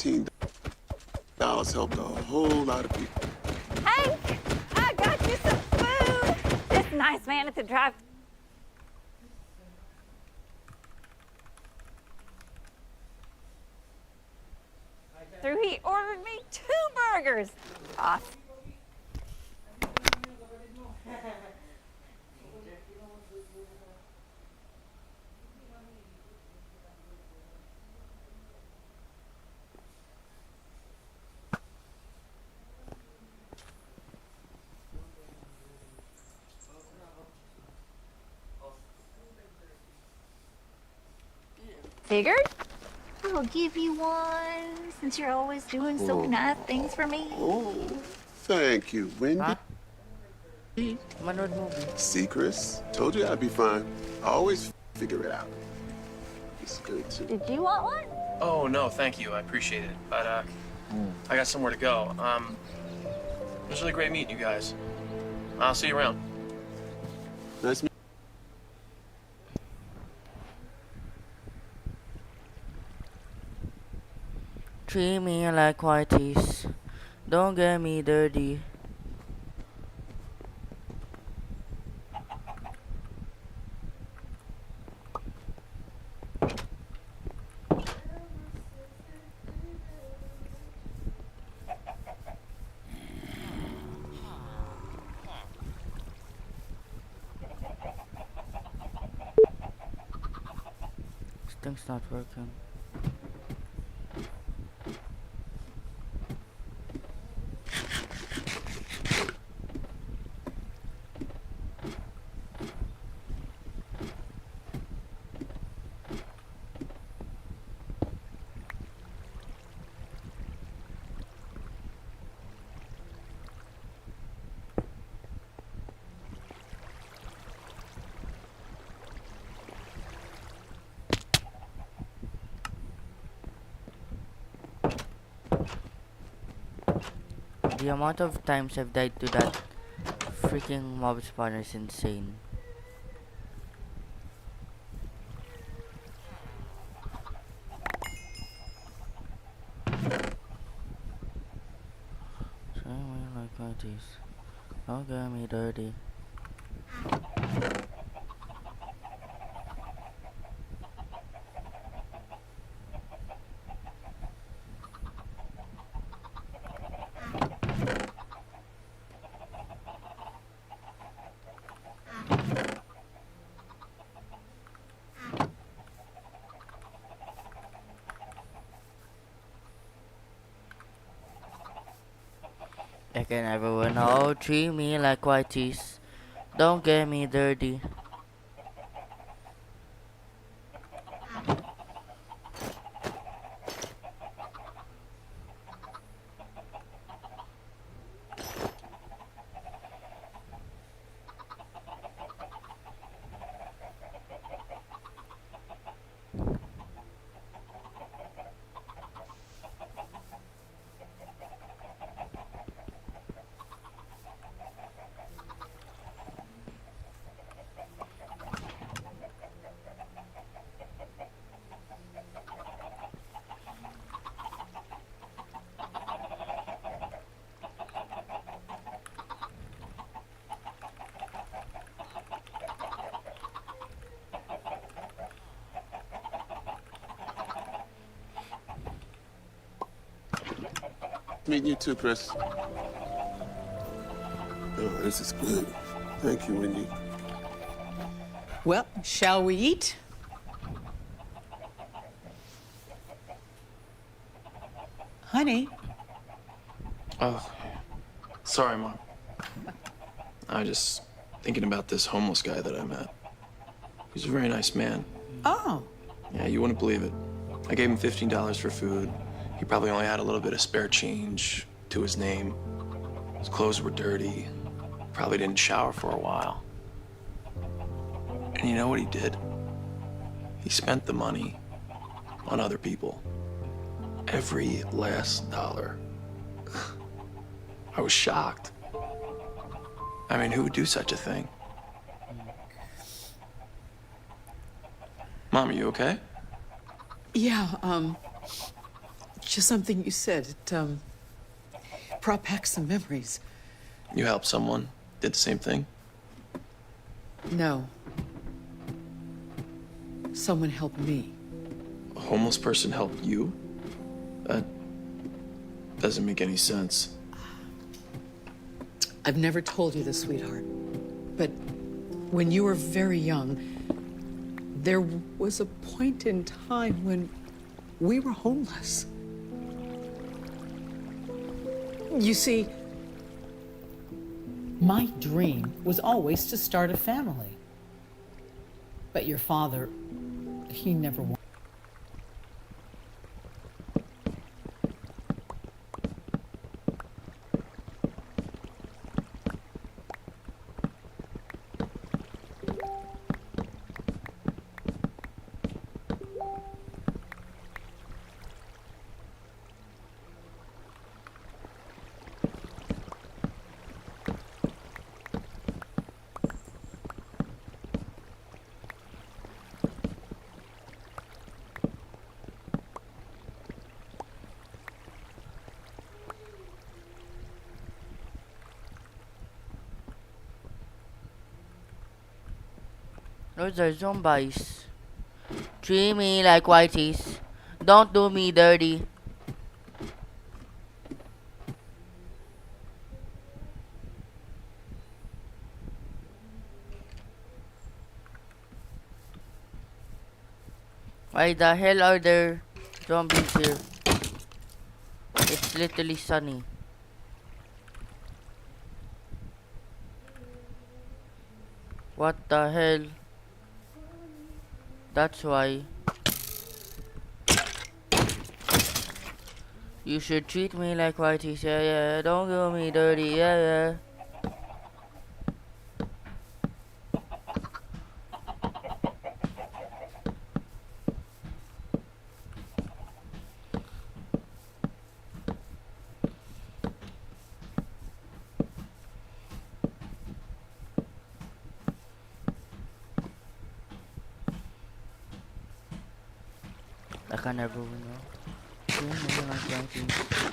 $15 helped a whole lot of people. Hank, I got you some food. This nice man at the drive. Through, he ordered me 2 burgers. Awesome. Figured I'll give you one since you're always doing so nice things for me. Oh, thank you, Wendy. Ha? Manood movie. See, Chris? Told you I'd be fine. I always figure it out. It's good, too. Did you want one? Oh, no, thank you. I appreciate it. But, I got somewhere to go. It was really great meeting you guys. I'll see you around. Nice meeting Treat me like whiteys. Don't get me dirty. This thing's not working. The amount of times I've died to that freaking mob spawner is insane. Treat me like whiteys. Don't get me dirty. Again, everyone, oh, treat me like whiteys. Don't get me dirty. meeting you too, Chris. Oh, this is good. Thank you, Wendy. Well, shall we eat? Honey, Oh, sorry, Mom. I was just thinking about this homeless guy that I met. He's a very nice man. oh, Yeah, you wouldn't believe it. I gave him $15 for food. He probably only had a little bit of spare change to his name. His clothes were dirty. Probably didn't shower for a while. And you know what he did? He spent the money on other people. Every last dollar. I was shocked. I mean, who would do such a thing? Mom, are you okay? yeah, Just something you said. It brought back some memories. You helped someone, did the same thing? No. Someone helped me. A homeless person helped you? That doesn't make any sense. I've never told you this, sweetheart, but when you were very young, there was a point in time when we were homeless. You see, my dream was always to start a family. But your father, he never wanted. Those are zombies. Treat me like whiteys. Don't do me dirty. Why the hell are there zombies here? It's literally sunny. What the hell? That's why. You should treat me like whiteys, yeah, yeah. Don't do me dirty, yeah, yeah. I can never win now. Treat me like whiteys.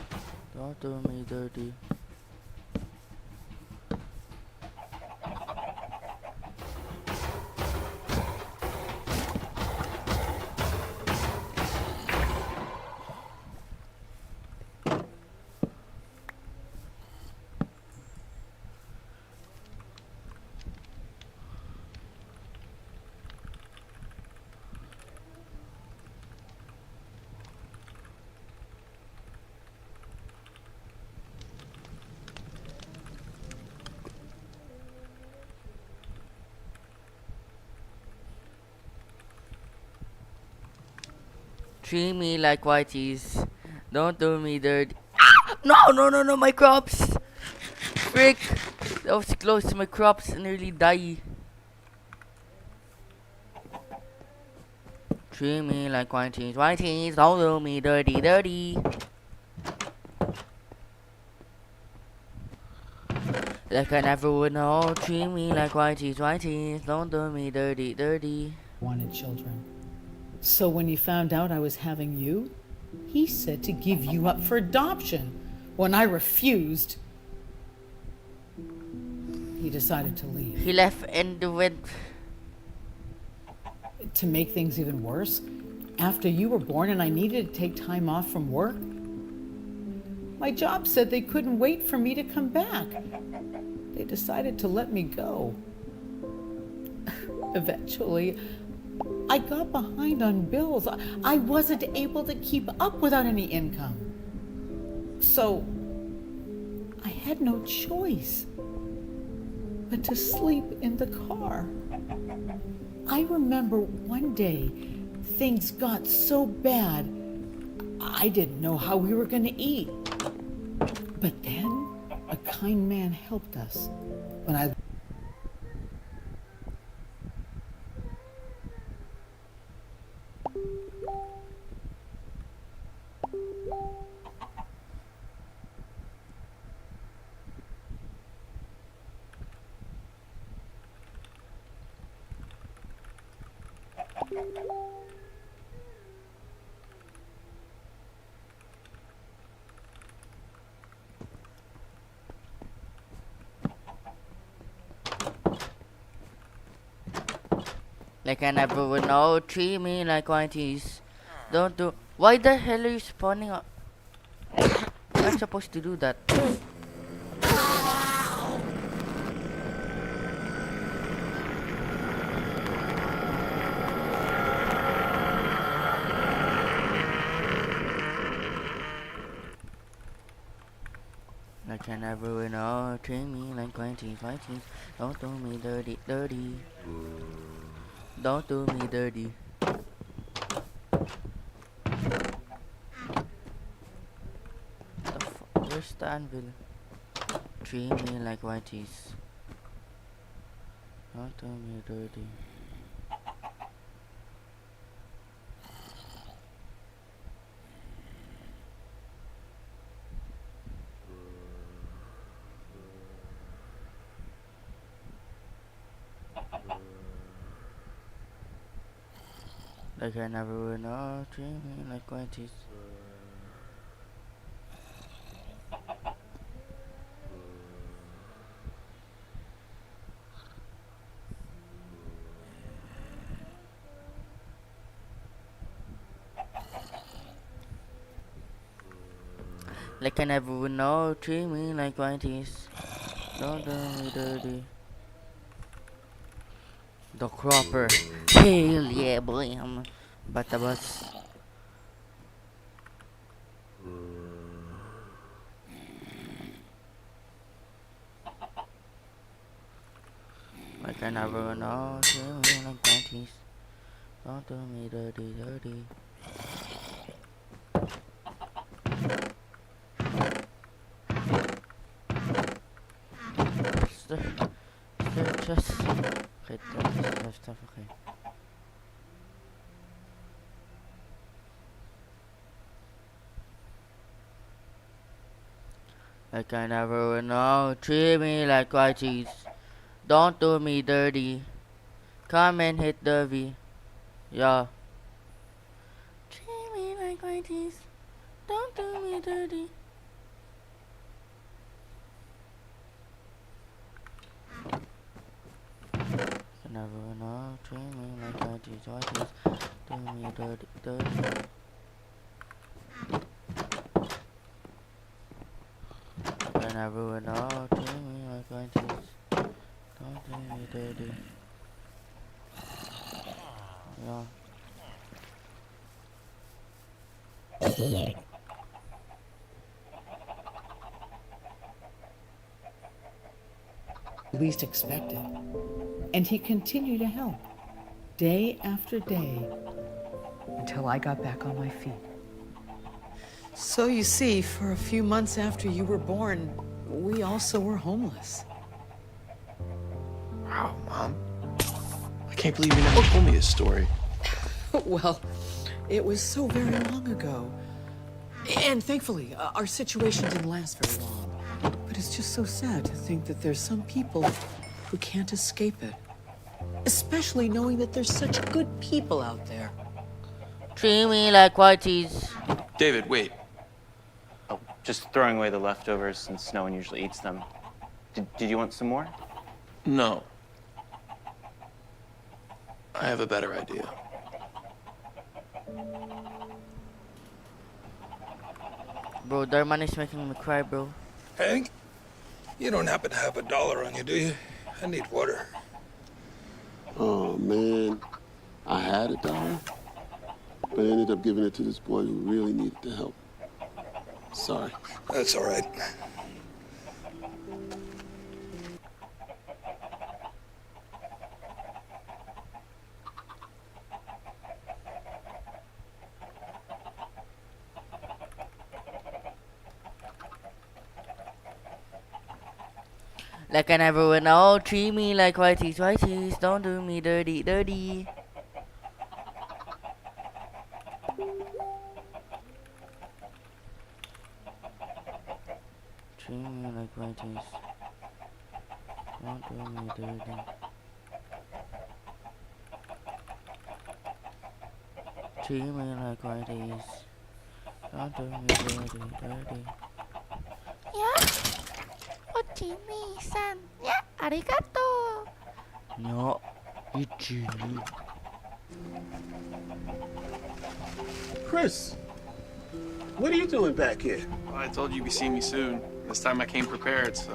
Don't do me dirty. Treat me like whiteys. Don't do me dirty. Ah! No, no, no, no, my crops! Frick! That was close to my crops. I nearly die. Treat me like whiteys. Whiteys, don't do me dirty, dirty. Like I never would know. Treat me like whiteys, whiteys. Don't do me dirty, dirty. Wanted children. So when he found out I was having you, he said to give you up for adoption. When I refused, he decided to leave. He left and went. To make things even worse, after you were born and I needed to take time off from work, my job said they couldn't wait for me to come back. They decided to let me go. Eventually, I got behind on bills. I wasn't able to keep up without any income. So, I had no choice but to sleep in the car. I remember one day, things got so bad, I didn't know how we were going to eat. But then, a kind man helped us. When I Like I never would know. Treat me like whiteys. Don't do. Why the hell are you spawning up? I'm not supposed to do that. Like I never would know. Treat me like whiteys, whiteys. Don't do me dirty, dirty. Don't do me dirty. Where's the anvil? Treat me like whiteys. Don't do me dirty. Like I never would know. Treat me like whiteys. Like I never would know. Treat me like whiteys. Don't do me dirty. The cropper. Hell yeah, boy. I'm batabas. Like I never would know. Treat me like whiteys. Don't do me dirty, dirty. Is there just... Okay, there's stuff, okay. Like I never would know. Treat me like whiteys. Don't do me dirty. Come and hit the V. Yeah. Treat me like whiteys. Don't do me dirty. I never would know. Treat me like whiteys, whiteys. Do me dirty, dirty. I never would know. Treat me like whiteys. Don't do me dirty. Yeah. Least expected. And he continued to help, day after day, until I got back on my feet. So you see, for a few months after you were born, we also were homeless. Wow, Mom. I can't believe you never told me this story. Well, it was so very long ago. And thankfully, our situation didn't last very long. But it's just so sad to think that there's some people who can't escape it. Especially knowing that there's such good people out there. Treat me like whiteys. David, wait. Oh, just throwing away the leftovers since no one usually eats them. Did you want some more? No. I have a better idea. Bro, their money's making me cry, bro. Hank, you don't happen to have $1 on you, do you? I need water. Oh, man. I had $1, but I ended up giving it to this boy who really needed the help. Sorry. That's all right. Like I never would know. Treat me like whiteys, whiteys. Don't do me dirty, dirty. Treat me like whiteys. Don't do me dirty. Treat me like whiteys. Don't do me dirty, dirty. Yeah? Ochimi-san. Yeah, arigato. No, Ichili. Chris, what are you doing back here? Well, I told you you'd be seeing me soon. This time I came prepared, so,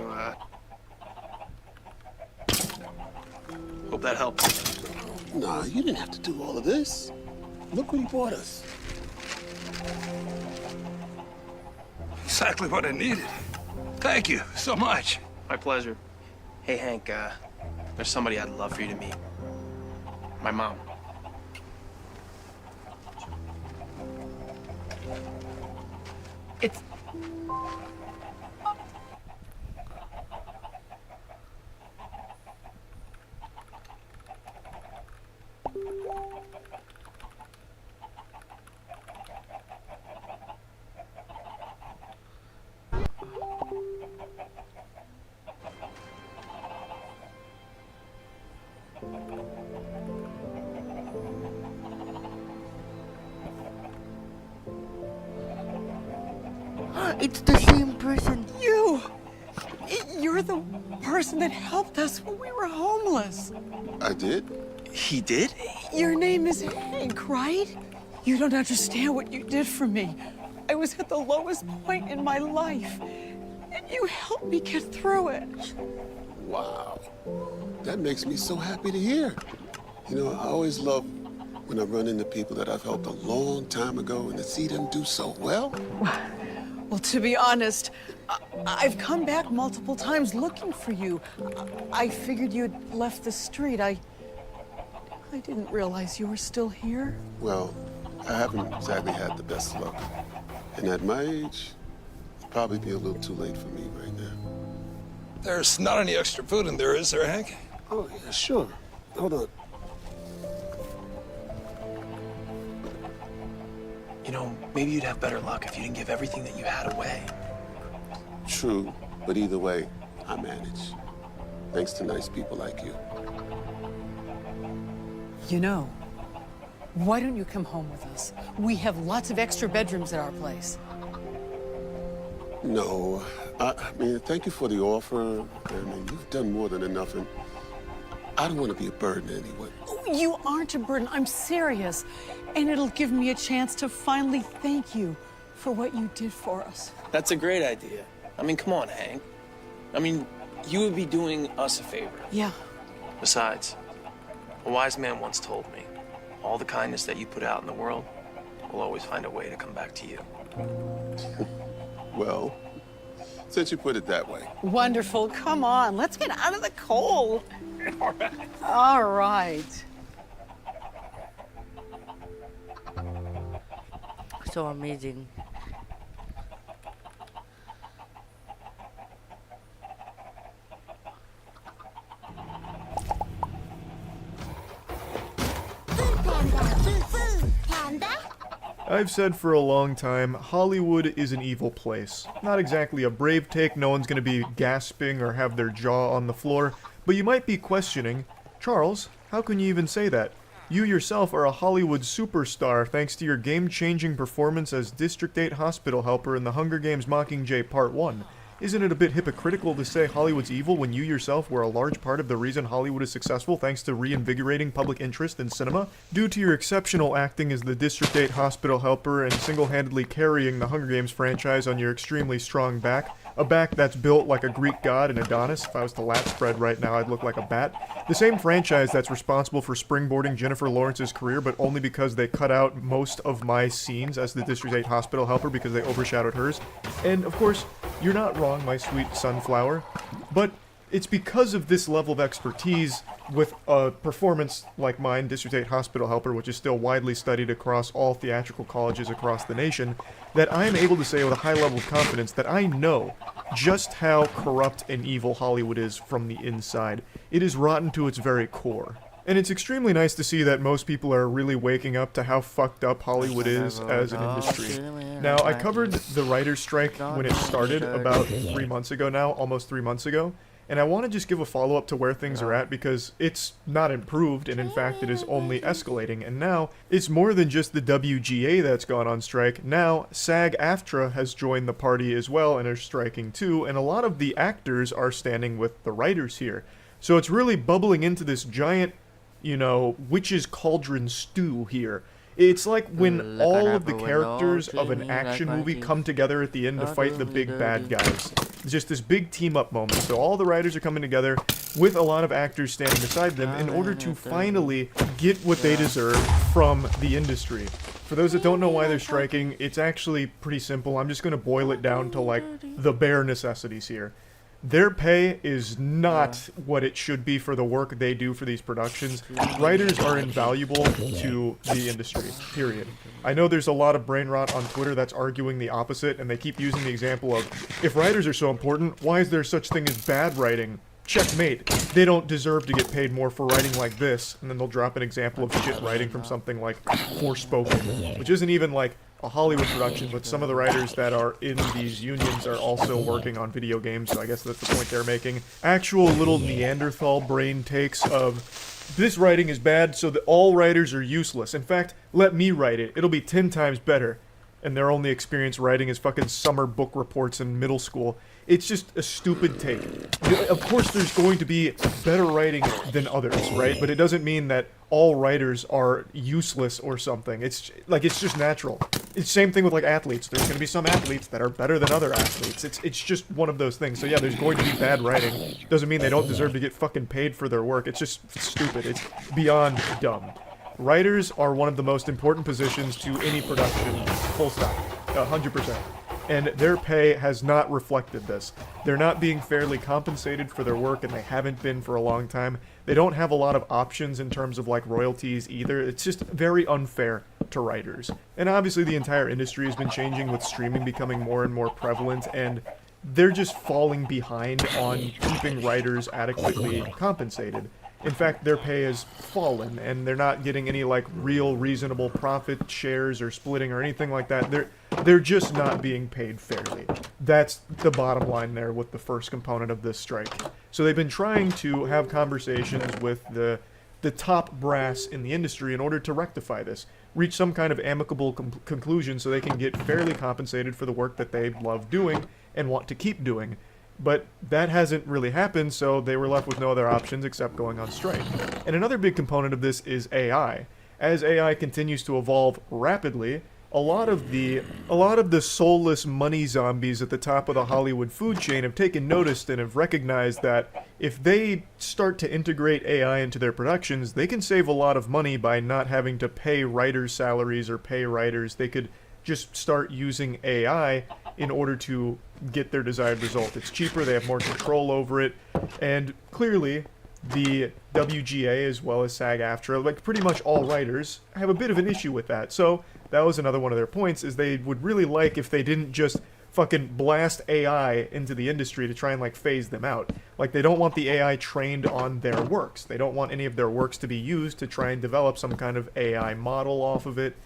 hope that helps. Nah, you didn't have to do all of this. Look what he bought us. Exactly what I needed. Thank you so much. My pleasure. Hey, Hank, there's somebody I'd love for you to meet. My mom. It's It's the same person. you. You're the person that helped us when we were homeless. I did? He did? Your name is Hank, right? You don't understand what you did for me. I was at the lowest point in my life, and you helped me get through it. Wow. That makes me so happy to hear. You know, I always love when I run into people that I've helped a long time ago and to see them do so well. Well, to be honest, I've come back multiple times looking for you. I figured you'd left the street. I didn't realize you were still here. Well, I haven't exactly had the best luck. And at my age, it'd probably be a little too late for me right now. There's not any extra food in there, is there, Hank? Oh, yeah, sure. Hold on. You know, maybe you'd have better luck if you didn't give everything that you had away. True, but either way, I manage. Thanks to nice people like you. You know, why don't you come home with us? We have lots of extra bedrooms at our place. No, I mean, thank you for the offer. I mean, you've done more than enough, and I don't want to be a burden anyway. Oh, you aren't a burden. I'm serious. And it'll give me a chance to finally thank you for what you did for us. That's a great idea. I mean, come on, Hank. I mean, you would be doing us a favor. Yeah. Besides, a wise man once told me, all the kindness that you put out in the world will always find a way to come back to you. Well, since you put it that way. Wonderful. Come on. Let's get out of the cold. All right. So amazing. I've said for a long time, Hollywood is an evil place. Not exactly a brave take, no one's gonna be gasping or have their jaw on the floor, but you might be questioning, Charles, how can you even say that? You yourself are a Hollywood superstar thanks to your game-changing performance as District 8 hospital helper in the Hunger Games Mockingjay Part 1. Isn't it a bit hypocritical to say Hollywood's evil when you yourself were a large part of the reason Hollywood is successful thanks to reinvigorating public interest in cinema? Due to your exceptional acting as the District 8 hospital helper and single-handedly carrying the Hunger Games franchise on your extremely strong back, a back that's built like a Greek god in Adonis. If I was to lat spread right now, I'd look like a bat. The same franchise that's responsible for springboarding Jennifer Lawrence's career, but only because they cut out most of my scenes as the District 8 hospital helper because they overshadowed hers. And, of course, you're not wrong, my sweet sunflower, but it's because of this level of expertise with a performance like mine, District 8 Hospital Helper, which is still widely studied across all theatrical colleges across the nation, that I am able to say with a high level of confidence that I know just how corrupt and evil Hollywood is from the inside. It is rotten to its very core. And it's extremely nice to see that most people are really waking up to how fucked up Hollywood is as an industry. Now, I covered the writer's strike when it started about 3 months ago now, almost 3 months ago, and I want to just give a follow-up to where things are at because it's not improved, and in fact it is only escalating, and now it's more than just the WGA that's gone on strike. Now, SAG-AFTRA has joined the party as well and are striking too, and a lot of the actors are standing with the writers here. So it's really bubbling into this giant, you know, witch's cauldron stew here. It's like when Like all I of the never will characters know, of an treat me action like movie my come together at the end to Don't fight do the me big bad dirty. guys. It's just this big team-up moment. So all the writers are coming together with a lot of actors standing beside them in order to finally get what they deserve from the industry. For those that don't know why they're striking, it's actually pretty simple. I'm just going to boil it down to, like, the bare necessities here. Their pay is not what it should be for the work they do for these productions. Writers are invaluable to the industry, period. I know there's a lot of brain rot on Twitter that's arguing the opposite, and they keep using the example of, if writers are so important, why is there such thing as bad writing? Checkmate. They don't deserve to get paid more for writing like this, and then they'll drop an example of shit writing from something like Forspoken, which isn't even like a Hollywood production, but some of the writers that are in these unions are also working on video games, so I guess that's the point they're making. Actual little Neanderthal brain takes of, this writing is bad, so that all writers are useless. In fact, let me write it. It'll be 10 times better. And their only experience writing is fucking summer book reports in middle school. It's just a stupid take. Of course there's going to be better writing than others, right? But it doesn't mean that all writers are useless or something. It's just natural. It's the same thing with like athletes. There's going to be some athletes that are better than other athletes. It's just one of those things. So yeah, there's going to be bad writing. Doesn't mean they don't deserve to get fucking paid for their work. It's just stupid. It's beyond dumb. Writers are one of the most important positions to any production, full stop, 100%. And their pay has not reflected this. They're not being fairly compensated for their work, and they haven't been for a long time. They don't have a lot of options in terms of like royalties either. It's just very unfair to writers. And obviously the entire industry has been changing with streaming becoming more and more prevalent, and they're just falling behind on keeping writers adequately compensated. In fact, their pay has fallen, and they're not getting any, like, real reasonable profit shares or splitting or anything like that. They're just not being paid fairly. That's the bottom line there with the first component of this strike. So they've been trying to have conversations with the top brass in the industry in order to rectify this, reach some kind of amicable conclusion so they can get fairly compensated for the work that they love doing and want to keep doing. But that hasn't really happened, so they were left with no other options except going on strike. And another big component of this is AI. As AI continues to evolve rapidly, a lot of the soulless money zombies at the top of the Hollywood food chain have taken notice and have recognized that if they start to integrate AI into their productions, they can save a lot of money by not having to pay writers' salaries or pay writers. They could just start using AI in order to get their desired result. It's cheaper, they have more control over it, and clearly the WGA as well as SAG-AFTRA, like pretty much all writers, have a bit of an issue with that. So that was another one of their points, is they would really like if they didn't just fucking blast AI into the industry to try and like phase them out. Like they don't want the AI trained on their works. They don't want any of their works to be used to try and develop some kind of AI model off of it.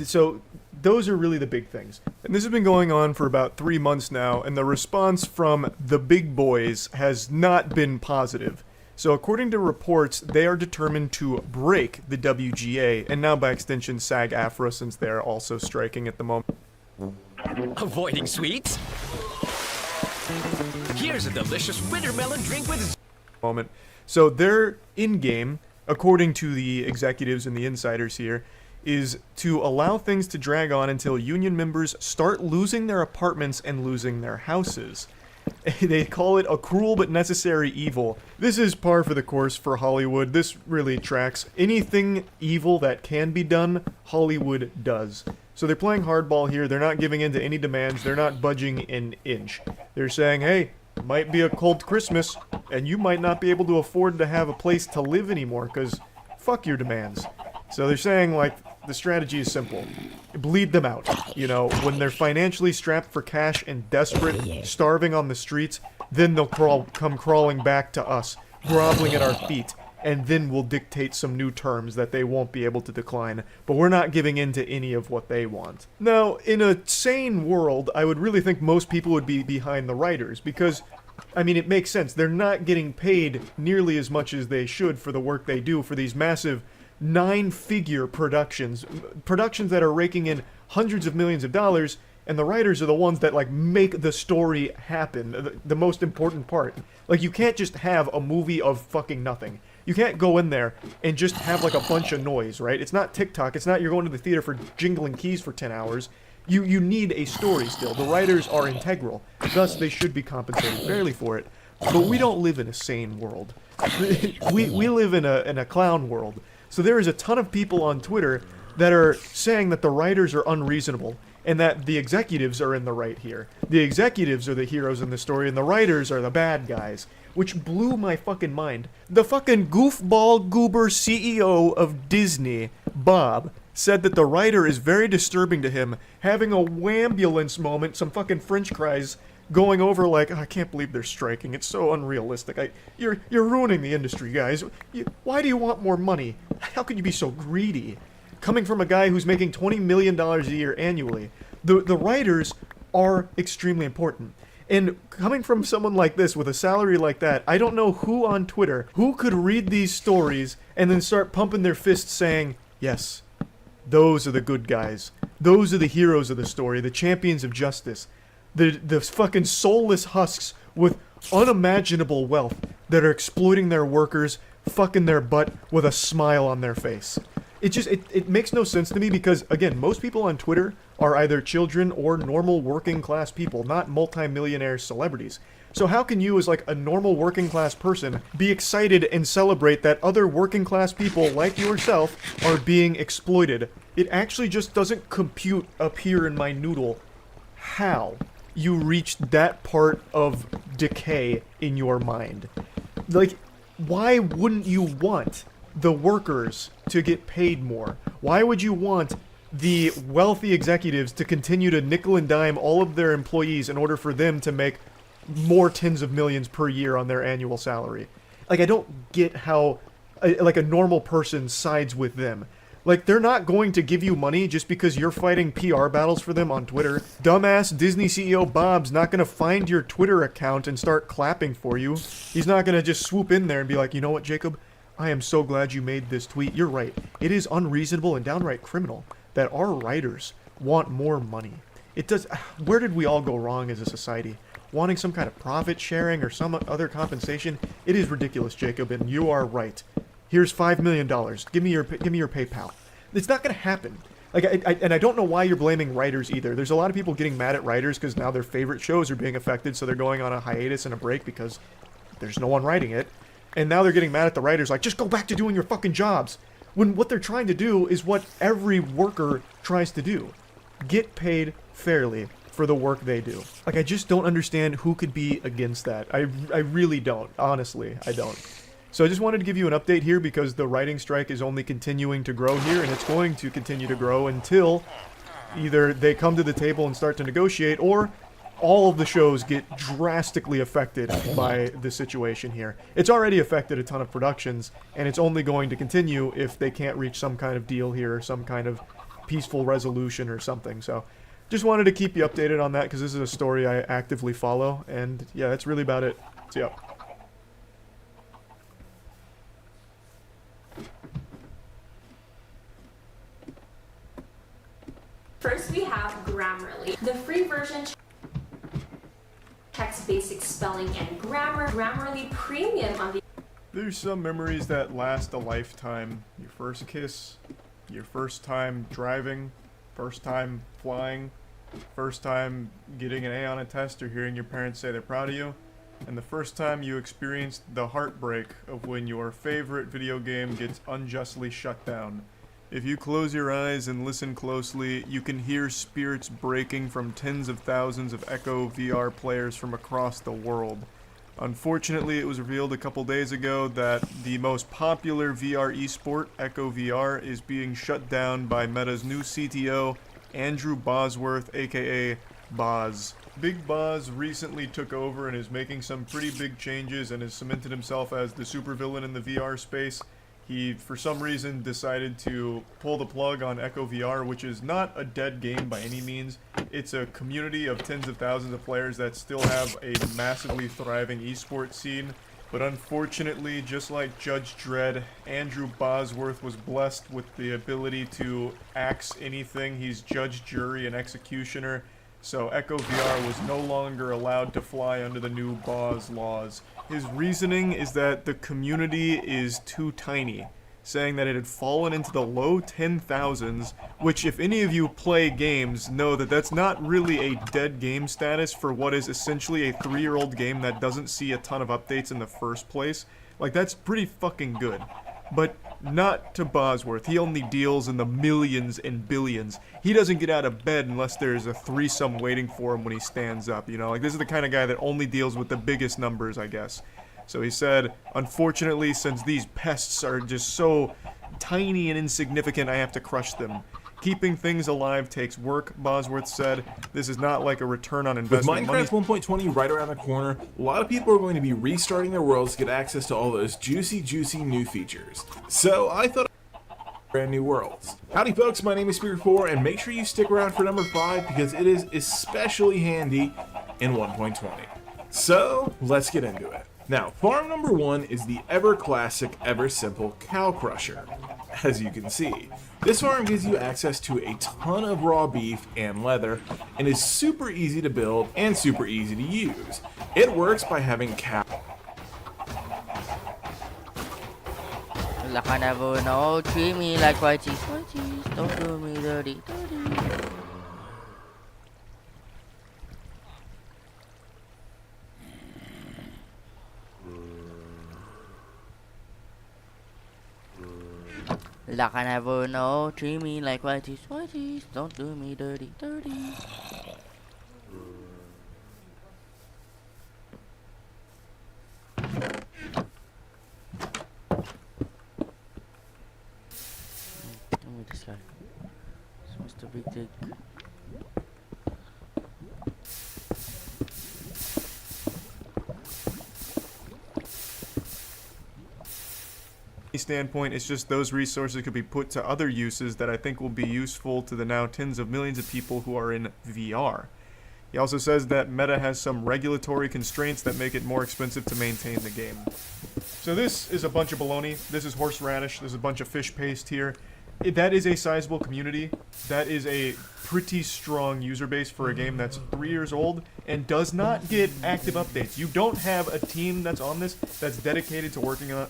So those are really the big things. And this has been going on for about 3 months now, and the response from the big boys has not been positive. So according to reports, they are determined to break the WGA, and now by extension SAG-AFTRA, since they're also striking at the moment. Avoiding sweets? Here's a delicious winter melon drink with... moment. So their in-game, according to the executives and the insiders here, is to allow things to drag on until union members start losing their apartments and losing their houses. They call it a cruel but necessary evil. This is par for the course for Hollywood. This really tracks. Anything evil that can be done, Hollywood does. So they're playing hardball here. They're not giving in to any demands. They're not budging an inch. They're saying, hey, it might be a cold Christmas, and you might not be able to afford to have a place to live anymore, because fuck your demands. So they're saying, like, the strategy is simple. Bleed them out. You know, when they're financially strapped for cash and desperate, starving on the streets, then they'll come crawling back to us, groveling at our feet, and then we'll dictate some new terms that they won't be able to decline. But we're not giving in to any of what they want. Now, in a sane world, I would really think most people would be behind the writers, because, I mean, it makes sense. They're not getting paid nearly as much as they should for the work they do for these massive 9-figure productions that are raking in hundreds of millions of dollars, and the writers are the ones that like make the story happen, the most important part. Like, you can't just have a movie of fucking nothing. You can't go in there and just have like a bunch of noise, right? It's not TikTok. It's not you're going to the theater for jingling keys for 10 hours. You need a story still. The writers are integral. Thus, they should be compensated fairly for it. But we don't live in a sane world. we live in a clown world. So there is a ton of people on Twitter that are saying that the writers are unreasonable and that the executives are in the right here. The executives are the heroes in the story and the writers are the bad guys, which blew my fucking mind. The fucking goofball goober CEO of Disney, Bob, said that the writer is very disturbing to him, having a wambulance moment, some fucking french fries, going over like, oh, I can't believe they're striking. It's so unrealistic. You're ruining the industry, guys. Why do you want more money? How could you be so greedy? Coming from a guy who's making $20 million a year annually, the writers are extremely important. And coming from someone like this with a salary like that, I don't know who on Twitter who could read these stories and then start pumping their fists saying, yes, those are the good guys. Those are the heroes of the story, the champions of justice. The fucking soulless husks with unimaginable wealth that are exploiting their workers, fucking their butt with a smile on their face. It makes no sense to me because, again, most people on Twitter are either children or normal working class people, not multimillionaire celebrities. So how can you, as like a normal working class person, be excited and celebrate that other working class people like yourself are being exploited? It actually just doesn't compute up here in my noodle how you reached that part of decay in your mind. Like, why wouldn't you want the workers to get paid more? Why would you want the wealthy executives to continue to nickel and dime all of their employees in order for them to make more tens of millions per year on their annual salary? Like, I don't get how, like, a normal person sides with them. Like, they're not going to give you money just because you're fighting PR battles for them on Twitter. Dumbass Disney CEO Bob's not going to find your Twitter account and start clapping for you. He's not going to just swoop in there and be like, you know what, Jacob? I am so glad you made this tweet. You're right. It is unreasonable and downright criminal that our writers want more money. It does. Where did we all go wrong as a society? Wanting some kind of profit sharing or some other compensation? It is ridiculous, Jacob, and you are right. Here's $5 million. Give me your PayPal. It's not going to happen. Like, I don't know why you're blaming writers either. There's a lot of people getting mad at writers because now their favorite shows are being affected, so they're going on a hiatus and a break because there's no one writing it. And now they're getting mad at the writers, like, just go back to doing your fucking jobs. When what they're trying to do is what every worker tries to do. Get paid fairly for the work they do. Like, I just don't understand who could be against that. I really don't. Honestly, I don't. So I just wanted to give you an update here because the writing strike is only continuing to grow here, and it's going to continue to grow until either they come to the table and start to negotiate, or all of the shows get drastically affected by the situation here. It's already affected a ton of productions, and it's only going to continue if they can't reach some kind of deal here, or some kind of peaceful resolution or something. So just wanted to keep you updated on that because this is a story I actively follow, and yeah, that's really about it. See ya. First, we have Grammarly. The free version checks basic spelling and grammar. Grammarly Premium on the There's some memories that last a lifetime. Your first kiss, your first time driving, first time flying, first time getting an A on a test or hearing your parents say they're proud of you, and the first time you experienced the heartbreak of when your favorite video game gets unjustly shut down. If you close your eyes and listen closely, you can hear spirits breaking from tens of thousands of Echo VR players from across the world. Unfortunately, it was revealed a couple days ago that the most popular VR esport, Echo VR, is being shut down by Meta's new CTO, Andrew Bosworth, aka Boz. Big Boz recently took over and is making some pretty big changes and has cemented himself as the supervillain in the VR space. He, for some reason, decided to pull the plug on Echo VR, which is not a dead game by any means. It's a community of tens of thousands of players that still have a massively thriving esports scene. But unfortunately, just like Judge Dredd, Andrew Bosworth was blessed with the ability to axe anything. He's judge, jury, and executioner. so Echo VR was no longer allowed to fly under the new Boz laws. His reasoning is that the community is too tiny, saying that it had fallen into the low 10,000s, which if any of you play games know that that's not really a dead game status for what is essentially a 3-year-old game that doesn't see a ton of updates in the first place. Like, that's pretty fucking good. But not to Bosworth. He only deals in the millions and billions. He doesn't get out of bed unless there's a threesome waiting for him when he stands up, you know? Like, this is the kind of guy that only deals with the biggest numbers, I guess. So he said, unfortunately, since these pests are just so tiny and insignificant, I have to crush them. Keeping things alive takes work, Bosworth said. This is not like a return on investment. With Minecraft 1.20 right around the corner, a lot of people are going to be restarting their worlds to get access to all those juicy new features. So I thought brand new worlds. Howdy folks, my name is Speaker 4, and make sure you stick around for number 5 because it is especially handy in 1.20. So let's get into it. Now, farm number 1 is the ever classic, ever simple Cow Crusher. As you can see, this farm gives you access to a ton of raw beef and leather, and is super easy to build and super easy to use. It works by having cow. Like I never know, treat me like white cheese, don't do me dirty. Like I never know, treat me like white cheese, don't do me dirty. Give me this guy. It's Mr. Big Dick. Standpoint, it's just those resources could be put to other uses that I think will be useful to the now tens of millions of people who are in VR. He also says that Meta has some regulatory constraints that make it more expensive to maintain the game. So this is a bunch of baloney. This is horseradish. There's a bunch of fish paste here. That is a sizable community. That is a pretty strong user base for a game that's 3 years old and does not get active updates. You don't have a team that's on this that's dedicated to working on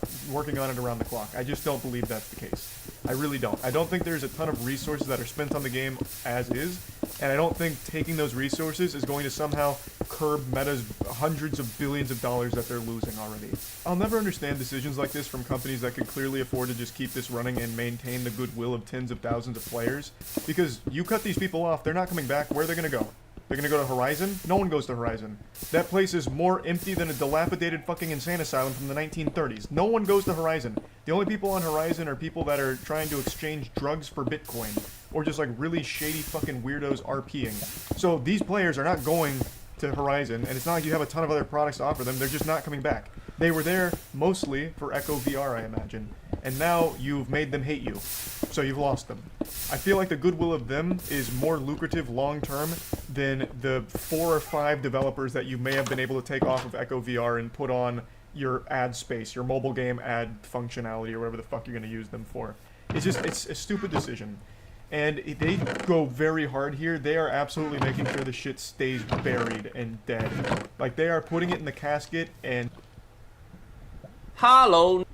it around the clock. I just don't believe that's the case. I really don't. I don't think there's a ton of resources that are spent on the game as is, and I don't think taking those resources is going to somehow curb Meta's hundreds of billions of dollars that they're losing already. I'll never understand decisions like this from companies that can clearly afford to just keep this running and maintain the goodwill of tens of thousands of players, because you cut these people off, they're not coming back. Where are they going to go? They're going to go to Horizon? No one goes to Horizon. That place is more empty than a dilapidated fucking insane asylum from the 1930s. No one goes to Horizon. The only people on Horizon are people that are trying to exchange drugs for Bitcoin, or just like really shady fucking weirdos RPing. So these players are not going to Horizon, and it's not like you have a ton of other products to offer them. They're just not coming back. They were there mostly for Echo VR, I imagine, and now you've made them hate you, so you've lost them. I feel like the goodwill of them is more lucrative long-term than the 4 or 5 developers that you may have been able to take off of Echo VR and put on your ad space, your mobile game ad functionality, or whatever the fuck you're going to use them for. It's a stupid decision. And they go very hard here. They are absolutely making sure the shit stays buried and dead. Like, they are putting it in the casket and... Hello.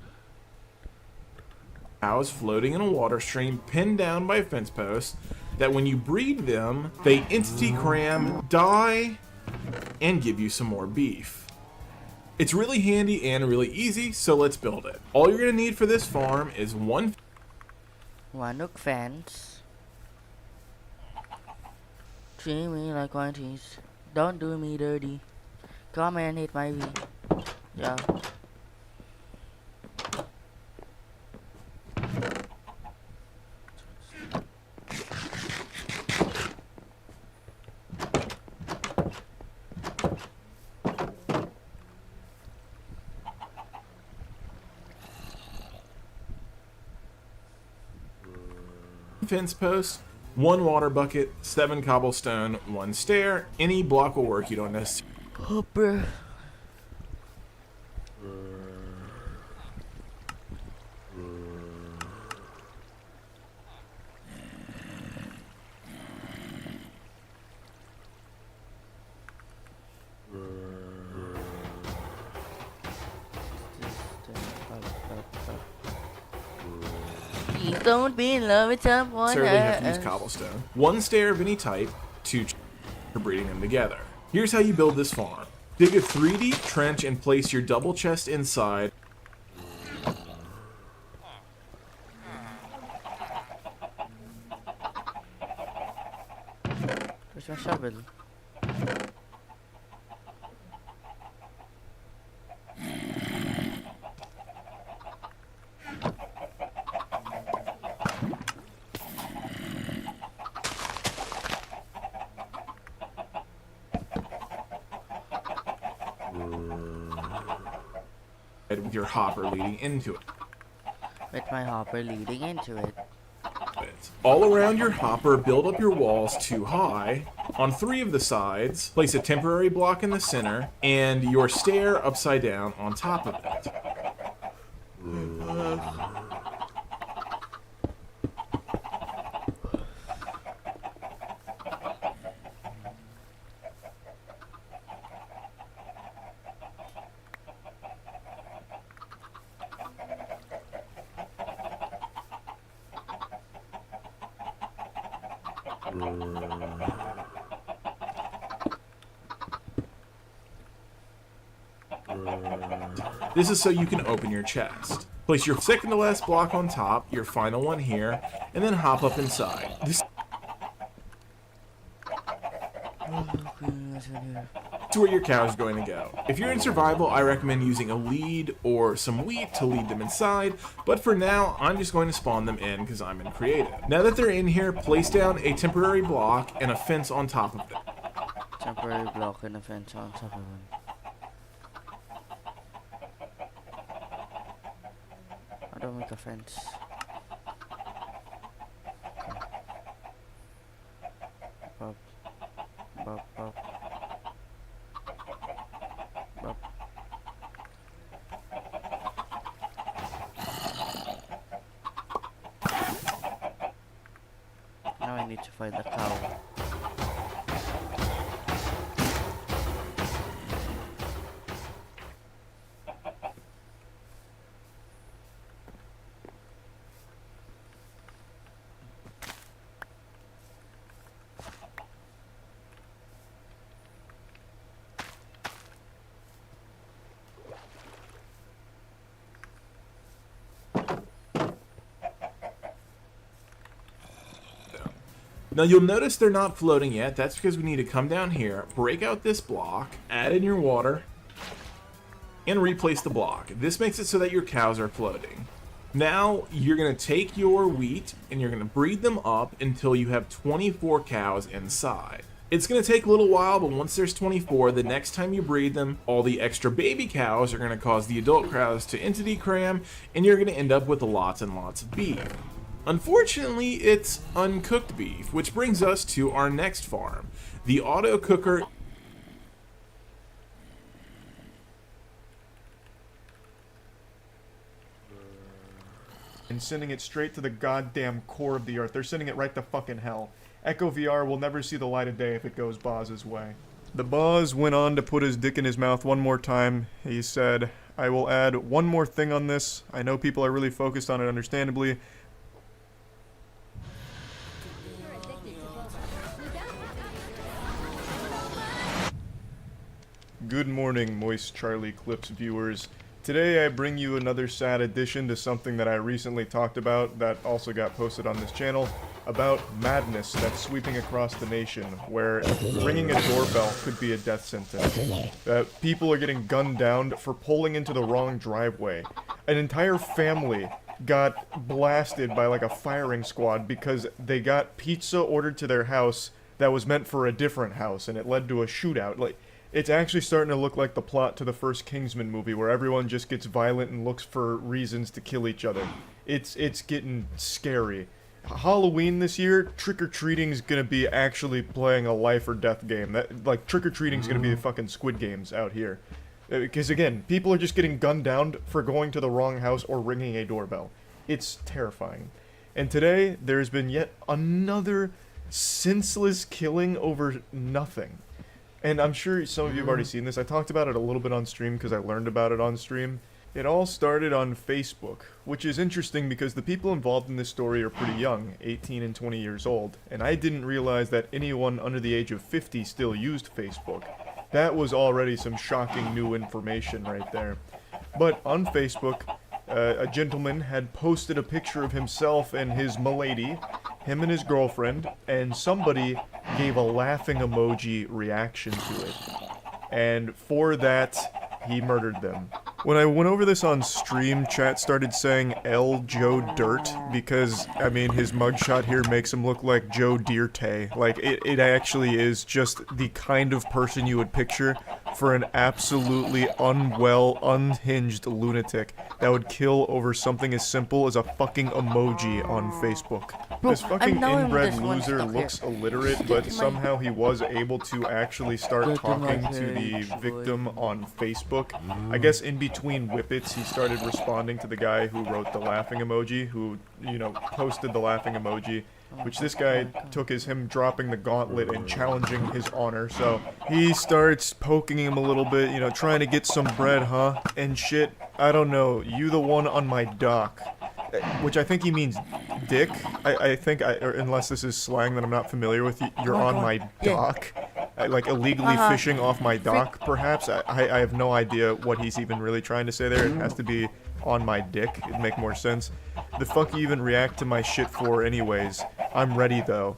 Cows floating in a water stream pinned down by fence posts that when you breed them, they entity cram, die, and give you some more beef. It's really handy and really easy, so let's build it. All you're going to need for this farm is one Nook fence. Treat me like white cheese. Don't do me dirty. Come and hit my V. Yeah. fence post, 1 water bucket, 7 cobblestone, 1 stair. Any block will work. You don't necessarily. Oh, bruh. Please don't be in love with someone necessarily have to use else. cobblestone. One stair of any type, two for breeding them together. Here's how you build this farm. Dig a 3D trench and place your double chest inside. Where's my shovel? With your hopper leading into it. With my hopper leading into it. All around your hopper, build up your walls too high. On 3 of the sides, place a temporary block in the center, and your stair upside down on top of it. This is so you can open your chest. Place your second to last block on top, your final one here, and then hop up inside. This is where your cow is going to go. If you're in survival, I recommend using a lead or some wheat to lead them inside, but for now, I'm just going to spawn them in because I'm in creative. Now that they're in here, place down a temporary block and a fence on top of them. Temporary block and a fence on top of it. How do I make a fence? Bop. Bop, bop. Bop. Now I need to find the cow. Now you'll notice they're not floating yet. That's because we need to come down here, break out this block, add in your water, and replace the block. This makes it so that your cows are floating. Now you're going to take your wheat and you're going to breed them up until you have 24 cows inside. It's going to take a little while, but once there's 24, the next time you breed them, all the extra baby cows are going to cause the adult cows to entity cram, and you're going to end up with lots and lots of beef. Unfortunately, it's uncooked beef, which brings us to our next farm. The auto cooker and sending it straight to the goddamn core of the earth. They're sending it right to fucking hell. Echo VR will never see the light of day if it goes Boz's way. The Boz went on to put his dick in his mouth one more time. He said, I will add one more thing on this. I know people are really focused on it, understandably. Good morning, Moist Charlie Clips viewers. Today I bring you another sad addition to something that I recently talked about that also got posted on this channel about madness that's sweeping across the nation, where ringing a doorbell could be a death sentence. People are getting gunned down for pulling into the wrong driveway. An entire family got blasted by like a firing squad because they got pizza ordered to their house that was meant for a different house, and it led to a shootout. Like, it's actually starting to look like the plot to the first Kingsman movie, where everyone just gets violent and looks for reasons to kill each other. It's getting scary. Halloween this year, trick-or-treating's gonna be actually playing a life or death game. Like, trick-or-treating's gonna be the fucking Squid Games out here. Because again, people are just getting gunned down for going to the wrong house or ringing a doorbell. It's terrifying. And today, there's been yet another senseless killing over nothing. And I'm sure some of you have already seen this. I talked about it a little bit on stream because I learned about it on stream. It all started on Facebook, which is interesting because the people involved in this story are pretty young, 18 and 20 years old, and I didn't realize that anyone under the age of 50 still used Facebook. That was already some shocking new information right there. But on Facebook, a gentleman had posted a picture of himself and his milady, him and his girlfriend, and somebody gave a laughing emoji reaction to it. And for that, he murdered them. When I went over this on stream, chat started saying L. Joe Dirt, because, I mean, his mugshot here makes him look like Joe Dirte. Like, it actually is just the kind of person you would picture for an absolutely unwell, unhinged lunatic that would kill over something as simple as a fucking emoji on Facebook. This fucking inbred loser looks illiterate, but somehow he was able to actually start talking to the victim on Facebook. I guess in between whippets, he started responding to the guy who wrote the laughing emoji, who, you know, posted the laughing emoji, which this guy took as him dropping the gauntlet and challenging his honor. So he starts poking him a little bit, you know, trying to get some bread, huh? And shit, I don't know, you the one on my dock. Which I think he means dick. I think, or unless this is slang that I'm not familiar with, you're on my dock. Like illegally fishing off my dock, perhaps? I have no idea what he's even really trying to say there. It has to be on my dick. It'd make more sense. The fuck you even react to my shit for anyways? I'm ready though.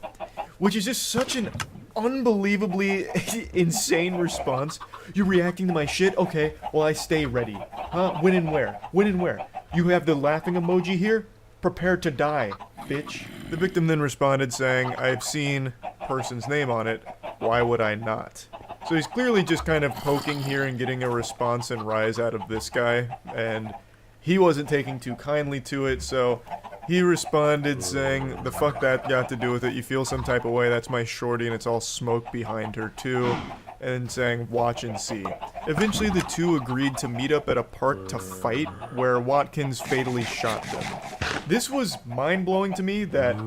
Which is just such an unbelievably insane response. You're reacting to my shit? Okay, well I stay ready. Huh? When and where? When and where? You have the laughing emoji here? Prepare to die, bitch. The victim then responded saying, I've seen person's name on it, why would I not? So he's clearly just kind of poking here and getting a response and rise out of this guy, and he wasn't taking too kindly to it, so he responded saying, the fuck that got to do with it, you feel some type of way, that's my shorty and it's all smoke behind her too, and saying, watch and see. Eventually the two agreed to meet up at a park to fight, where Watkins fatally shot them. This was mind-blowing to me that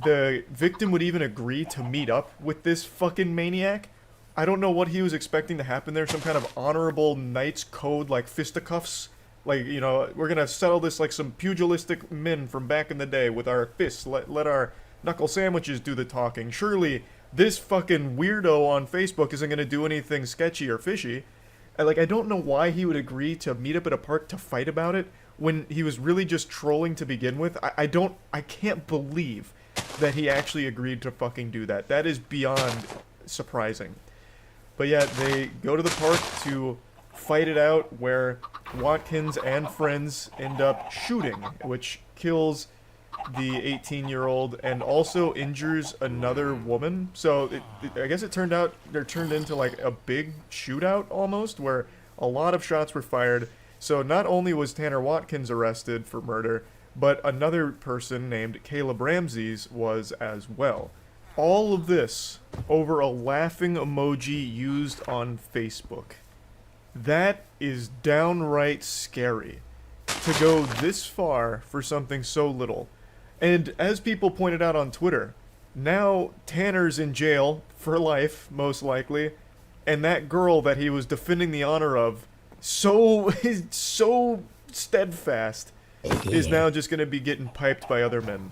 the victim would even agree to meet up with this fucking maniac. I don't know what he was expecting to happen there, some kind of honorable knight's code like fisticuffs. Like, you know, we're gonna settle this like some pugilistic men from back in the day with our fists. Let our knuckle sandwiches do the talking. Surely this fucking weirdo on Facebook isn't gonna do anything sketchy or fishy. I don't know why he would agree to meet up at a park to fight about it when he was really just trolling to begin with. I can't believe that he actually agreed to fucking do that. That is beyond surprising. But yeah, they go to the park to fight it out, where Watkins and friends end up shooting, which kills the 18-year-old and also injures another woman. So I guess it turned into like a big shootout almost, where a lot of shots were fired. So not only was Tanner Watkins arrested for murder, but another person named Caleb Ramses was as well. All of this over a laughing emoji used on Facebook. That is downright scary, to go this far for something so little. And as people pointed out on Twitter, now Tanner's in jail for life, most likely, and that girl that he was defending the honor of so steadfast is now just going to be getting piped by other men.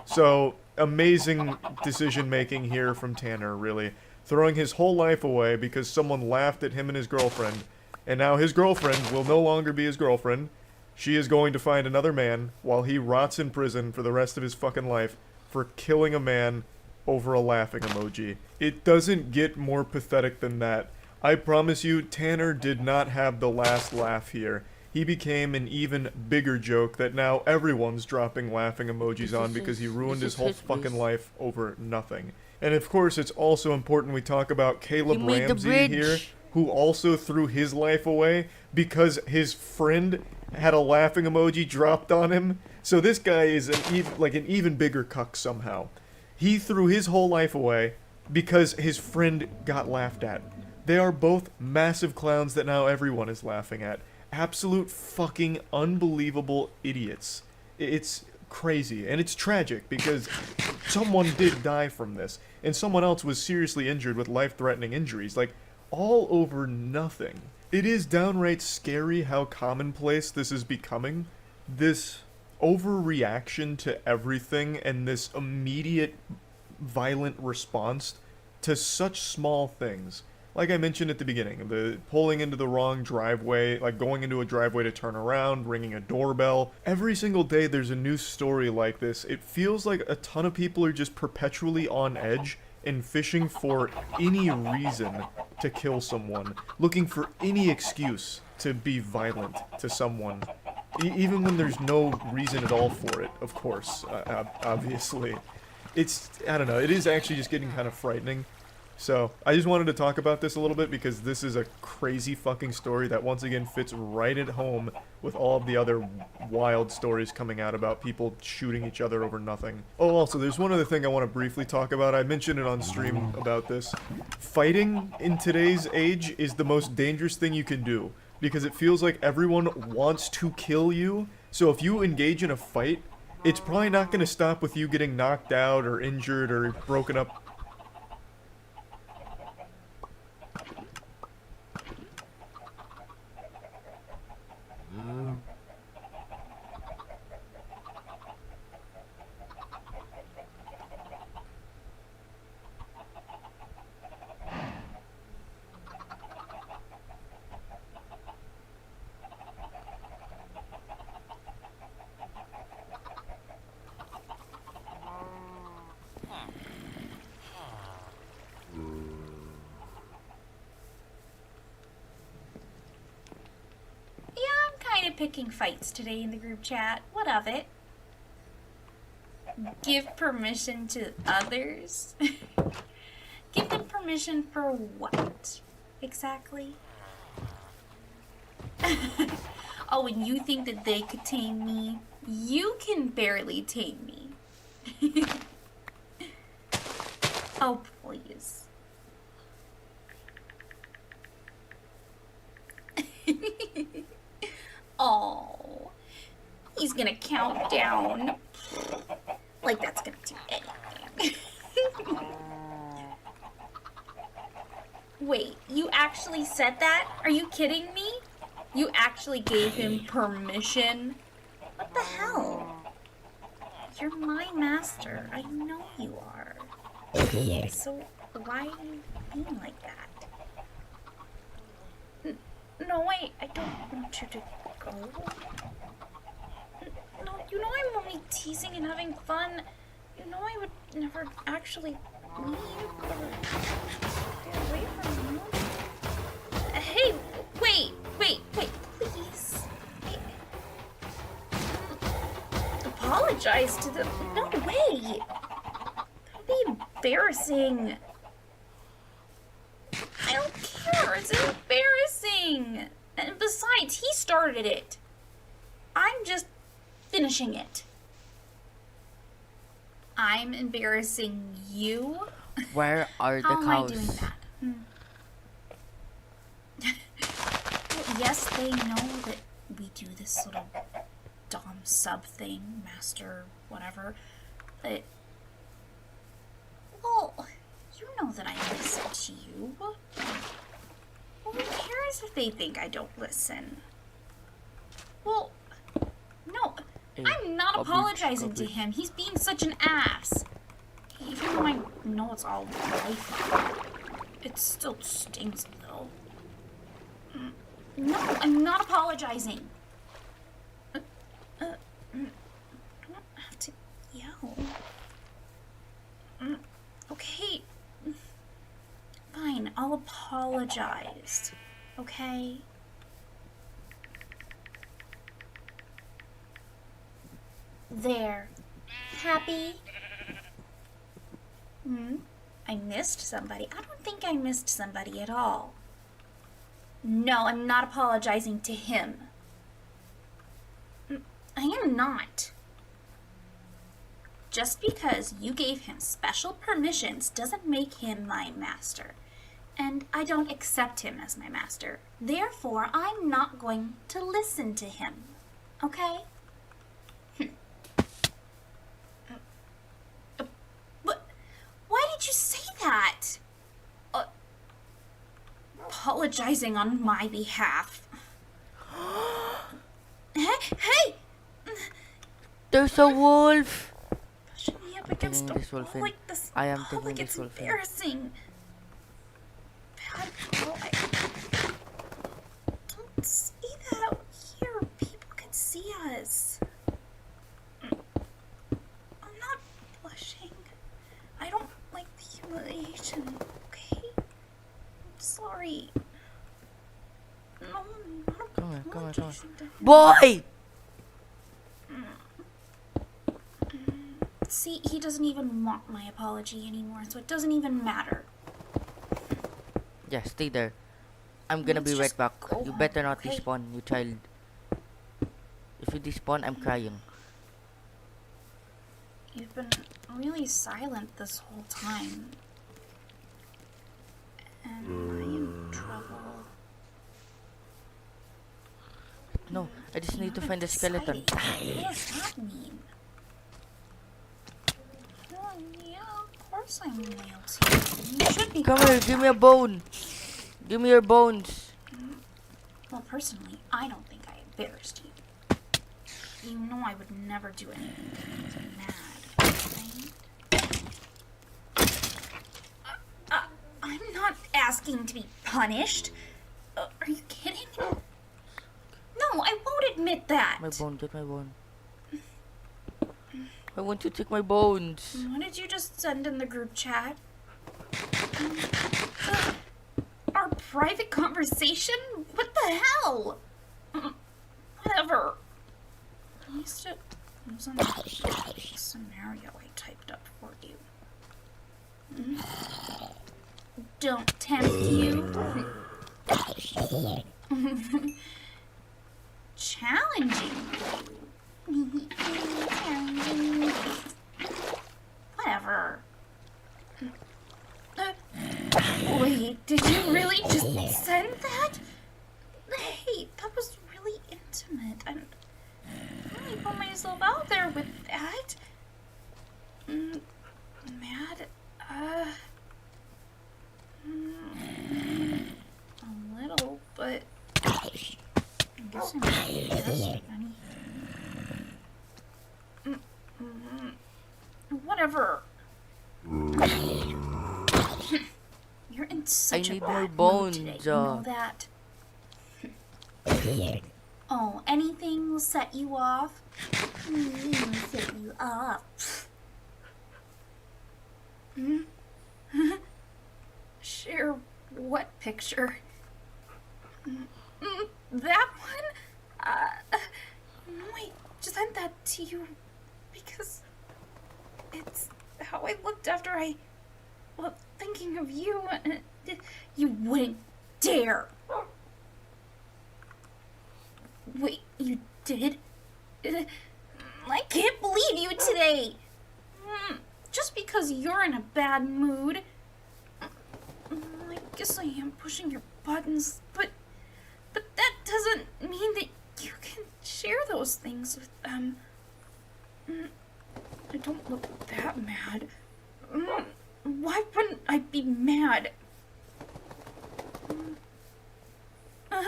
So, amazing decision making here from Tanner, really. Throwing his whole life away because someone laughed at him and his girlfriend. And now his girlfriend will no longer be his girlfriend. She is going to find another man while he rots in prison for the rest of his fucking life for killing a man over a laughing emoji. It doesn't get more pathetic than that. I promise you, Tanner did not have the last laugh here. He became an even bigger joke that now everyone's dropping laughing emojis on because he ruined his whole fucking life over nothing. And of course, it's also important we talk about Caleb Ramsey here, who also threw his life away because his friend had a laughing emoji dropped on him. So this guy is an even bigger cuck somehow. He threw his whole life away because his friend got laughed at. They are both massive clowns that now everyone is laughing at. Absolute fucking unbelievable idiots. It's crazy, and it's tragic because someone did die from this, and someone else was seriously injured with life-threatening injuries. Like, all over nothing. It is downright scary how commonplace this is becoming. This overreaction to everything and this immediate violent response to such small things. Like I mentioned at the beginning, the pulling into the wrong driveway, like going into a driveway to turn around, ringing a doorbell. Every single day there's a new story like this. It feels like a ton of people are just perpetually on edge and fishing for any reason to kill someone, looking for any excuse to be violent to someone. Even when there's no reason at all for it, of course, obviously. It's, I don't know, it is actually just getting kind of frightening. So, I just wanted to talk about this a little bit because this is a crazy fucking story that once again fits right at home with all of the other wild stories coming out about people shooting each other over nothing. Oh, also, there's one other thing I want to briefly talk about. I mentioned it on stream about this. Fighting in today's age is the most dangerous thing you can do because it feels like everyone wants to kill you. So if you engage in a fight, it's probably not going to stop with you getting knocked out or injured or broken up. Picking fights today in the group chat. What of it? Give permission to others? Give them permission for what? Exactly? Oh, and you think that they could tame me? You can barely tame me. Oh, please. Oh, he's gonna count down. Like that's gonna do anything. Wait, you actually said that? Are you kidding me? You actually gave him permission? What the hell? You're my master. I know you are. So why are you being like that? No, wait, I don't want you to go. No, you know I'm only teasing and having fun. You know I would never actually leave or get away from you. Hey, wait, please. Hey. Apologize to them. No way. That'd be embarrassing. I don't care. It's embarrassing. And besides, he started it. I'm just finishing it. I'm embarrassing you? Where are the How am cows? I doing that? Well, yes, they know that we do this little dom sub thing, master, whatever. But, well, you know that I listen to you. Well, who cares if they think I don't listen? Well, no, I'm not apologizing to him. He's being such an ass. Even though I know it's all life, it still stings a little. No, I'm not apologizing. I don't have to yell. Okay. Fine, I'll apologize. Okay? There. Happy? I missed somebody. I don't think I missed somebody at all. No, I'm not apologizing to him. I am not. Just because you gave him special permissions doesn't make him my master. And I don't accept him as my master. Therefore, I'm not going to listen to him. Okay? But why did you say that? apologizing on my behalf. Hey! There's a wolf. Pushing me up I'm against taking a this wolf wall in. like this. I am Oh, taking like this it's wolf in. embarrassing. Bad girl, don't say that out here. People can see us. I'm not blushing. I don't like the humiliation, okay? I'm sorry. No, I'm not Come here, come here, come apologizing to here. him. Boy! See, he doesn't even want my apology anymore, so it doesn't even matter. Yeah, stay there. I'm gonna Let's be right just back. go You home, better not okay? despawn, you child. If you despawn, I'm crying. You've been really silent this whole time. Am I in trouble? No, I just need to You're find the skeleton. excited. What does that mean? Oh, yeah, of course I'm loyal to you. You should be. Come here, give me a bone. Give me your bones. Well, personally, I don't think I embarrassed you. You know I would never do anything to make you mad, right? I'm not asking to be punished. Are you kidding? No, I won't admit that. My bone, get my bone. I want to take my bones. What did you just send in the group chat? Our private conversation? What the hell? Whatever. At least it was on the scenario I typed up for you. Don't tempt you. Challenging you. Whatever. Wait, did you really just send that? Hey, that was really intimate. I really put myself out there with that. Mad? A little, but I guess I'm not embarrassed, honey. Whatever. You're in such I need a more bad bones, mood today. You know that? Oh, anything will set you off? Set you off. Share what picture? That one? No, I just sent that to you because it's how I looked after I was thinking of you. You wouldn't dare. Wait, you did? I can't believe you today. Just because you're in a bad mood. I guess I am pushing your buttons, but that doesn't mean that you can share those things with them. I don't look that mad. Why wouldn't I be mad? Well,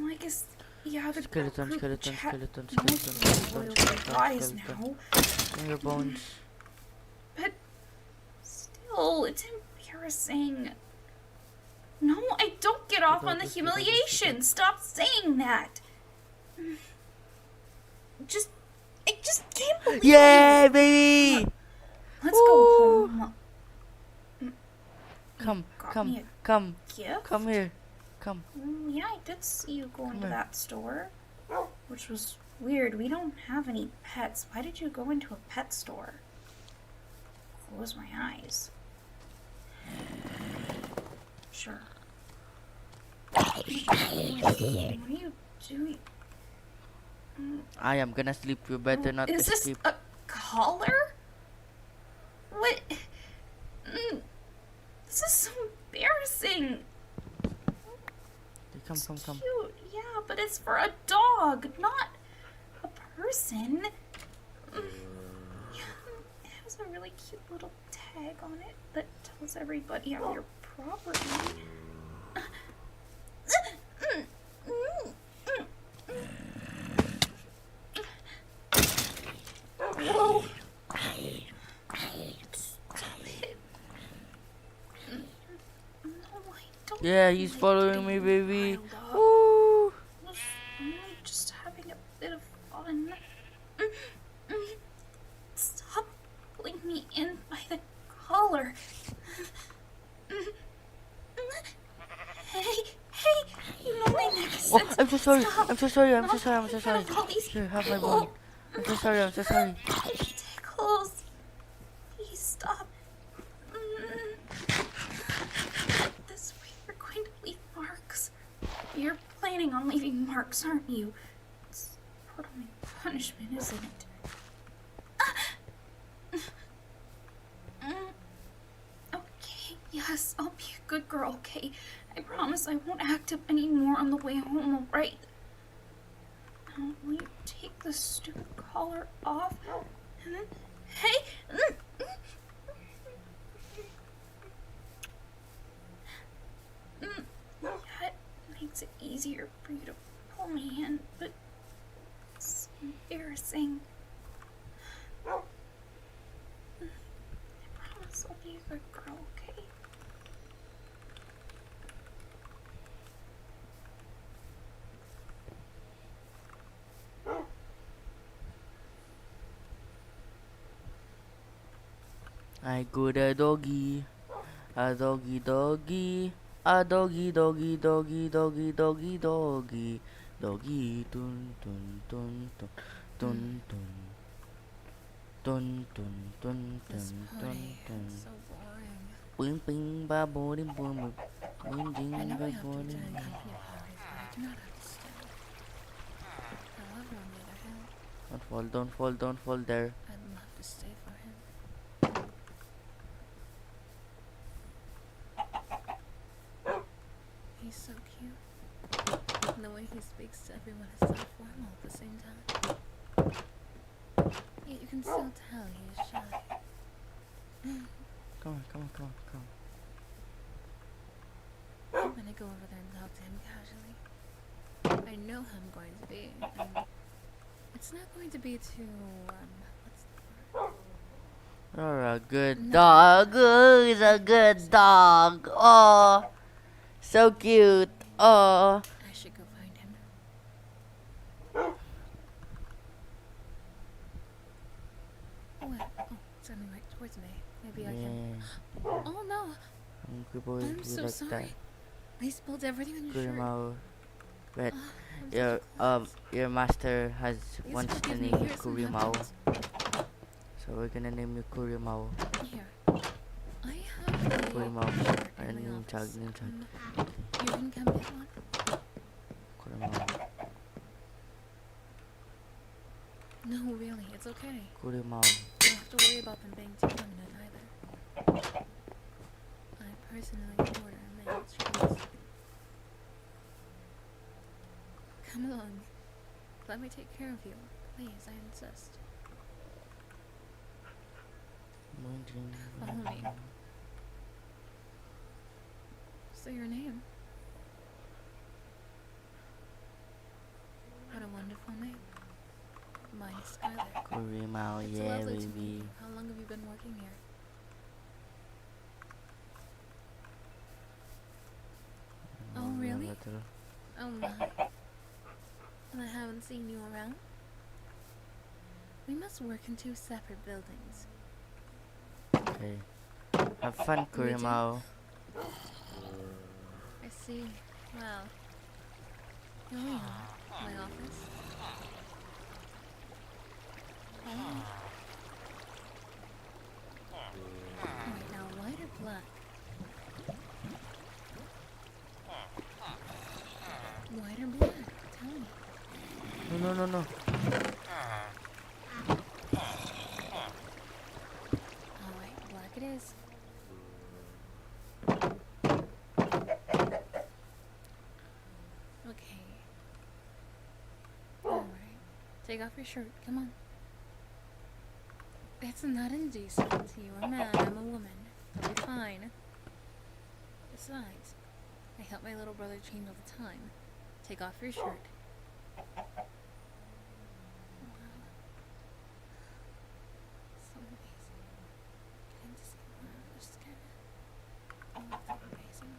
I guess, yeah, the Skeleton, group skeleton, chat skeleton, might skeleton, be skeleton, wise skeleton. now, Give me your bones. but still, it's embarrassing. No, I don't get off on the humiliation. Stop saying that. I just can't believe Yeah, it. baby! Let's go home. Come, Got me come, a gift? come here. Come. Yeah, I did see you go into here. that store, which was weird. We don't have any pets. Why did you go into a pet store? Close my eyes. Sure. What are you doing? I am gonna sleep. You better not Is this escape. a collar? What? This is so embarrassing. Come. Cute, yeah, but it's for a dog, not a person. Yeah, it has a really cute little tag on it that tells everybody I'm your property. Yeah, he's like following me, getting baby. riled up. Woo! Was only just having a bit of fun. Stop pulling me in by the collar. Hey, you know my neck is Oh, sensitive. I'm so sorry. Stop. I'm so sorry. I'm No, so sorry. I'm so in sorry. front of all these Here, have my people. bone. I'm so sorry. I'm so sorry. It tickles. Please stop. This way you're going to leave marks. You're planning on leaving marks, aren't you? It's part of my punishment, isn't it? Okay, yes, I'll be a good girl, okay? I promise I won't act up anymore on the way home, alright? Now, will you take the stupid collar off? And then, hey! That makes it easier for you to pull me in, but it's embarrassing. I promise I'll be a good girl, okay? I got a doggy, a doggy doggy, a doggy doggy doggy doggy doggy doggy, doggy dun dun dun dun dun dun dun dun dun dun dun dun. So boring. Bing bing ba bo dim boom bing ding I know ba I have to bo attend dim. company parties, but I do not have to stay. However, on the other hand, Don't fall, don't fall, don't fall there. I'd love to stay for him. He's so cute. And the way he speaks to everyone is so formal at the same time. Yet you can still tell he is shy. Come on, come on, come on, come on. I'm gonna go over there and talk to him casually. I know how I'm going to be, and it's not going to be too, what's the word? You're a good dog. Oh, he's a good dog. Oh, so cute. Oh. I should go find him. Oh, wait. Oh, it's coming right towards me. Maybe I can. Oh no! Hungry boy, I'm you so like sorry. I spilled everything on your that? shirt. Kurima. But I'm such a klutz. your master has Please wants to forgive me. name you Here's some Kurimao. headphones. So we're gonna name you Kurimao. Here. I have a Kurimao. shirt Or in my name tag, office. name tag. You can come get one. Kurimao. No, really, it's okay. Kurimao. You don't have to worry about them being too feminine either. I personally order men's shirts. Come along. Let me take care of you. Please, I insist. Follow me. Say your name. What a wonderful name. Mine is Skylar. Kurimao, It's yeah, lovely to meet baby. you. How long have you been working here? Oh, really? Oh my. And I haven't seen you around? We must work in 2 separate buildings. Okay. Have fun, Kurimao. I see. Wow. Here we are. My office. Oh. Alright, now white or black? White or black? Tell me. No, no, no, no. Alright, black it is. Okay. Alright. Take off your shirt. Come on. It's not indecent. You're a man, I'm a woman. It'll be fine. Besides, I help my little brother change all the time. Take off your shirt. Wow. So amazing. Getting to see more of your skin. Oh, it's amazing.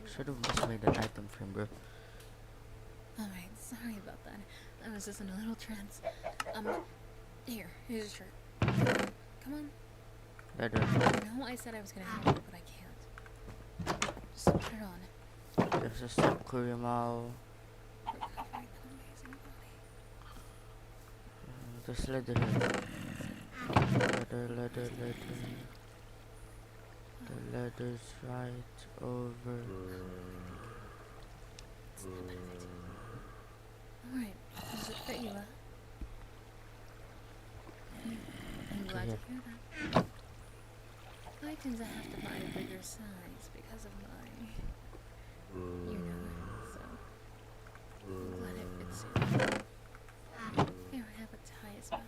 Should have just made an item frame, bro. Alright, sorry about that. I was just in a little trance. Here's your shirt. Come on. Leather. I know I said I was gonna help you, but I can't. Just put it on. There's a step Kurimao. Recovering an amazing body. Just leather here. Leather. The leather's right over. Alright, does it fit you, I'm glad to hear that. I tend to have to buy a bigger size because of my, so I'm glad it fits you. Here, I have a tie as well.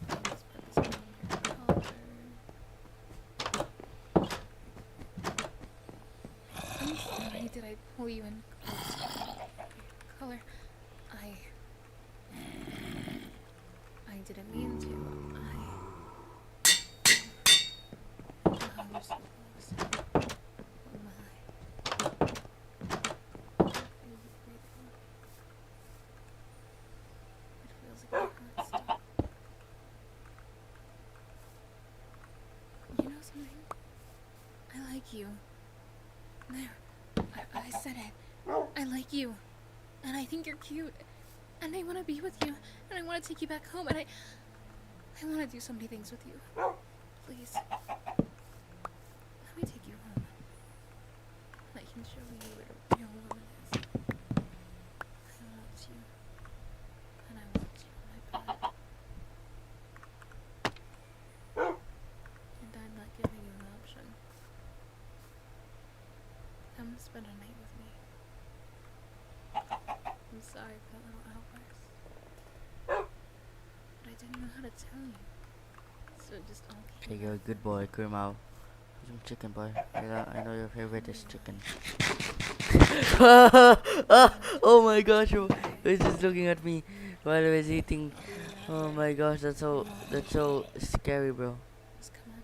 Let's put this on your collar. I'm sorry, did I pull you in close to your collar? I didn't mean to. Oh, you're so close. Oh my. It feels like my heart stopped. You know something? I like you. There. I said it. I like you. And I think you're cute. And I want to be with you. And I want to take you back home. And I want to do so many things with you. Please. Let me take you home. I can show you what a real woman is. I want you. And I want you in my bed. And I'm not giving you an option. Come spend a night with me. I'm sorry for that little outburst. But I didn't know how to tell you. So it just all Okay, came you're a good boy, Kurimao. Some chicken, boy. I know your favorite is chicken. Oh my gosh, bro. He was just looking at me while I was eating. Oh my gosh, that's so scary, bro. Just come on.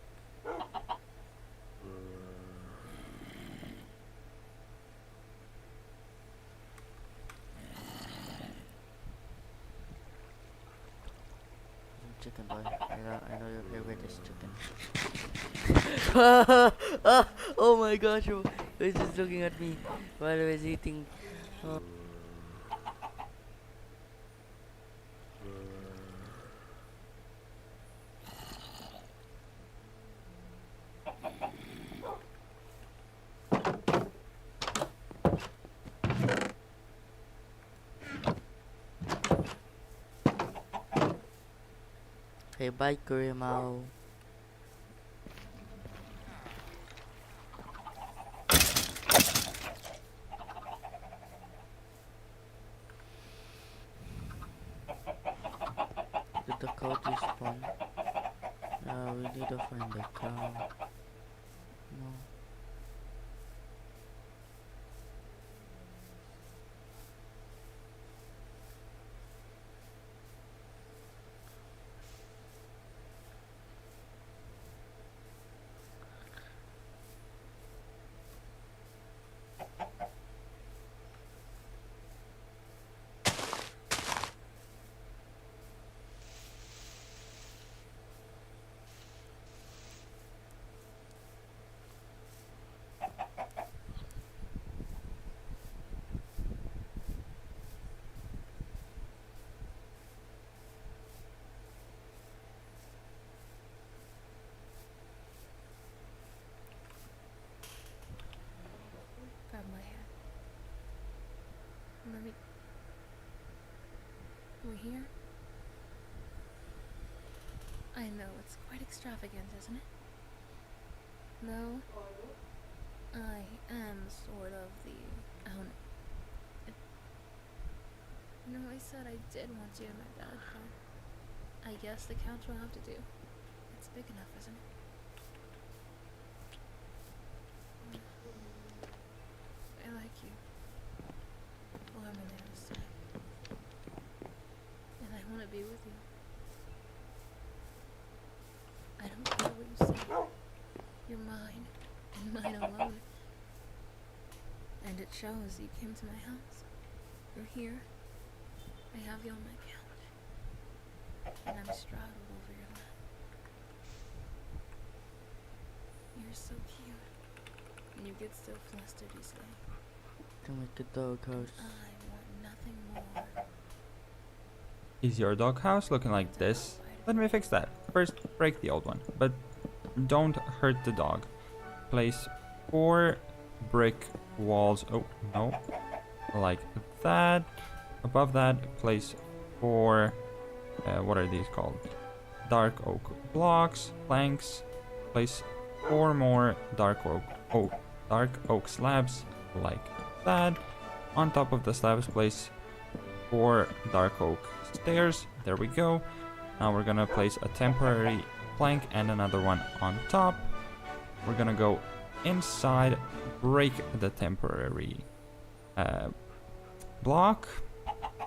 Chicken, boy. I know your favorite is chicken. Oh my gosh, bro. He was just looking at me while I was eating. Okay, bye, Kurimao. Did the cow respawn? Yeah, we need to find the cow. No. Grab my hand. Let me. We're here? I know, it's quite extravagant, isn't it? No? I am sort of the owner. You know, I said I did want you in my bed, but I guess the couch will have to do. It's big enough, isn't it? I like you. Well, I'm an artist. And I want to be with you. I don't care what you say. You're mine, and mine alone. It shows you came to my house. You're here. I have you on my couch. And I'm straddled over your lap. You're so cute. And you get so flustered, you say. To make the doghouse. I want nothing more. Is your doghouse looking like this? Let me fix that. First, break the old one, but don't hurt the dog. Place 4 brick walls. Oh, no. Like that. Above that, place 4, what are these called? Dark oak blocks, planks. Place 4 more dark oak slabs, like that. On top of the slabs, place 4 dark oak stairs. There we go. Now we're gonna place a temporary plank and another one on top. We're gonna go inside, break the temporary block,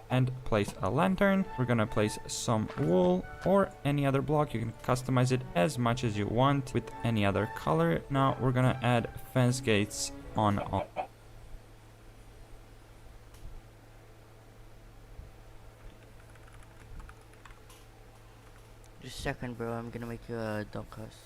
and place a lantern. We're gonna place some wool or any other block. You can customize it as much as you want with any other color. Now we're gonna add fence gates on all. Just a second, bro. I'm gonna make you a doghouse.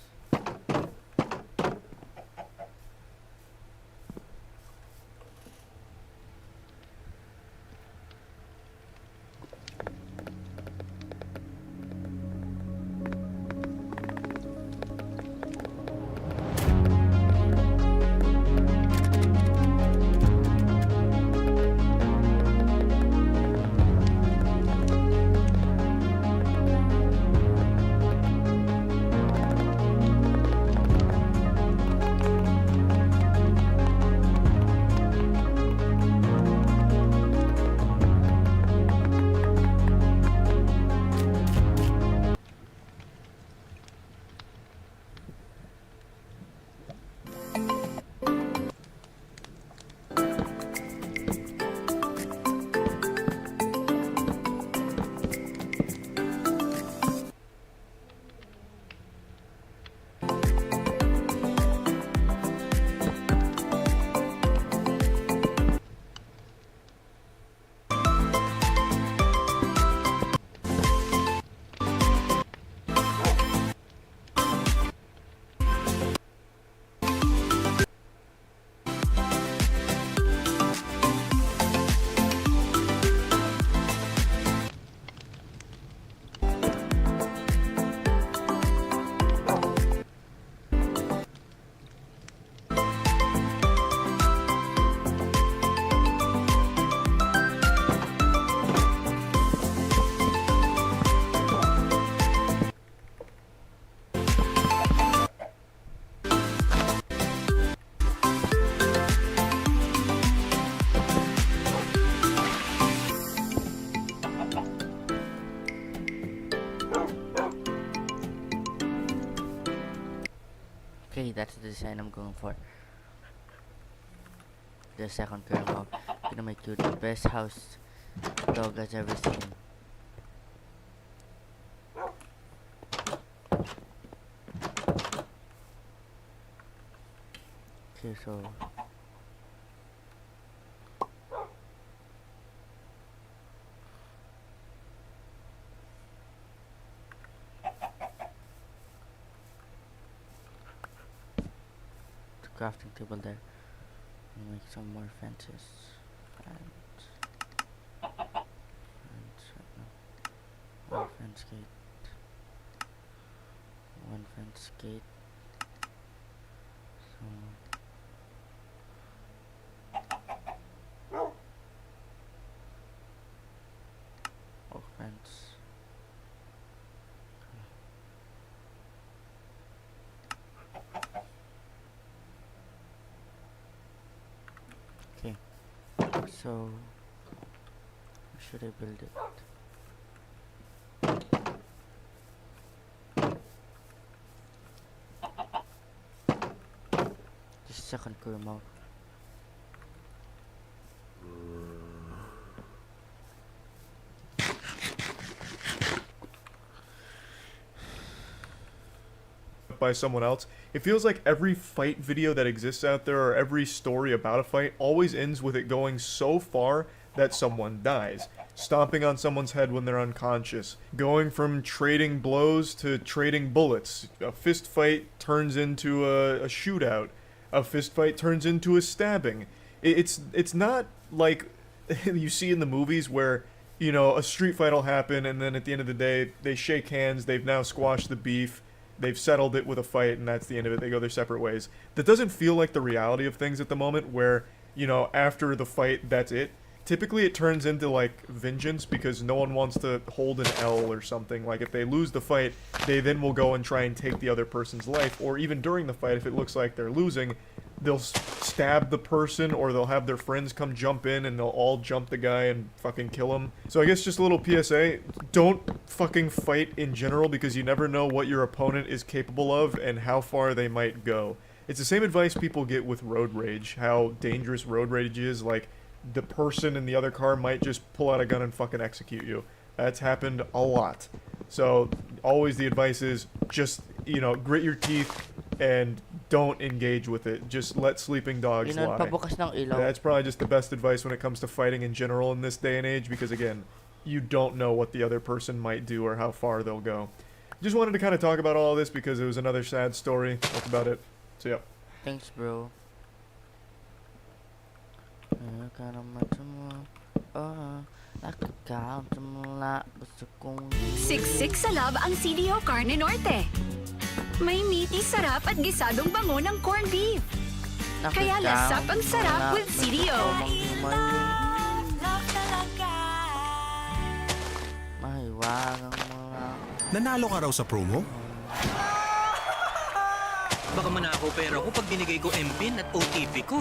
Okay, that's the design I'm going for. The second caramel. Gonna make you the best house dog has ever seen. Okay, so the crafting table there. And make some more fences. One fence gate. One fence gate. So oak fence. Okay. So how should I build it? Second caramel. by someone else. It feels like every fight video that exists out there, or every story about a fight, always ends with it going so far that someone dies. Stomping on someone's head when they're unconscious. Going from trading blows to trading bullets. A fist fight turns into a shootout. A fist fight turns into a stabbing. It's not like you see in the movies where, you know, a street fight will happen and then at the end of the day they shake hands, they've now squashed the beef, they've settled it with a fight, and that's the end of it, they go their separate ways. That doesn't feel like the reality of things at the moment where, you know, after the fight, that's it. Typically it turns into like vengeance because no one wants to hold an L or something. Like if they lose the fight, they then will go and try and take the other person's life, or even during the fight if it looks like they're losing, they'll stab the person, or they'll have their friends come jump in and they'll all jump the guy and fucking kill him. So I guess just a little PSA, don't fucking fight in general because you never know what your opponent is capable of and how far they might go. It's the same advice people get with road rage, how dangerous road rage is. Like, the person in the other car might just pull out a gun and fucking execute you. That's happened a lot. So always the advice is just, you know, grit your teeth and don't engage with it. Just let sleeping dogs lie. That's probably just the best advice when it comes to fighting in general in this day and age, because again, you don't know what the other person might do or how far they'll go. Just wanted to kind of talk about all of this because it was another sad story. That's about it. So yeah. Thanks, bro. Siksik sa lab ang CDO Carne Norte. May meaty sarap at gisadong bango ng corned beef. Kaya lasap ang sarap with CDO. Nanalo ka raw sa promo? Baka manakaw pera ko pag binigay ko MPIN at OTP ko.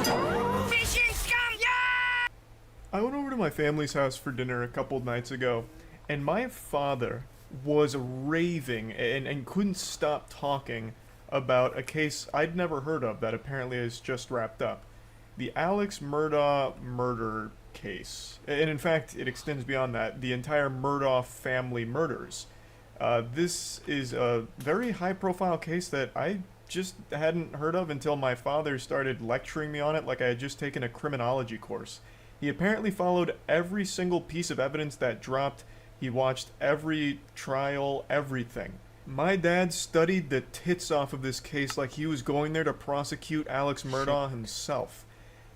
Fishing scam! Yeah! I went over to my family's house for dinner a couple nights ago, and my father was raving and couldn't stop talking about a case I'd never heard of that apparently is just wrapped up. The Alex Murdaugh murder case. And in fact, it extends beyond that. The entire Murdaugh family murders. This is a very high-profile case that I just hadn't heard of until my father started lecturing me on it like I had just taken a criminology course. He apparently followed every single piece of evidence that dropped. He watched every trial, everything. My dad studied the tits off of this case like he was going there to prosecute Alex Murdaugh himself.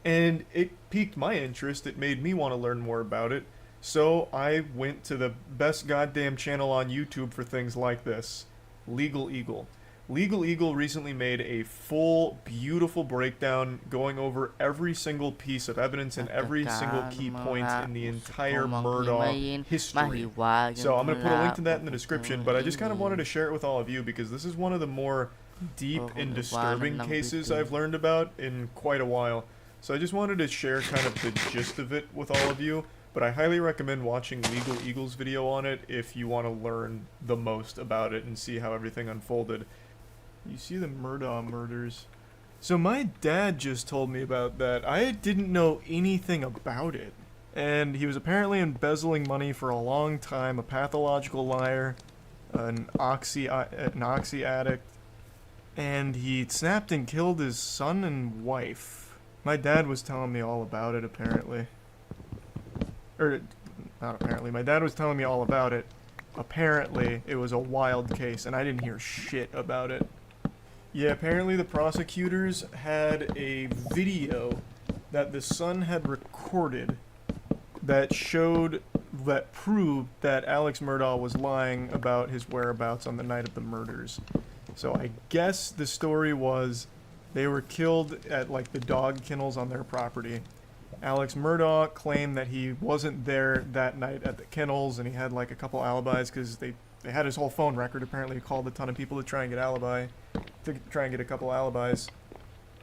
And it piqued my interest. It made me want to learn more about it. So I went to the best goddamn channel on YouTube for things like this, Legal Eagle. Legal Eagle recently made a full, beautiful breakdown going over every single piece of evidence and every single key point in the entire Murdaugh history. So I'm going to put a link to that in the description, but I just kind of wanted to share it with all of you because this is one of the more deep and disturbing cases I've learned about in quite a while. So I just wanted to share kind of the gist of it with all of you, but I highly recommend watching Legal Eagle's video on it if you want to learn the most about it and see how everything unfolded. You see the Murdaugh murders. So my dad just told me about that. I didn't know anything about it. And he was apparently embezzling money for a long time, a pathological liar, an oxy addict, and he snapped and killed his son and wife. My dad was telling me all about it, apparently. Or, not apparently, my dad was telling me all about it. Apparently, it was a wild case, and I didn't hear shit about it. Yeah, apparently the prosecutors had a video that the son had recorded that proved that Alex Murdaugh was lying about his whereabouts on the night of the murders. So I guess the story was they were killed at like the dog kennels on their property. Alex Murdaugh claimed that he wasn't there that night at the kennels, and he had like a couple alibis because they had his whole phone record. Apparently he called a ton of people to try and get a couple alibis.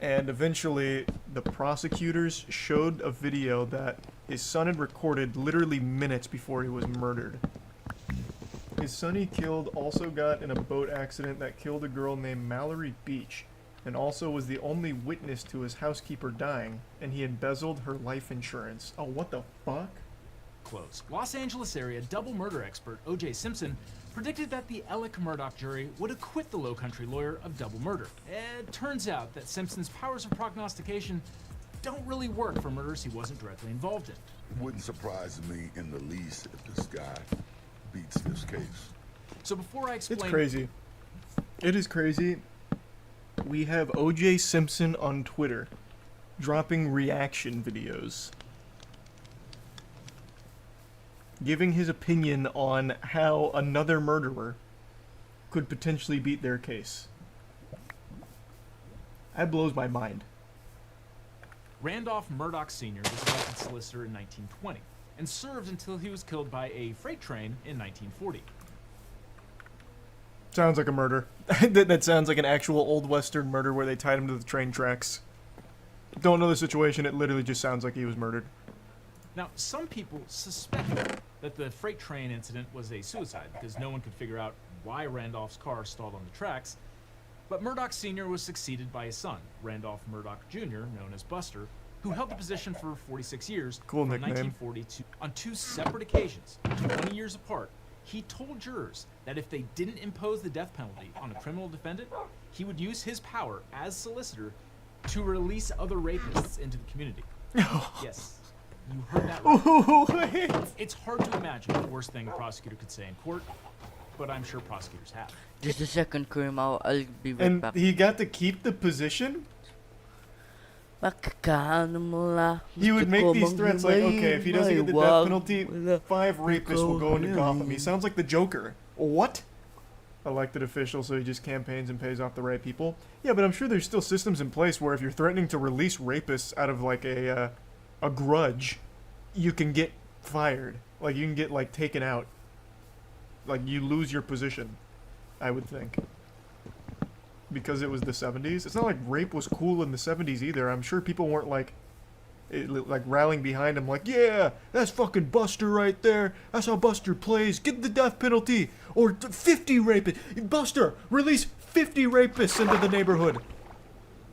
And eventually the prosecutors showed a video that his son had recorded literally minutes before he was murdered. His son he killed also got in a boat accident that killed a girl named Mallory Beach, and also was the only witness to his housekeeper dying, and he embezzled her life insurance. Oh, what the fuck? Los Angeles area double murder expert O.J. Simpson predicted that the Alec Murdoch jury would acquit the Lowcountry lawyer of double murder. It turns out that Simpson's powers of prognostication don't really work for murders he wasn't directly involved in. It wouldn't surprise me in the least if this guy beats this case. So before I explain... It's crazy. It is crazy. We have O.J. Simpson on Twitter dropping reaction videos, giving his opinion on how another murderer could potentially beat their case. That blows my mind. Randolph Murdoch Sr. was elected solicitor in 1920 and served until he was killed by a freight train in 1940. Sounds like a murder. That sounds like an actual old western murder where they tied him to the train tracks. Don't know the situation, it literally just sounds like he was murdered. Now, some people suspect that the freight train incident was a suicide because no one could figure out why Randolph's car stalled on the tracks. But Murdoch Sr. was succeeded by his son, Randolph Murdoch Jr., known as Buster, who held the position for 46 years Cool from nickname. 1942. On 2 separate occasions, 20 years apart, he told jurors that if they didn't impose the death penalty on a criminal defendant, he would use his power as solicitor to release other rapists into the community. Yes, you heard that right. It's hard to imagine the worst thing a prosecutor could say in court, but I'm sure prosecutors have. Just a second, Karim. I'll be right And back. he got to keep the position? He would make these threats like, okay, if he doesn't get the death penalty, 5 rapists will go into Gotham. He sounds like the Joker. What? Elected official, so he just campaigns and pays off the right people. Yeah, but I'm sure there's still systems in place where if you're threatening to release rapists out of like a grudge, you can get fired. Like you can get like taken out. Like you lose your position, I would think. Because it was the 70s. It's not like rape was cool in the 70s either. I'm sure people weren't like rallying behind him like, yeah, that's fucking Buster right there. That's how Buster plays. Get the death penalty. Or 50 rapists. Buster, release 50 rapists into the neighborhood.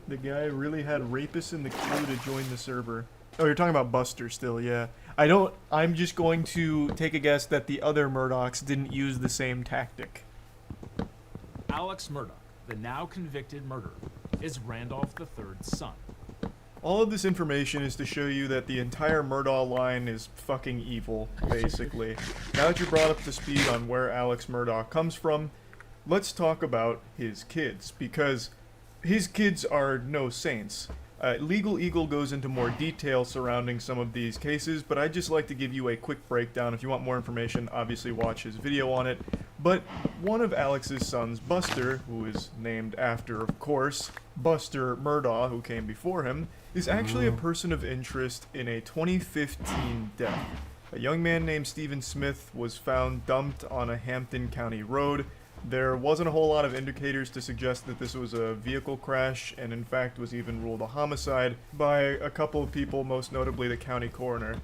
The guy really had rapists in the queue to join the server. Oh, you're talking about Buster still, yeah. I'm just going to take a guess that the other Murdochs didn't use the same tactic. Alex Murdoch, the now convicted murderer, is Randolph III's son. All of this information is to show you that the entire Murdaugh line is fucking evil, basically. Now that you're brought up to speed on where Alex Murdaugh comes from, let's talk about his kids, because his kids are no saints. Legal Eagle goes into more detail surrounding some of these cases, but I'd just like to give you a quick breakdown. If you want more information, obviously watch his video on it. But one of Alex's sons, Buster, who is named after, of course, Buster Murdaugh, who came before him, is actually a person of interest in a 2015 death. A young man named Stephen Smith was found dumped on a Hampton County road. There wasn't a whole lot of indicators to suggest that this was a vehicle crash, and in fact was even ruled a homicide by a couple of people, most notably the county coroner.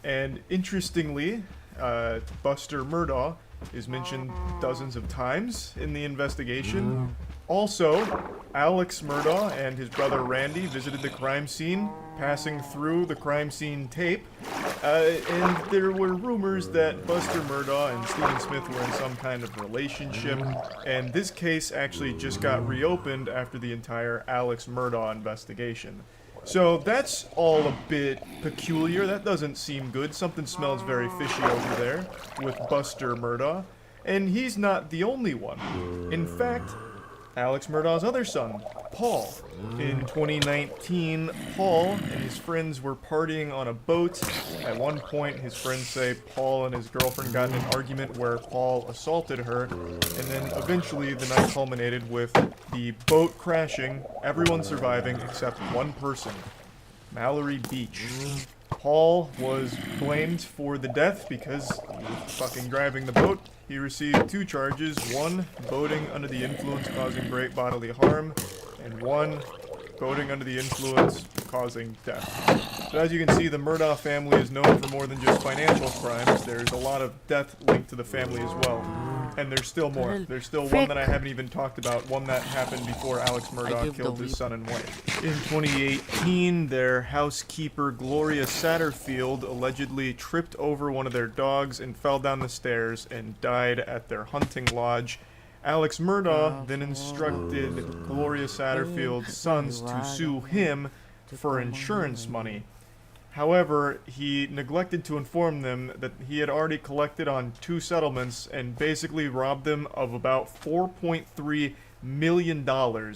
And interestingly, Buster Murdaugh is mentioned dozens of times in the investigation. Also, Alex Murdaugh and his brother Randy visited the crime scene, passing through the crime scene tape, and there were rumors that Buster Murdaugh and Stephen Smith were in some kind of relationship, and this case actually just got reopened after the entire Alex Murdaugh investigation. So that's all a bit peculiar. That doesn't seem good. Something smells very fishy over there with Buster Murdaugh, and he's not the only one. In fact, Alex Murdaugh's other son, Paul. In 2019, Paul and his friends were partying on a boat. At one point, his friends say Paul and his girlfriend got in an argument where Paul assaulted her, and then eventually the night culminated with the boat crashing, everyone surviving except one person, Mallory Beach. Paul was blamed for the death because he was fucking driving the boat. He received 2 charges, one boating under the influence causing great bodily harm, and one boating under the influence causing death. So as you can see, the Murdaugh family is known for more than just financial crimes. There's a lot of death linked to the family as well. And there's still more. There's still one that I haven't even talked about. One that happened before Alex Murdaugh killed his son and wife. In 2018, their housekeeper Gloria Satterfield allegedly tripped over one of their dogs and fell down the stairs and died at their hunting lodge. Alex Murdaugh then instructed Gloria Satterfield's sons to sue him for insurance money. However, he neglected to inform them that he had already collected on 2 settlements and basically robbed them of about $4.3 million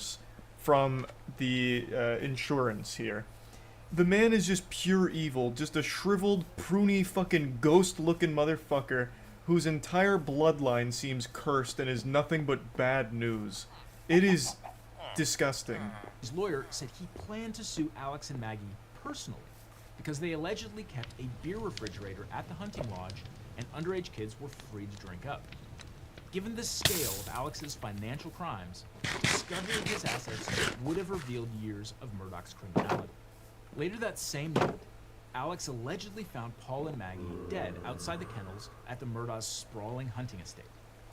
from the insurance here. The man is just pure evil, just a shriveled, pruny, fucking ghost-looking motherfucker whose entire bloodline seems cursed and is nothing but bad news. It is disgusting. His lawyer said he planned to sue Alex and Maggie personally because they allegedly kept a beer refrigerator at the hunting lodge and underage kids were free to drink up. Given the scale of Alex's financial crimes, discovery of his assets would have revealed years of Murdaugh's criminality. Later that same night, Alex allegedly found Paul and Maggie dead outside the kennels at the Murdaugh's sprawling hunting estate.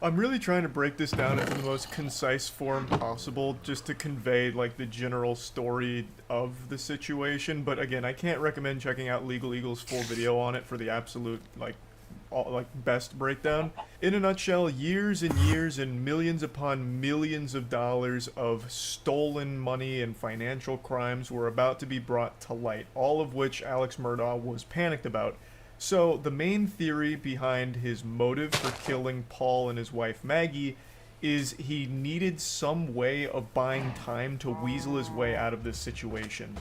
I'm really trying to break this down into the most concise form possible just to convey like the general story of the situation, but again, I can't recommend checking out Legal Eagle's full video on it for the absolute best breakdown. In a nutshell, years and years and millions upon millions of dollars of stolen money and financial crimes were about to be brought to light, all of which Alex Murdaugh was panicked about. So, the main theory behind his motive for killing Paul and his wife Maggie is he needed some way of buying time to weasel his way out of this situation.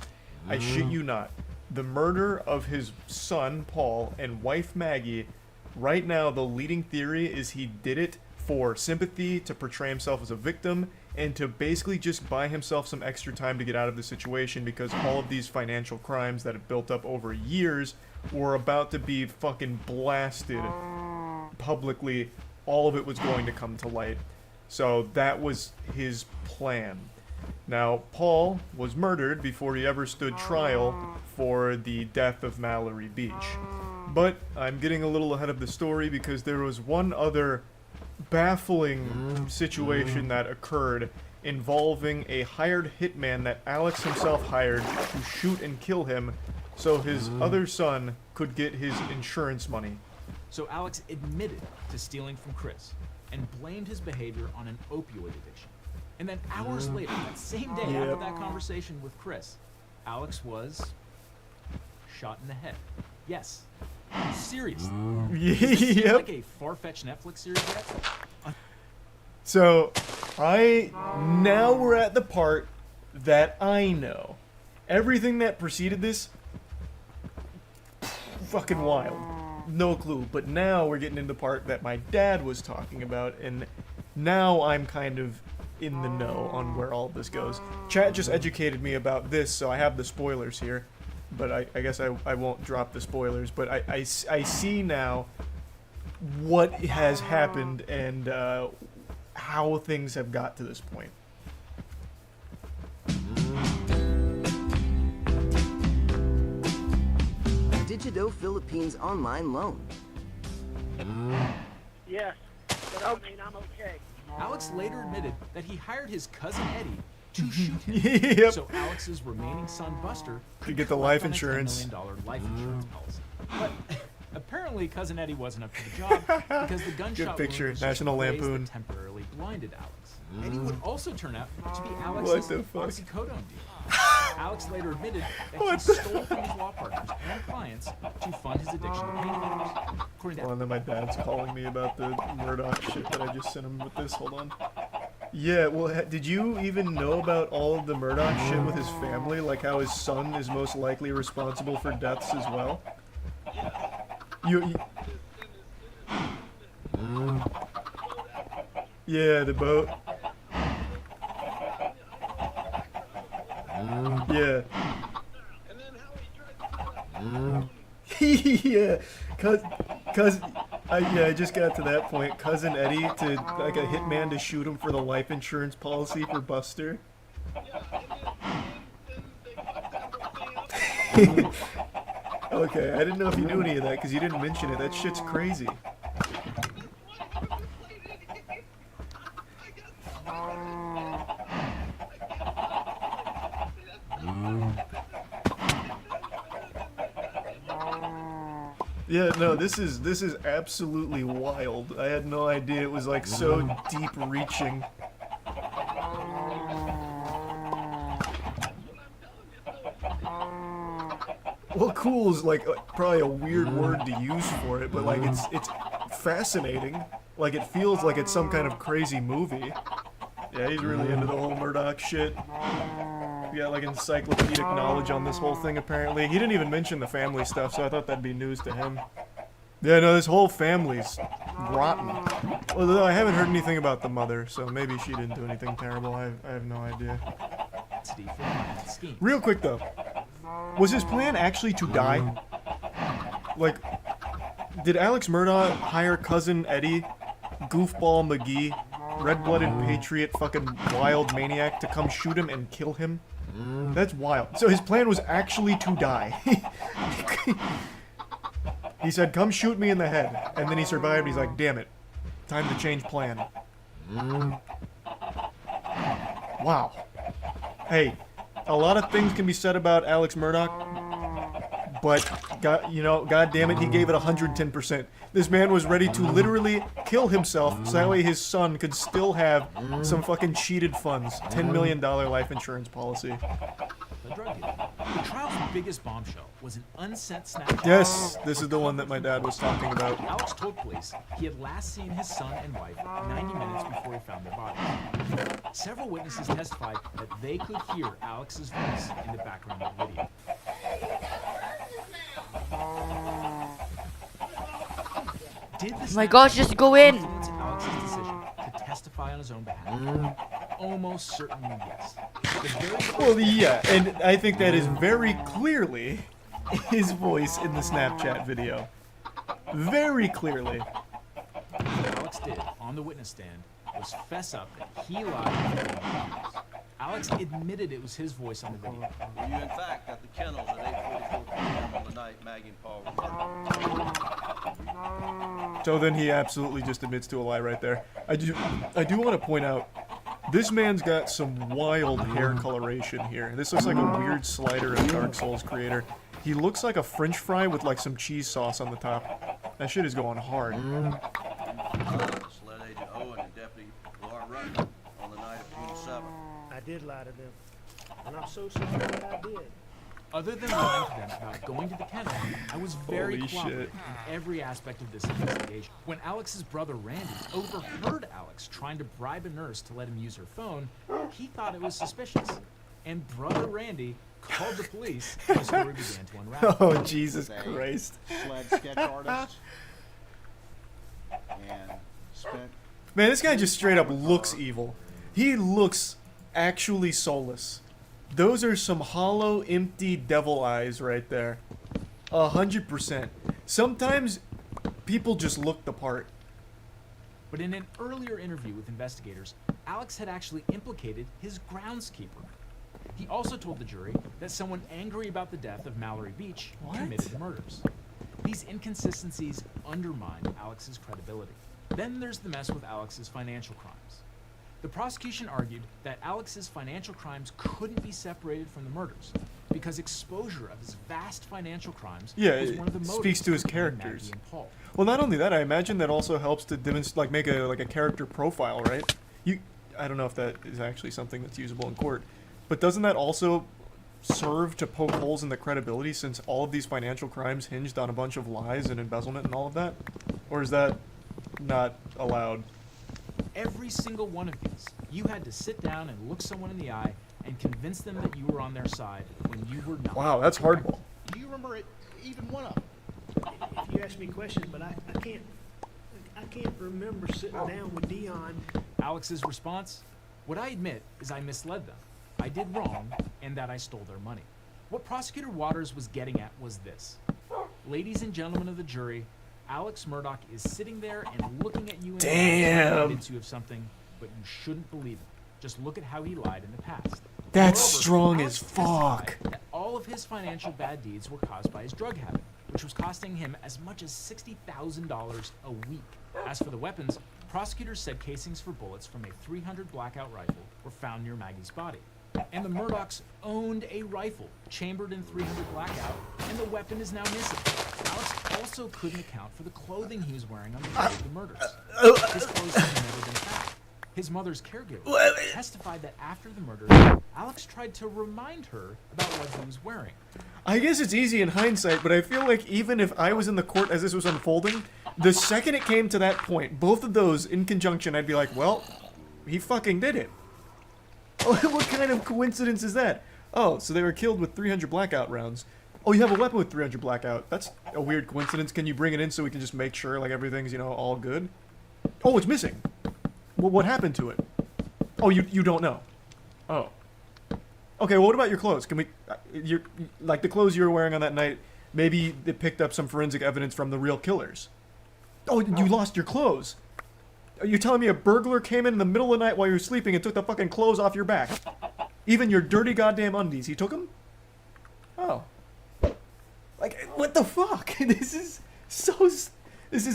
I shit you not. The murder of his son, Paul, and wife Maggie, right now the leading theory is he did it for sympathy, to portray himself as a victim, and to basically just buy himself some extra time to get out of the situation because all of these financial crimes that had built up over years were about to be fucking blasted publicly. All of it was going to come to light. So that was his plan. Now, Paul was murdered before he ever stood trial for the death of Mallory Beach. But I'm getting a little ahead of the story because there was one other baffling situation that occurred involving a hired hitman that Alex himself hired to shoot and kill him so his other son could get his insurance money. So Alex admitted to stealing from Chris and blamed his behavior on an opioid addiction. And then hours later, that same day after that conversation with Chris, Alex was shot in the head. Yes. Seriously. Does this seem like a far-fetched Netflix series yet? So, now we're at the part that I know. Everything that preceded this, fucking wild. No clue. But now we're getting into the part that my dad was talking about, and now I'm kind of in the know on where all of this goes. Chat just educated me about this, so I have the spoilers here. But I guess I won't drop the spoilers, but I see now what has happened and how things have got to this point. Digido Philippines online loan. Yes, but I mean, I'm okay. Alex later admitted that he hired his cousin Eddie to shoot him. So Alex's remaining son Buster could get the life insurance. $10 million life insurance policy. But apparently cousin Eddie wasn't up to the job because the gunshot Good picture, wound was National just a blaze Lampoon. that temporarily blinded Alex. Eddie would also turn out to be Alex's oxycodone deal. Alex later admitted that he stole from his law partners and clients to fund his addiction to painkillers. According to And then my dad's calling me about the Murdoch shit that I just sent him with this. Hold on. Yeah, well, did you even know about all of the Murdoch shit with his family? Like how his son is most likely responsible for deaths as well? Yeah, the boat. Yeah. Yeah, I just got to that point. Cousin Eddie to like a hitman to shoot him for the life insurance policy for Buster. Okay, I didn't know if you knew any of that because you didn't mention it. That shit's crazy. Yeah, no, this is absolutely wild. I had no idea it was like so deep reaching. Well, cool is like probably a weird word to use for it, but like it's fascinating. Like it feels like it's some kind of crazy movie. Yeah, he's really into the whole Murdoch shit. He got like encyclopedic knowledge on this whole thing apparently. He didn't even mention the family stuff, so I thought that'd be news to him. Yeah, no, this whole family's rotten. Although I haven't heard anything about the mother, so maybe she didn't do anything terrible. I have no idea. Real quick though, was his plan actually to die? Like, did Alex Murdaugh hire cousin Eddie, goofball McGee, red-blooded patriot fucking wild maniac to come shoot him and kill him? That's wild. So his plan was actually to die. He said, come shoot me in the head. And then he survived. He's like, damn it. Time to change plan. Wow. Hey, a lot of things can be said about Alex Murdaugh, but, God damn it, he gave it 110%. This man was ready to literally kill himself so that way his son could still have some fucking cheated funds. $10 million life insurance policy. The drug deal. The trial's biggest bombshell was an unsent snapshot. Yes, this is the one that my dad was talking about. Alex told police he had last seen his son and wife 90 minutes before he found their bodies. Several witnesses testified that they could hear Alex's voice in the background of the video. Did the My gosh, just go in! influence Alex's decision to testify on his own behalf? Almost certainly yes. Well, yeah, and I think that is very clearly his voice in the Snapchat video. Very clearly. What Alex did on the witness stand was fess up that he lied. Alex admitted it was his voice on the video. Were you in fact at the kennels at 8:44 p.m. on the night Maggie and Paul were murdered? So then he absolutely just admits to a lie right there. I do want to point out, this man's got some wild hair coloration here. This looks like a weird slider of Dark Souls creator. He looks like a French fry with like some cheese sauce on the top. That shit is going hard. Sled Agent Owen and Deputy Laura Rutter on the night of June 7th. I did lie to them, and I'm so sorry that I did. Other than lying to them about going to the kennel, I was very Holy cooperative shit. in every aspect of this investigation. When Alex's brother Randy overheard Alex trying to bribe a nurse to let him use her phone, he thought it was suspicious. And brother Randy called the police and the story began to unravel. Oh, Jesus Christ. Sled sketch artist and spent. Man, this guy just straight up looks evil. He looks actually soulless. Those are some hollow, empty devil eyes right there. 100%. Sometimes people just look the part. But in an earlier interview with investigators, Alex had actually implicated his groundskeeper. He also told the jury that someone angry about the death of Mallory Beach committed the murders. These inconsistencies undermine Alex's credibility. Then there's the mess with Alex's financial crimes. The prosecution argued that Alex's financial crimes couldn't be separated from the murders because exposure of his vast financial crimes was one of the it motives speaks to his behind characters. Maggie and Paul. Well, not only that, I imagine that also helps to demonstrate, make a character profile, right? I don't know if that is actually something that's usable in court, but doesn't that also serve to poke holes in the credibility since all of these financial crimes hinged on a bunch of lies and embezzlement and all of that? Or is that not allowed? Every single one of these, you had to sit down and look someone in the eye and convince them that you were on their side when you were not. Wow, that's hardball. Do you remember it, even one of them? If you ask me questions, but I can't remember sitting down with Dion. Alex's response? What I admit is I misled them. I did wrong, and that I stole their money. What Prosecutor Waters was getting at was this. Ladies and gentlemen of the jury, Alex Murdaugh is sitting there and looking at you and convinced you of something, but you shouldn't believe him. Just look at how he lied in the past. That's Moreover, strong Alex as fuck. testified that all of his financial bad deeds were caused by his drug habit, which was costing him as much as $60,000 a week. As for the weapons, prosecutors said casings for bullets from a .300 blackout rifle were found near Maggie's body. And the Murdochs owned a rifle chambered in 300 blackout, and the weapon is now missing. Alex also couldn't account for the clothing he was wearing on the day of the murders. His clothes had never been found. His mother's caregiver testified that after the murders, Alex tried to remind her about what he was wearing. I guess it's easy in hindsight, but I feel like even if I was in the court as this was unfolding, the second it came to that point, both of those in conjunction, I'd be like, well, he fucking did it. What kind of coincidence is that? Oh, so they were killed with 300 blackout rounds. Oh, you have a weapon with 300 blackout. That's a weird coincidence. Can you bring it in so we can just make sure like everything's, you know, all good? Oh, it's missing. Well, what happened to it? Oh, you don't know. Oh. Okay, well, what about your clothes? Can we, like the clothes you were wearing on that night, maybe they picked up some forensic evidence from the real killers. Oh, you lost your clothes. Are you telling me a burglar came in the middle of the night while you were sleeping and took the fucking clothes off your back? Even your dirty goddamn undies, he took them? Oh. Like, what the fuck? This is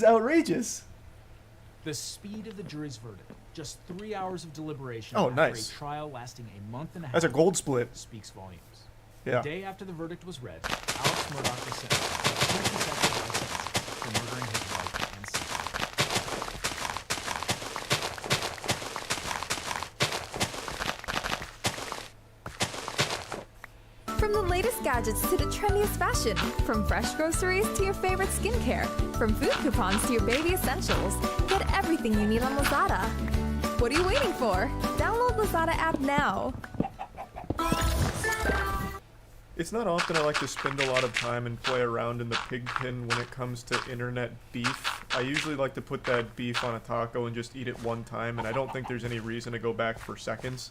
outrageous. The speed of the jury's verdict, just 3 hours of deliberation Oh, after nice. a trial lasting a month and a half. That's a gold split. Speaks volumes. Yeah. The day after the verdict was read, Alex Murdoch was sentenced to 2 consecutive life sentences for murdering his wife and son. From the latest gadgets to the trendiest fashion, from fresh groceries to your favorite skincare, from food coupons to your baby essentials, get everything you need on Lazada. What are you waiting for? Download Lazada app now. It's not often I like to spend a lot of time and play around in the pig pen when it comes to internet beef. I usually like to put that beef on a taco and just eat it one time, and I don't think there's any reason to go back for seconds.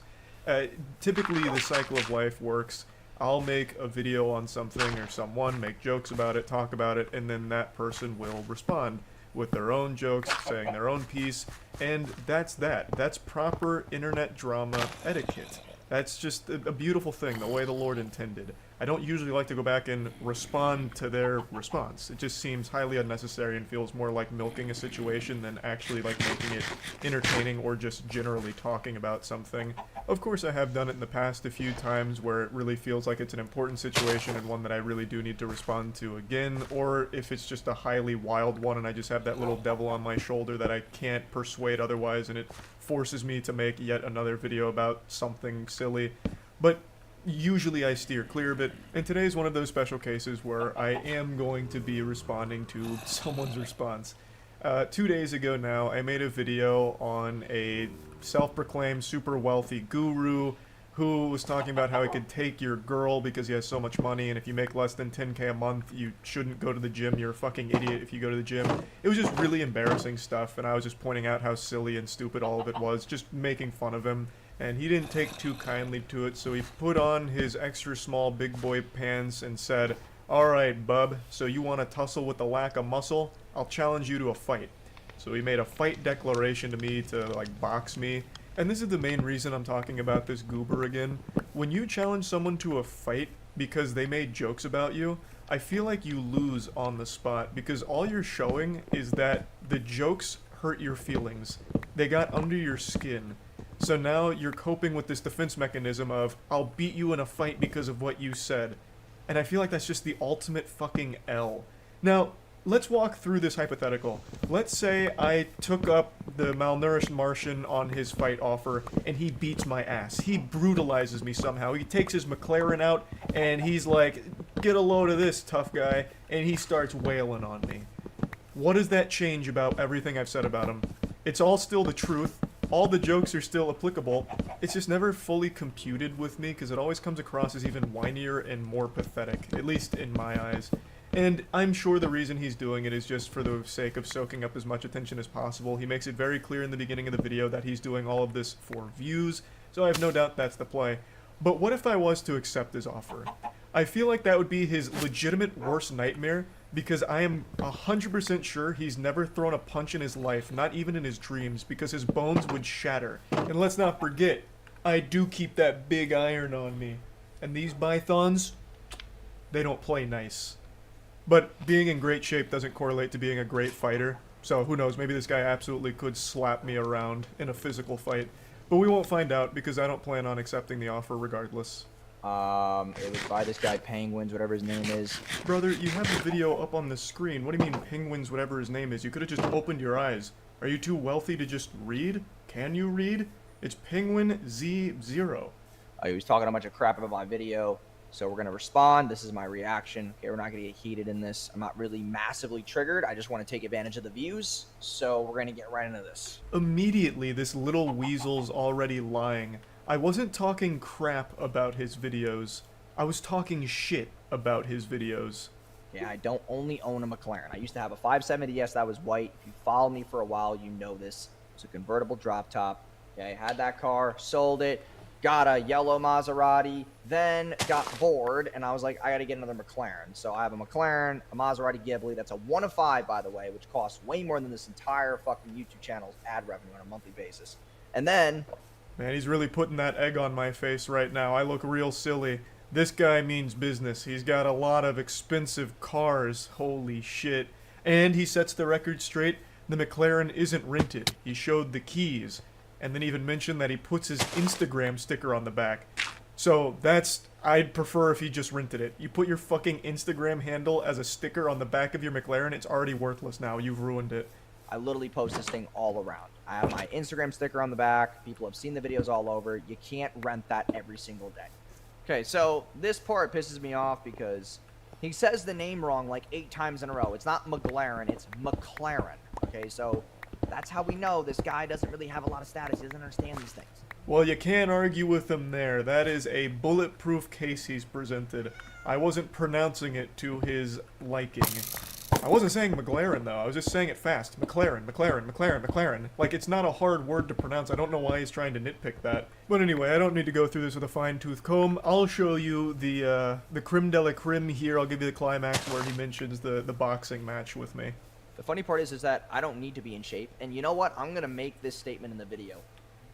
Typically, the cycle of life works. I'll make a video on something or someone, make jokes about it, talk about it, and then that person will respond with their own jokes, saying their own piece, and that's that. That's proper internet drama etiquette. That's just a beautiful thing, the way the Lord intended. I don't usually like to go back and respond to their response. It just seems highly unnecessary and feels more like milking a situation than actually like making it entertaining or just generally talking about something. Of course, I have done it in the past a few times where it really feels like it's an important situation and one that I really do need to respond to again, or if it's just a highly wild one and I just have that little devil on my shoulder that I can't persuade otherwise and it forces me to make yet another video about something silly. But usually I steer clear of it, and today's one of those special cases where I am going to be responding to someone's response. 2 days ago now, I made a video on a self-proclaimed super wealthy guru who was talking about how he could take your girl because he has so much money, and if you make less than 10k a month, you shouldn't go to the gym. You're a fucking idiot if you go to the gym. It was just really embarrassing stuff, and I was just pointing out how silly and stupid all of it was, just making fun of him. And he didn't take too kindly to it, so he put on his extra small big boy pants and said, "Alright, bub, so you want to tussle with the lack of muscle? I'll challenge you to a fight." So he made a fight declaration to me to, like, box me. And this is the main reason I'm talking about this goober again. When you challenge someone to a fight because they made jokes about you, I feel like you lose on the spot because all you're showing is that the jokes hurt your feelings. They got under your skin. So now you're coping with this defense mechanism of, I'll beat you in a fight because of what you said. And I feel like that's just the ultimate fucking L. Now, let's walk through this hypothetical. Let's say I took up the malnourished Martian on his fight offer, and he beats my ass. He brutalizes me somehow. He takes his McLaren out, and he's like, "Get a load of this, tough guy," and he starts wailing on me. What does that change about everything I've said about him? It's all still the truth. All the jokes are still applicable. It's just never fully computed with me because it always comes across as even whinier and more pathetic, at least in my eyes. And I'm sure the reason he's doing it is just for the sake of soaking up as much attention as possible. He makes it very clear in the beginning of the video that he's doing all of this for views, so I have no doubt that's the play. But what if I was to accept his offer? I feel like that would be his legitimate worst nightmare because I am 100% sure he's never thrown a punch in his life, not even in his dreams, because his bones would shatter. And let's not forget, I do keep that big iron on me. And these pythons, they don't play nice. But being in great shape doesn't correlate to being a great fighter. So who knows, maybe this guy absolutely could slap me around in a physical fight. But we won't find out because I don't plan on accepting the offer regardless. It was by this guy Penguins, whatever his name is. Brother, you have the video up on the screen. What do you mean Penguins, whatever his name is? You could have just opened your eyes. Are you too wealthy to just read? Can you read? It's Penguin Z0. He was talking a bunch of crap about my video. So we're going to respond. This is my reaction. Okay, we're not going to get heated in this. I'm not really massively triggered. I just want to take advantage of the views. So we're going to get right into this. Immediately, this little weasel's already lying. I wasn't talking crap about his videos. I was talking shit about his videos. Yeah, I don't only own a McLaren. I used to have a 570S that was white. If you follow me for a while, you know this. It's a convertible drop top. Okay, I had that car, sold it. Got a yellow Maserati, then got bored, and I was like, I gotta get another McLaren. So I have a McLaren, a Maserati Ghibli. That's a 1 of 5, by the way, which costs way more than this entire fucking YouTube channel's ad revenue on a monthly basis. And then... Man, he's really putting that egg on my face right now. I look real silly. This guy means business. He's got a lot of expensive cars. Holy shit. And he sets the record straight. The McLaren isn't rented. He showed the keys. And then even mentioned that he puts his Instagram sticker on the back. So I'd prefer if he just rented it. You put your fucking Instagram handle as a sticker on the back of your McLaren, it's already worthless now. You've ruined it. I literally post this thing all around. I have my Instagram sticker on the back. People have seen the videos all over. You can't rent that every single day. Okay, so this part pisses me off because he says the name wrong like 8 times in a row. It's not McLaren, it's McLaren. Okay, so... that's how we know this guy doesn't really have a lot of status. He doesn't understand these things. Well, you can't argue with him there. That is a bulletproof case he's presented. I wasn't pronouncing it to his liking. I wasn't saying McLaren, though. I was just saying it fast. McLaren, McLaren, McLaren, McLaren. Like, it's not a hard word to pronounce. I don't know why he's trying to nitpick that. But anyway, I don't need to go through this with a fine-tooth comb. I'll show you the creme de la creme here. I'll give you the climax where he mentions the boxing match with me. The funny part is that I don't need to be in shape. And you know what? I'm going to make this statement in the video.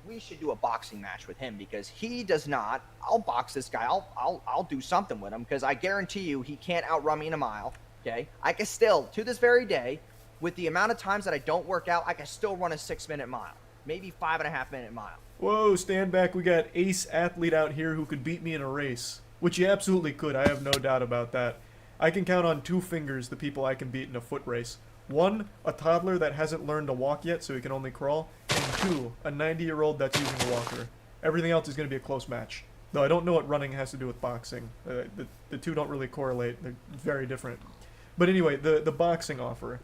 We should do a boxing match with him because he does not. I'll box this guy. I'll do something with him because I guarantee you he can't outrun me in a mile. Okay? I can still, to this very day, with the amount of times that I don't work out, I can still run a 6-minute mile. Maybe 5.5-minute mile. Whoa, stand back. We got ace athlete out here who could beat me in a race. Which he absolutely could. I have no doubt about that. I can count on 2 fingers the people I can beat in a foot race. 1, a toddler that hasn't learned to walk yet, so he can only crawl. And 2, a 90-year-old that's using a walker. Everything else is going to be a close match. Though I don't know what running has to do with boxing. The two don't really correlate. They're very different. But anyway, the boxing offer.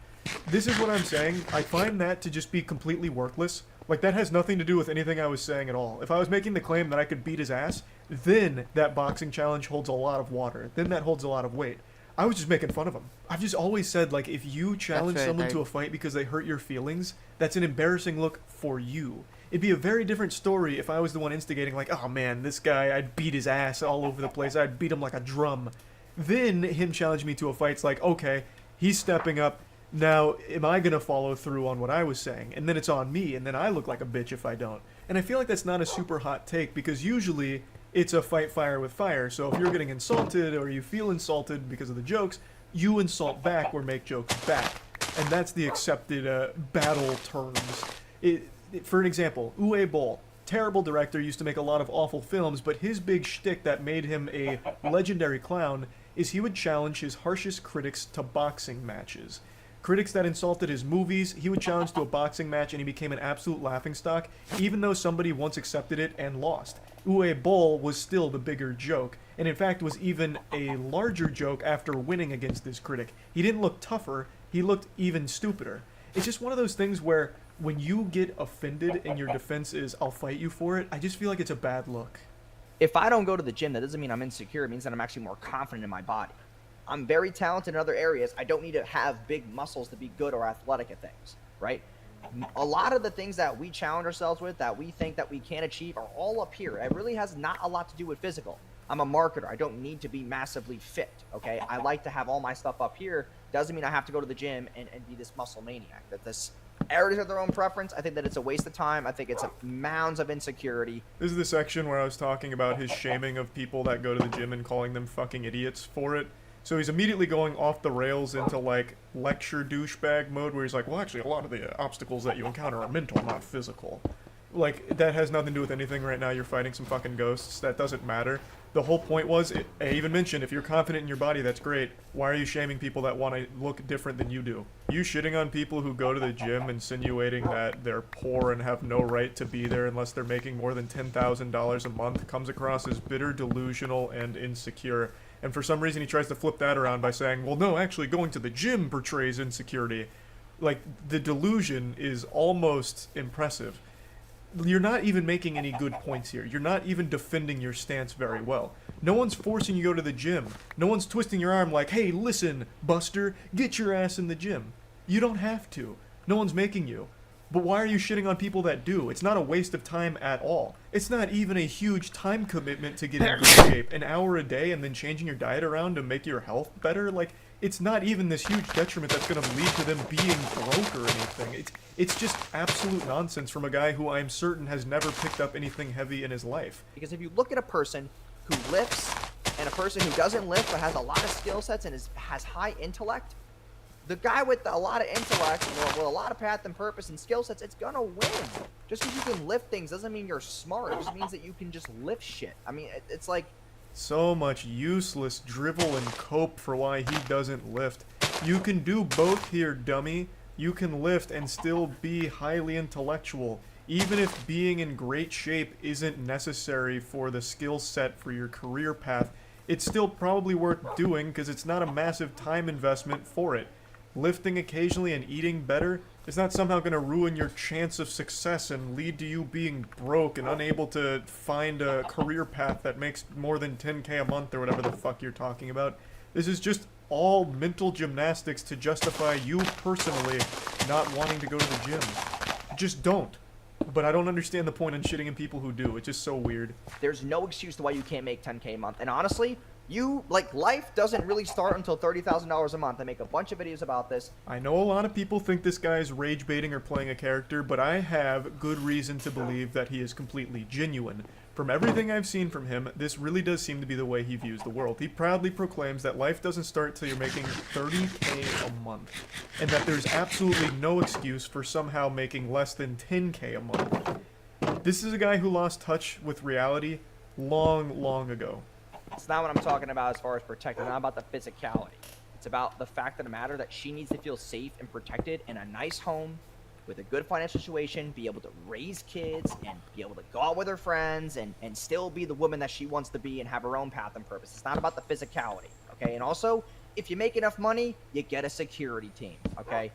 This is what I'm saying. I find that to just be completely worthless. Like, that has nothing to do with anything I was saying at all. If I was making the claim that I could beat his ass, then that boxing challenge holds a lot of water. Then that holds a lot of weight. I was just making fun of him. I've just always said, like, if you challenge someone to a fight because they hurt your feelings, that's an embarrassing look for you. It'd be a very different story if I was the one instigating, like, oh man, this guy, I'd beat his ass all over the place. I'd beat him like a drum. Then him challenge me to a fight's like, okay, he's stepping up. Now, am I going to follow through on what I was saying? And then it's on me, and then I look like a bitch if I don't. And I feel like that's not a super hot take, because usually it's a fight fire with fire. So if you're getting insulted or you feel insulted because of the jokes, you insult back or make jokes back. And that's the accepted battle terms. For an example, Uwe Boll, terrible director, used to make a lot of awful films, but his big shtick that made him a legendary clown is he would challenge his harshest critics to boxing matches. Critics that insulted his movies, he would challenge to a boxing match and he became an absolute laughingstock, even though somebody once accepted it and lost. Uwe Boll was still the bigger joke, and in fact was even a larger joke after winning against this critic. He didn't look tougher, he looked even stupider. It's just one of those things where when you get offended and your defense is, I'll fight you for it, I just feel like it's a bad look. If I don't go to the gym, that doesn't mean I'm insecure. It means that I'm actually more confident in my body. I'm very talented in other areas. I don't need to have big muscles to be good or athletic at things, right? A lot of the things that we challenge ourselves with, that we think that we can't achieve, are all up here. It really has not a lot to do with physical. I'm a marketer. I don't need to be massively fit, okay? I like to have all my stuff up here. Doesn't mean I have to go to the gym and be this muscle maniac. That this everybody's have their own preference. I think that it's a waste of time. I think it's a mounds of insecurity. This is the section where I was talking about his shaming of people that go to the gym and calling them fucking idiots for it. So he's immediately going off the rails into, like, lecture douchebag mode, where he's like, well, actually, a lot of the obstacles that you encounter are mental, not physical. Like, that has nothing to do with anything right now. You're fighting some fucking ghosts. That doesn't matter. The whole point was, I even mentioned, if you're confident in your body, that's great. Why are you shaming people that want to look different than you do? You shitting on people who go to the gym, insinuating that they're poor and have no right to be there unless they're making more than $10,000 a month, comes across as bitter, delusional, and insecure. And for some reason he tries to flip that around by saying, well, no, actually going to the gym portrays insecurity. Like, the delusion is almost impressive. You're not even making any good points here. You're not even defending your stance very well. No one's forcing you to go to the gym. No one's twisting your arm like, hey, listen, Buster, get your ass in the gym. You don't have to. No one's making you. But why are you shitting on people that do? It's not a waste of time at all. It's not even a huge time commitment to get in good shape. An hour a day and then changing your diet around to make your health better? Like, it's not even this huge detriment that's going to lead to them being broke or anything. It's just absolute nonsense from a guy who I'm certain has never picked up anything heavy in his life. Because if you look at a person who lifts and a person who doesn't lift but has a lot of skill sets and has high intellect, the guy with a lot of intellect, with a lot of path and purpose and skill sets, it's gonna win. Just because you can lift things doesn't mean you're smart. It just means that you can just lift shit. I mean, it's like... So much useless drivel and cope for why he doesn't lift. You can do both here, dummy. You can lift and still be highly intellectual. Even if being in great shape isn't necessary for the skill set for your career path, it's still probably worth doing because it's not a massive time investment for it. Lifting occasionally and eating better is not somehow going to ruin your chance of success and lead to you being broke and unable to find a career path that makes more than 10K a month or whatever the fuck you're talking about. This is just all mental gymnastics to justify you personally not wanting to go to the gym. Just don't. But I don't understand the point in shitting in people who do. It's just so weird. There's no excuse to why you can't make 10K a month. And honestly, life doesn't really start until $30,000 a month. I make a bunch of videos about this. I know a lot of people think this guy is rage baiting or playing a character, but I have good reason to believe that he is completely genuine. From everything I've seen from him, this really does seem to be the way he views the world. He proudly proclaims that life doesn't start till you're making $30K a month, and that there's absolutely no excuse for somehow making less than $10K a month. This is a guy who lost touch with reality long, long ago. It's not what I'm talking about as far as protecting. It's not about the physicality. It's about the fact of the matter that she needs to feel safe and protected in a nice home with a good financial situation, be able to raise kids and be able to go out with her friends and still be the woman that she wants to be and have her own path and purpose. It's not about the physicality, okay? And also, if you make enough money, you get a security team, okay?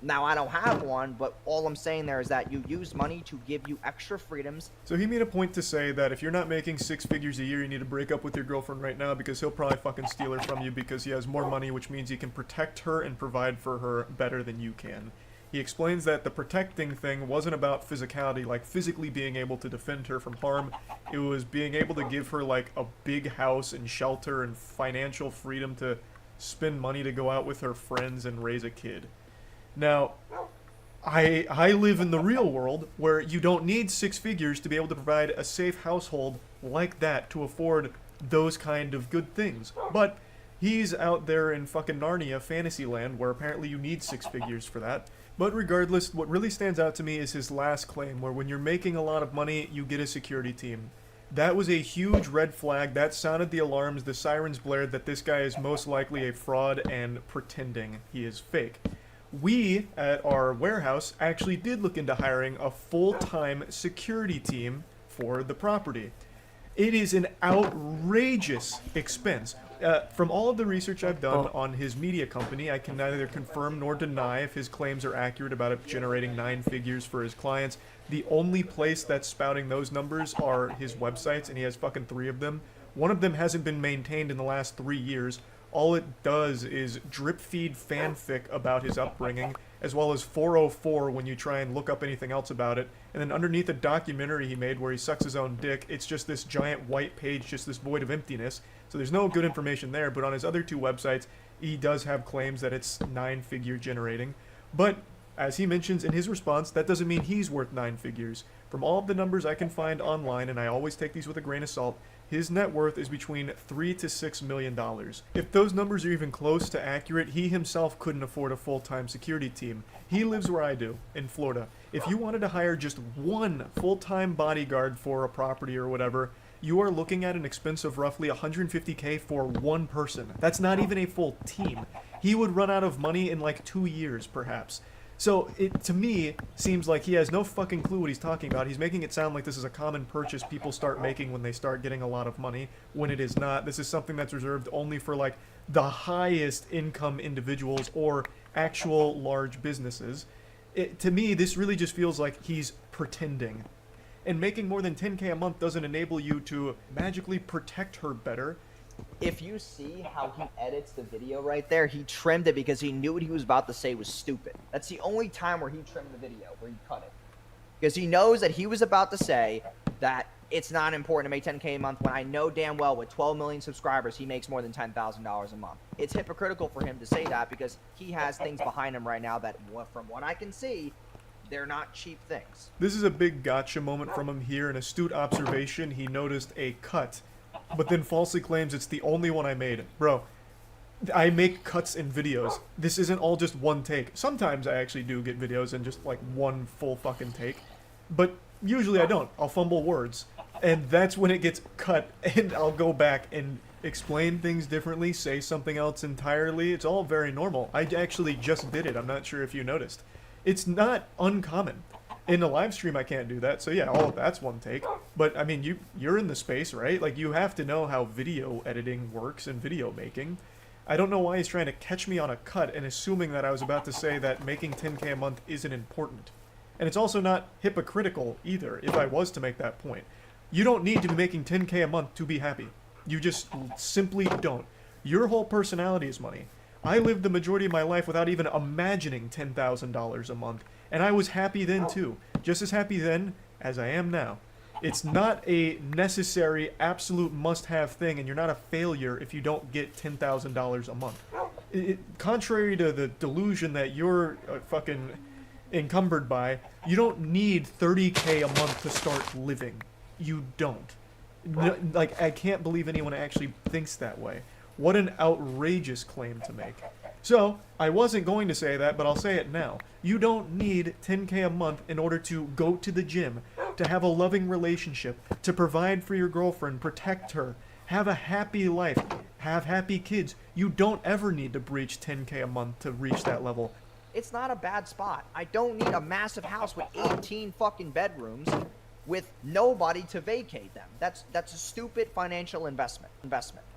Now, I don't have one, but all I'm saying there is that you use money to give you extra freedoms. So he made a point to say that if you're not making 6 figures a year, you need to break up with your girlfriend right now because he'll probably fucking steal her from you because he has more money, which means he can protect her and provide for her better than you can. He explains that the protecting thing wasn't about physicality, like physically being able to defend her from harm. It was being able to give her, like, a big house and shelter and financial freedom to spend money to go out with her friends and raise a kid. Now, I live in the real world where you don't need 6 figures to be able to provide a safe household like that to afford those kind of good things. But he's out there in fucking Narnia, Fantasyland, where apparently you need 6 figures for that. But regardless, what really stands out to me is his last claim, where when you're making a lot of money, you get a security team. That was a huge red flag. That sounded the alarms. The sirens blared that this guy is most likely a fraud and pretending he is fake. We, at our warehouse, actually did look into hiring a full-time security team for the property. It is an outrageous expense. From all of the research I've done on his media company, I can neither confirm nor deny if his claims are accurate about it generating 9 figures for his clients. The only place that's spouting those numbers are his websites, and he has fucking 3 of them. One of them hasn't been maintained in the last 3 years. All it does is drip feed fanfic about his upbringing, as well as 404 when you try and look up anything else about it. And then underneath a documentary he made where he sucks his own dick, it's just this giant white page, just this void of emptiness. So there's no good information there, but on his other 2 websites, he does have claims that it's 9-figure generating. But As he mentions in his response, that doesn't mean he's worth 9 figures. From all of the numbers I can find online, and I always take these with a grain of salt, his net worth is between $3 to $6 million. If those numbers are even close to accurate, he himself couldn't afford a full-time security team. He lives where I do, in Florida. If you wanted to hire just one full-time bodyguard for a property or whatever, you are looking at an expense of roughly $150K for one person. That's not even a full team. He would run out of money in like 2 years, perhaps. So it, to me, seems like he has no fucking clue what he's talking about. He's making it sound like this is a common purchase people start making when they start getting a lot of money, when it is not. This is something that's reserved only for like the highest income individuals or actual large businesses. To me, this really just feels like he's pretending. And making more than 10K a month doesn't enable you to magically protect her better. If you see how he edits the video right there, he trimmed it because he knew what he was about to say was stupid. That's the only time where he trimmed the video, where he cut it. Because he knows that he was about to say that it's not important to make 10K a month when I know damn well with 12 million subscribers, he makes more than $10,000 a month. It's hypocritical for him to say that because he has things behind him right now that, from what I can see, they're not cheap things. This is a big gotcha moment from him here. An astute observation, he noticed a cut, but then falsely claims it's the only one I made. Bro, I make cuts in videos. This isn't all just one take. Sometimes I actually do get videos in just like one full fucking take, but usually I don't. I'll fumble words, and that's when it gets cut, and I'll go back and explain things differently, say something else entirely. It's all very normal. I actually just did it. I'm not sure if you noticed. It's not uncommon. In a live stream, I can't do that, so yeah, all of that's one take. But, I mean, you're in the space, right? Like, you have to know how video editing works and video making. I don't know why he's trying to catch me on a cut and assuming that I was about to say that making 10K a month isn't important. And it's also not hypocritical, either, if I was to make that point. You don't need to be making 10K a month to be happy. You just simply don't. Your whole personality is money. I lived the majority of my life without even imagining $10,000 a month, and I was happy then too. Just as happy then as I am now. It's not a necessary, absolute must-have thing, and you're not a failure if you don't get $10,000 a month. Contrary to the delusion that you're fucking encumbered by, you don't need 30K a month to start living. You don't. Like, I can't believe anyone actually thinks that way. What an outrageous claim to make. So, I wasn't going to say that, but I'll say it now. You don't need 10K a month in order to go to the gym, to have a loving relationship, to provide for your girlfriend, protect her, have a happy life, have happy kids. You don't ever need to breach 10K a month to reach that level. It's not a bad spot. I don't need a massive house with 18 fucking bedrooms with nobody to vacate them. That's a stupid financial investment,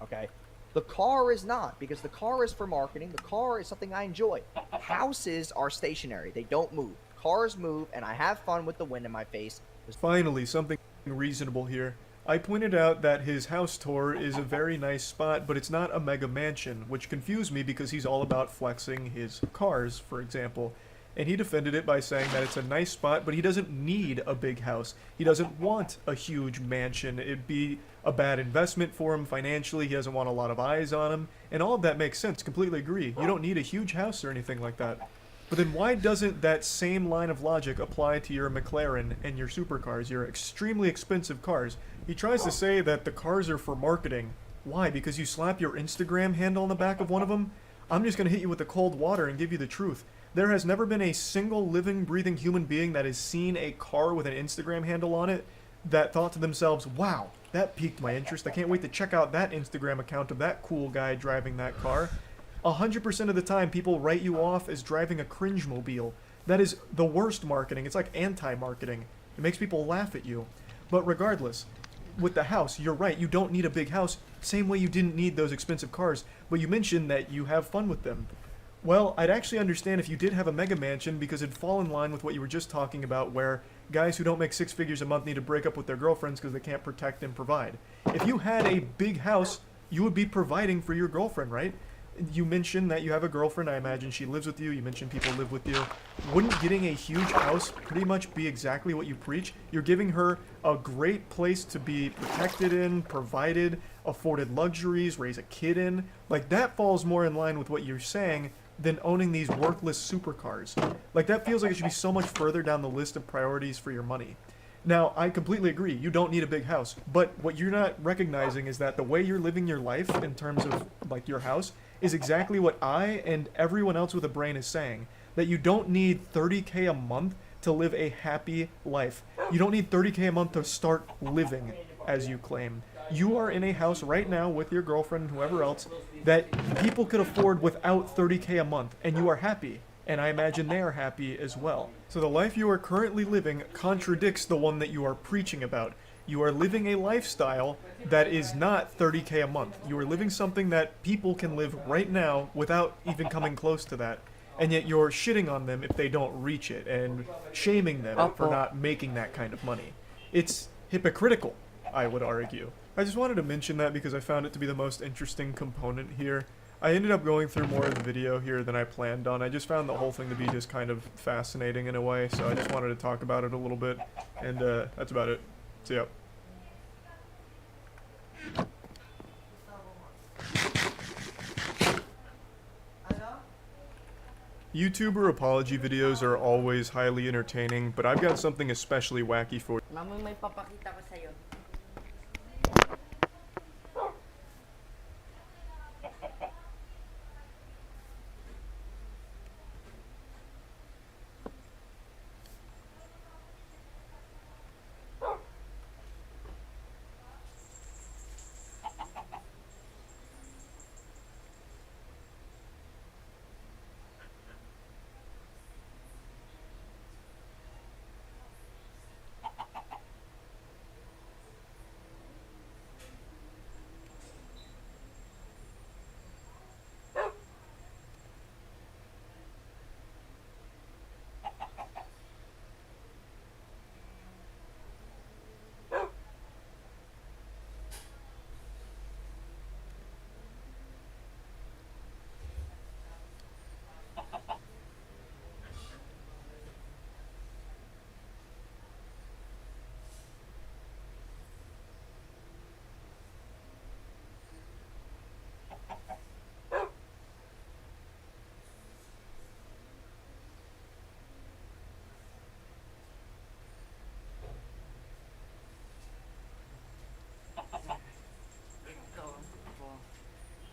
okay? The car is not, because the car is for marketing. The car is something I enjoy. Houses are stationary. They don't move. Cars move, and I have fun with the wind in my face. Finally, something reasonable here. I pointed out that his house tour is a very nice spot, but it's not a mega mansion, which confused me because he's all about flexing his cars, for example. And he defended it by saying that it's a nice spot, but he doesn't need a big house. He doesn't want a huge mansion. It'd be a bad investment for him financially. He doesn't want a lot of eyes on him. And all of that makes sense. Completely agree. You don't need a huge house or anything like that. But then why doesn't that same line of logic apply to your McLaren and your supercars, your extremely expensive cars? He tries to say that the cars are for marketing. Why? Because you slap your Instagram handle on the back of one of them? I'm just going to hit you with the cold water and give you the truth. There has never been a single living, breathing human being that has seen a car with an Instagram handle on it that thought to themselves, wow, that piqued my interest. I can't wait to check out that Instagram account of that cool guy driving that car. 100% of the time, people write you off as driving a cringe-mobile. That is the worst marketing. It's like anti-marketing. It makes people laugh at you. But regardless, with the house, you're right. You don't need a big house, same way you didn't need those expensive cars. But you mentioned that you have fun with them. Well, I'd actually understand if you did have a mega mansion because it'd fall in line with what you were just talking about, where guys who don't make 6 figures a month need to break up with their girlfriends because they can't protect and provide. If you had a big house, you would be providing for your girlfriend, right? you mentioned that you have a girlfriend. I imagine she lives with you. You mentioned people live with you. Wouldn't getting a huge house pretty much be exactly what you preach? You're giving her a great place to be protected in, provided, afforded luxuries, raise a kid in. Like, that falls more in line with what you're saying than owning these worthless supercars. Like, that feels like it should be so much further down the list of priorities for your money. Now, I completely agree, you don't need a big house, but what you're not recognizing is that the way you're living your life in terms of, like, your house is exactly what I and everyone else with a brain is saying, that you don't need 30K a month to live a happy life. You don't need 30K a month to start living, as you claim. You are in a house right now with your girlfriend and whoever else that people could afford without 30K a month, and you are happy. And I imagine they are happy as well. So the life you are currently living contradicts the one that you are preaching about. You are living a lifestyle that is not 30K a month. You are living something that people can live right now without even coming close to that. And yet you're shitting on them if they don't reach it, and shaming them for not making that kind of money. It's hypocritical, I would argue. I just wanted to mention that because I found it to be the most interesting component here. I ended up going through more of the video here than I planned on. I just found the whole thing to be just kind of fascinating in a way, so I just wanted to talk about it a little bit, and that's about it. So, yeah. YouTuber apology videos are always highly entertaining, but I've got something especially wacky for you. Mami, may papakita ko sa'yo.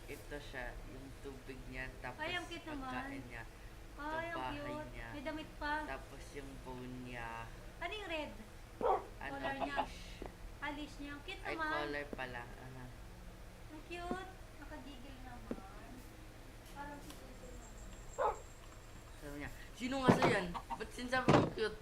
Ito siya, yung tubig niya, tapos Ay, ang cute naman. pagkain niya, Ay, yung ang bahay cute. niya, May damit pa. tapos yung phone niya, Ano yung red? ano, Color niya. fish. Alis niya. Ang cute Ay, naman. color pala. Ang cute. Nakagigil naman. Parang si Suso naman. Sabi niya, sino nga sa yan? Ba't sinasabi mo cute?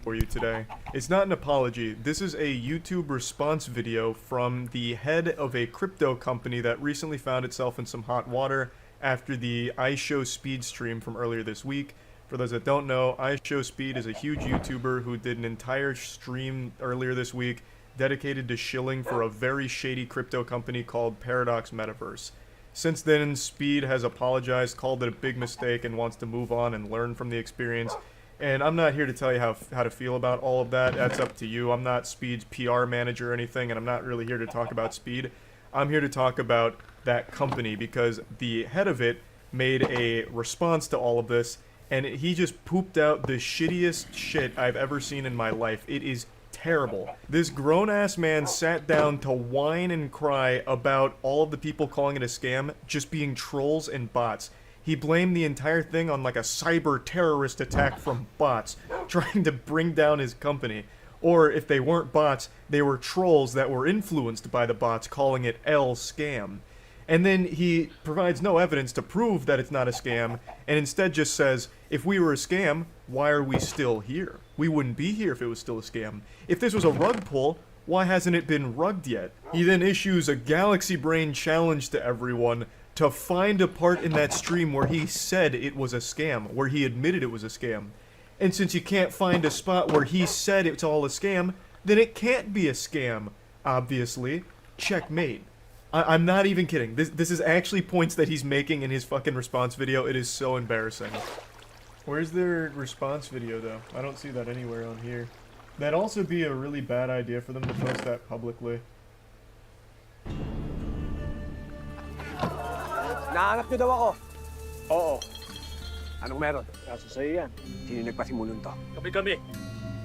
For you today. It's not an apology. This is a YouTube response video from the head of a crypto company that recently found itself in some hot water after the iShowSpeed stream from earlier this week. For those that don't know, iShowSpeed is a huge YouTuber who did an entire stream earlier this week dedicated to shilling for a very shady crypto company called Paradox Metaverse. Since then, Speed has apologized, called it a big mistake, and wants to move on and learn from the experience. And I'm not here to tell you how to feel about all of that. That's up to you. I'm not Speed's PR manager or anything, and I'm not really here to talk about Speed. I'm here to talk about that company because the head of it made a response to all of this, and he just pooped out the shittiest shit I've ever seen in my life. It is terrible. This grown-ass man sat down to whine and cry about all of the people calling it a scam just being trolls and bots. he blamed the entire thing on like a cyber terrorist attack from bots trying to bring down his company. Or if they weren't bots, they were trolls that were influenced by the bots, calling it Scam. And then he provides no evidence to prove that it's not a scam, and instead just says, if we were a scam, why are we still here? We wouldn't be here if it was still a scam. If this was a rug pull, why hasn't it been rugged yet? He then issues a Galaxy Brain challenge to everyone to find a part in that stream where he said it was a scam, where he admitted it was a scam. And since you can't find a spot where he said it's all a scam, then it can't be a scam, obviously. Checkmate. I'm not even kidding. This is actually points that he's making in his fucking response video. It is so embarrassing. Where's their response video, though? I don't see that anywhere on here. That'd also be a really bad idea for them to post that publicly. Nahanap niyo daw ako? Oo. Anong meron? Kaso sa'yo yan. Sino nagpasimulong to? Kami.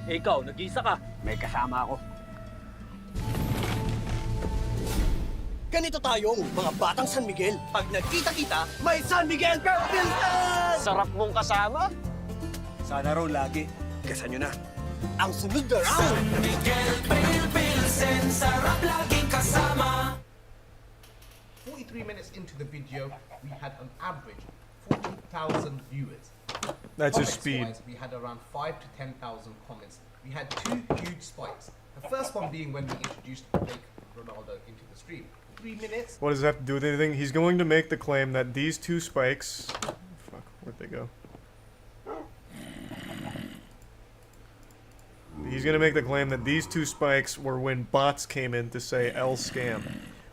Ikaw, nag-isa ka. May kasama ako. Ganito tayong mga batang San Miguel. Pag nagkita-kita, may San Miguel Pilsen! Sarap mong kasama. Sana raw lagi. Gasan nyo na. Ang sunod na round! San Miguel Pilsen, sarap laging kasama. 43 minutes into the video, we had on average 40,000 viewers. That's his speed. We had around 5 to 10,000 comments. We had 2 huge spikes. The first one being when we introduced fake Ronaldo into the stream. 3 minutes. What does it have to do with anything? He's going to make the claim that these 2 spikes... Fuck, where'd they go? He's going to make the claim that these 2 spikes were when bots came in to say Scam.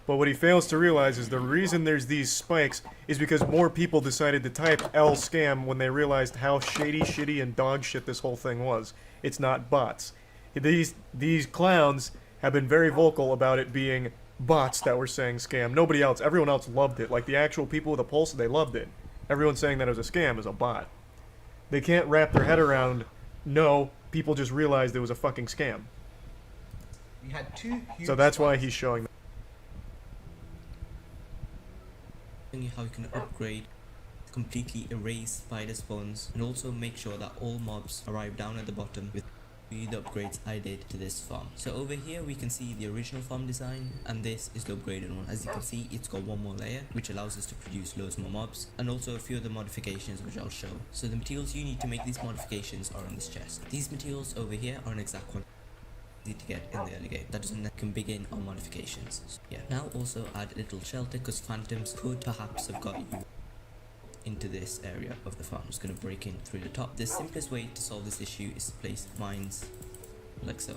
But what he fails to realize is the reason there's these spikes is because more people decided to type Scam when they realized how shady, shitty, and dog shit this whole thing was. It's not bots. These clowns have been very vocal about it being bots that were saying scam. Nobody else, everyone else loved it. Like the actual people with a pulse, they loved it. Everyone saying that it was a scam is a bot. They can't wrap their head around, no, people just realized it was a fucking scam. We had 2 huge So that's why he's showing that. How you can upgrade, completely erase spider spawns, and also make sure that all mobs arrive down at the bottom with the upgrades I did to this farm. So over here we can see the original farm design, and this is the upgraded one. As you can see, it's got one more layer which allows us to produce loads more mobs, and also a few other modifications which I'll show. So the materials you need to make these modifications are in this chest. These materials over here are an exact quantity to get in the early game. That doesn't can begin our modifications. So, yeah. Now also add a little shelter because phantoms could perhaps have got you into this area of the farm. I'm just going to break in through the top. The simplest way to solve this issue is to place mines like so.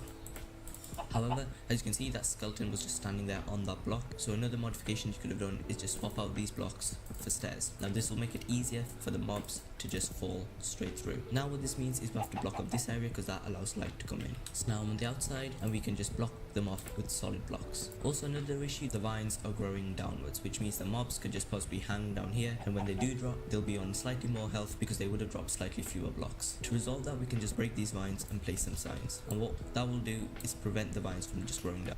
However, as you can see, that skeleton was just standing there on that block. So another modification you could have done is just swap out these blocks for stairs. Now this will make it easier for the mobs to just fall straight through. Now what this means is we have to block up this area because that allows light to come in. So now I'm on the outside and we can just block them off with solid blocks. Also another issue, the vines are growing downwards, which means the mobs could just possibly hang down here, and when they do drop, they'll be on slightly more health because they would have dropped slightly fewer blocks. To resolve that, we can just break these vines and place some signs, and what that will do is prevent the vines from just growing down.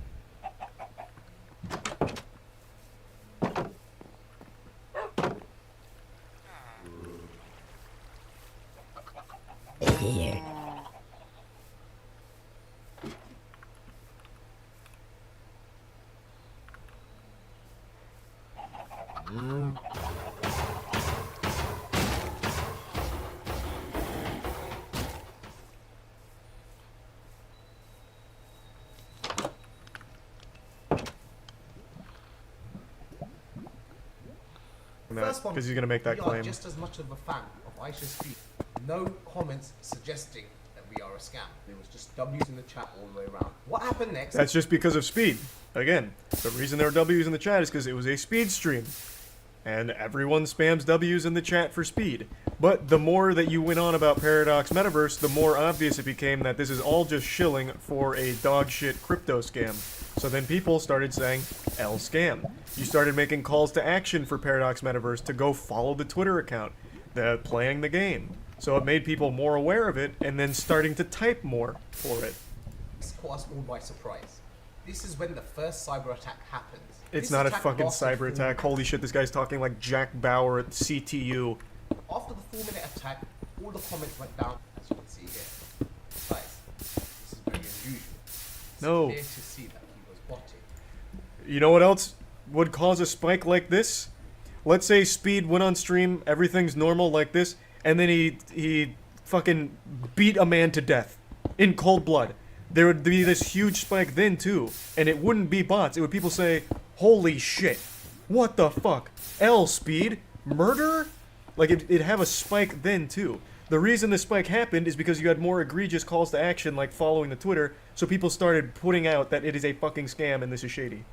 Here. Because he's going to make that we claim. are just as much of a fan of Aisha's speech. No comments suggesting that we are a scam. There was just W's in the chat all the way around. What happened next? That's just because of speed. Again, the reason there are W's in the chat is because it was a speed stream. And everyone spams W's in the chat for speed. But the more that you went on about Paradox Metaverse, the more obvious it became that this is all just shilling for a dogshit crypto scam. So then people started saying, Scam. You started making calls to action for Paradox Metaverse to go follow the Twitter account, playing the game. So it made people more aware of it, and then starting to type more for it. It's caught us all by surprise. This is when the first cyber attack happens. It's This not a attack fucking lasted cyber 4 attack. Holy shit, this guy's talking like Jack Bauer at CTU. After the 4-minute attack, all the comments went down, as you can see here. Guys, this is very unusual. It's No. clear to see that he was botting. You know what else would cause a spike like this? Let's say Speed went on stream, everything's normal like this, and then he fucking beat a man to death in cold blood. There would be this huge spike then too, and it wouldn't be bots. It would people say, "Holy shit, what the fuck? L Speed murder?" Like it'd have a spike then too. The reason the spike happened is because you had more egregious calls to action, like following the Twitter, so people started putting out that it is a fucking scam and this is shady.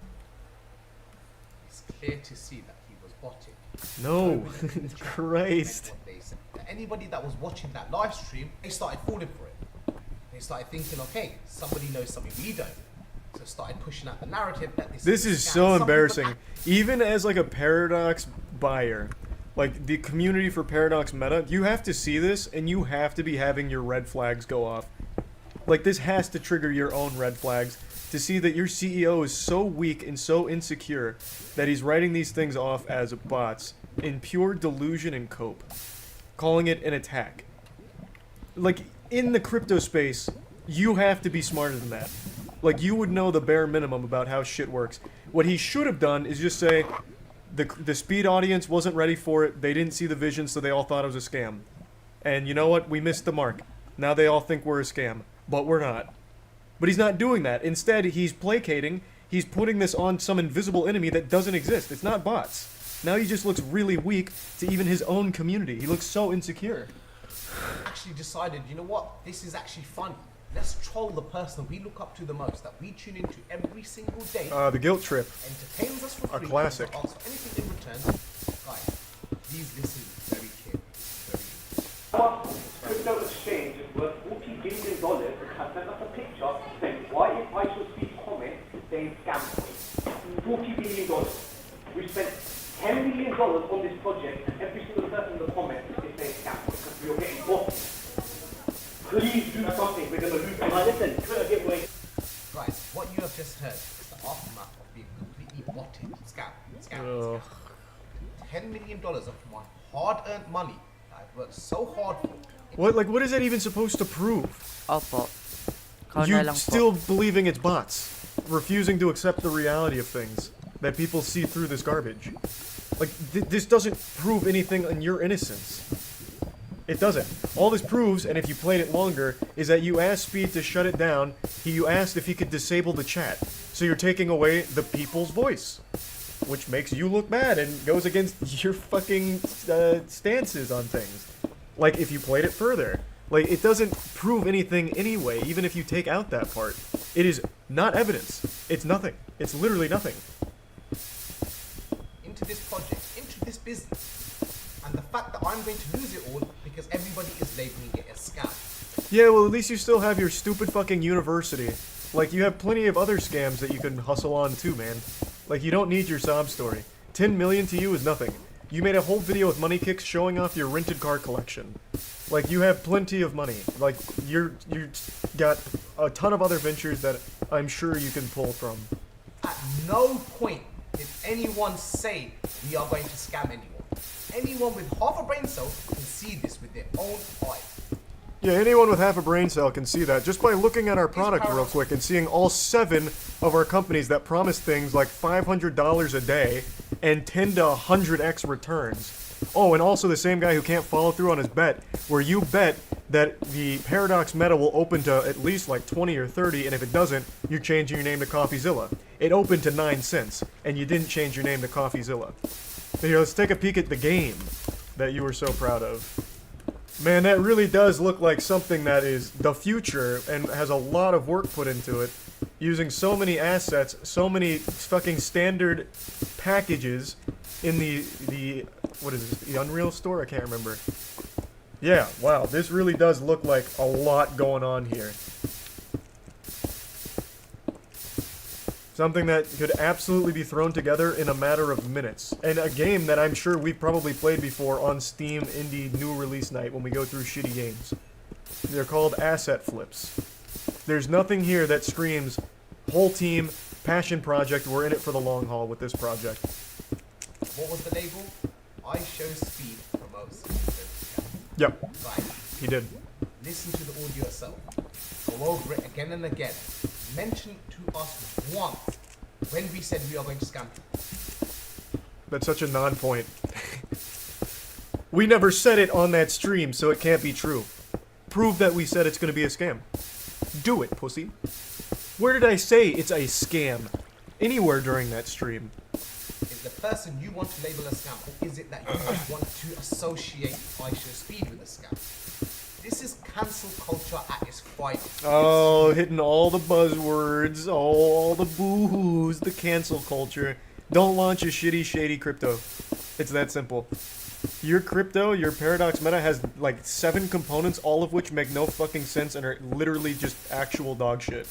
It's clear to see that he was botting. No, Nobody in the chat Christ. meant what they said. Anybody that was watching that live stream, they started falling for it. They started thinking, okay, somebody knows something we don't. So started pushing out the narrative that This a is scam. so Some people embarrassing. Even as like a Paradox buyer, like the community for Paradox meta, you have to see this and you have to be having your red flags go off. Like this has to trigger your own red flags to see that your CEO is so weak and so insecure that he's writing these things off as bots in pure delusion and cope, calling it an attack. Like in the crypto space, you have to be smarter than that. Like you would know the bare minimum about how shit works. What he should have done is just say the Speed audience wasn't ready for it, they didn't see the vision, so they all thought it was a scam. And you know what? We missed the mark. Now they all think we're a scam. But we're not. But he's not doing that. Instead, he's placating, he's putting this on some invisible enemy that doesn't exist. It's not bots. Now he just looks really weak to even his own community. He looks so insecure. actually decided, you know what, this is actually funny. Let's troll the person we look up to the most, that we tune into every single day. The guilt trip. Entertains us for free. A classic. And ask for anything in return. Guys, these listen very carefully. Our crypto exchange is worth $40 billion and has sent us a picture saying, why if I should see comment saying scam $40 billion. We spent $10 million on this project and every single person in the comment is saying scam because we are getting bought. Please do something, we're going to lose. Listen, Twitter giveaway. Right, what you have just heard is the aftermath of being completely botted. Scam. $10 million of my hard-earned money that I've worked so hard for. What is that even supposed to prove? Opo. Ikaw na You lang po. still believing it's bots, refusing to accept the reality of things, that people see through this garbage. Like, this doesn't prove anything on your innocence. It doesn't. All this proves, and if you played it longer, is that you asked Speed to shut it down, you asked if he could disable the chat. So you're taking away the people's voice. Which makes you look bad and goes against your fucking stances on things. Like, if you played it further. Like, it doesn't prove anything anyway, even if you take out that part. It is not evidence. It's nothing. It's literally nothing. Into this project, into this business. And the fact that I'm going to lose it all because everybody is labeling it a scam. Yeah, well, at least you still have your stupid fucking university. Like, you have plenty of other scams that you can hustle on too, man. Like, you don't need your sob story. 10 million to you is nothing. You made a whole video with money kicks showing off your rented car collection. Like, you have plenty of money. Like, you got a ton of other ventures that I'm sure you can pull from. At no point did anyone say we are going to scam anyone. Anyone with half a brain cell can see this with their own eyes. Yeah, anyone with half a brain cell can see that just by looking at our product real quick and seeing all 7 of our companies that promise things like $500 a day and 10 to 100x returns. Oh, and also the same guy who can't follow through on his bet, where you bet that the Paradox meta will open to at least like 20 or 30, and if it doesn't, you're changing your name to CoffeeZilla. It opened to 9 cents, and you didn't change your name to CoffeeZilla. So here, let's take a peek at the game that you were so proud of. Man, that really does look like something that is the future and has a lot of work put into it. Using so many assets, so many fucking standard packages in the what is this, the Unreal Store? I can't remember. Yeah, wow, this really does look like a lot going on here. Something that could absolutely be thrown together in a matter of minutes. And a game that I'm sure we've probably played before on Steam Indie New Release Night when we go through shitty games. They're called asset flips. There's nothing here that screams, Whole team, passion project. We're in it for the long haul with this project. What was the label? I Show Speed promotes. Yep. Right. He did. Listen to the audio yourself. Go over it again and again. Mention to us once when we said we are going to scam you. That's such a non-point. We never said it on that stream, so it can't be true. Prove that we said it's gonna be a scam. Do it, pussy. Where did I say it's a scam? Anywhere during that stream. Is the person you want to label a scam, or is it that you just want to associate I Show Speed with a scam? This is cancel culture at its finest. Oh, hitting all the buzzwords, all the boo-hoos, the cancel culture. Don't launch a shitty, shady crypto. It's that simple. Your crypto, your Paradox Meta has like 7 components, all of which make no fucking sense and are literally just actual dog shit.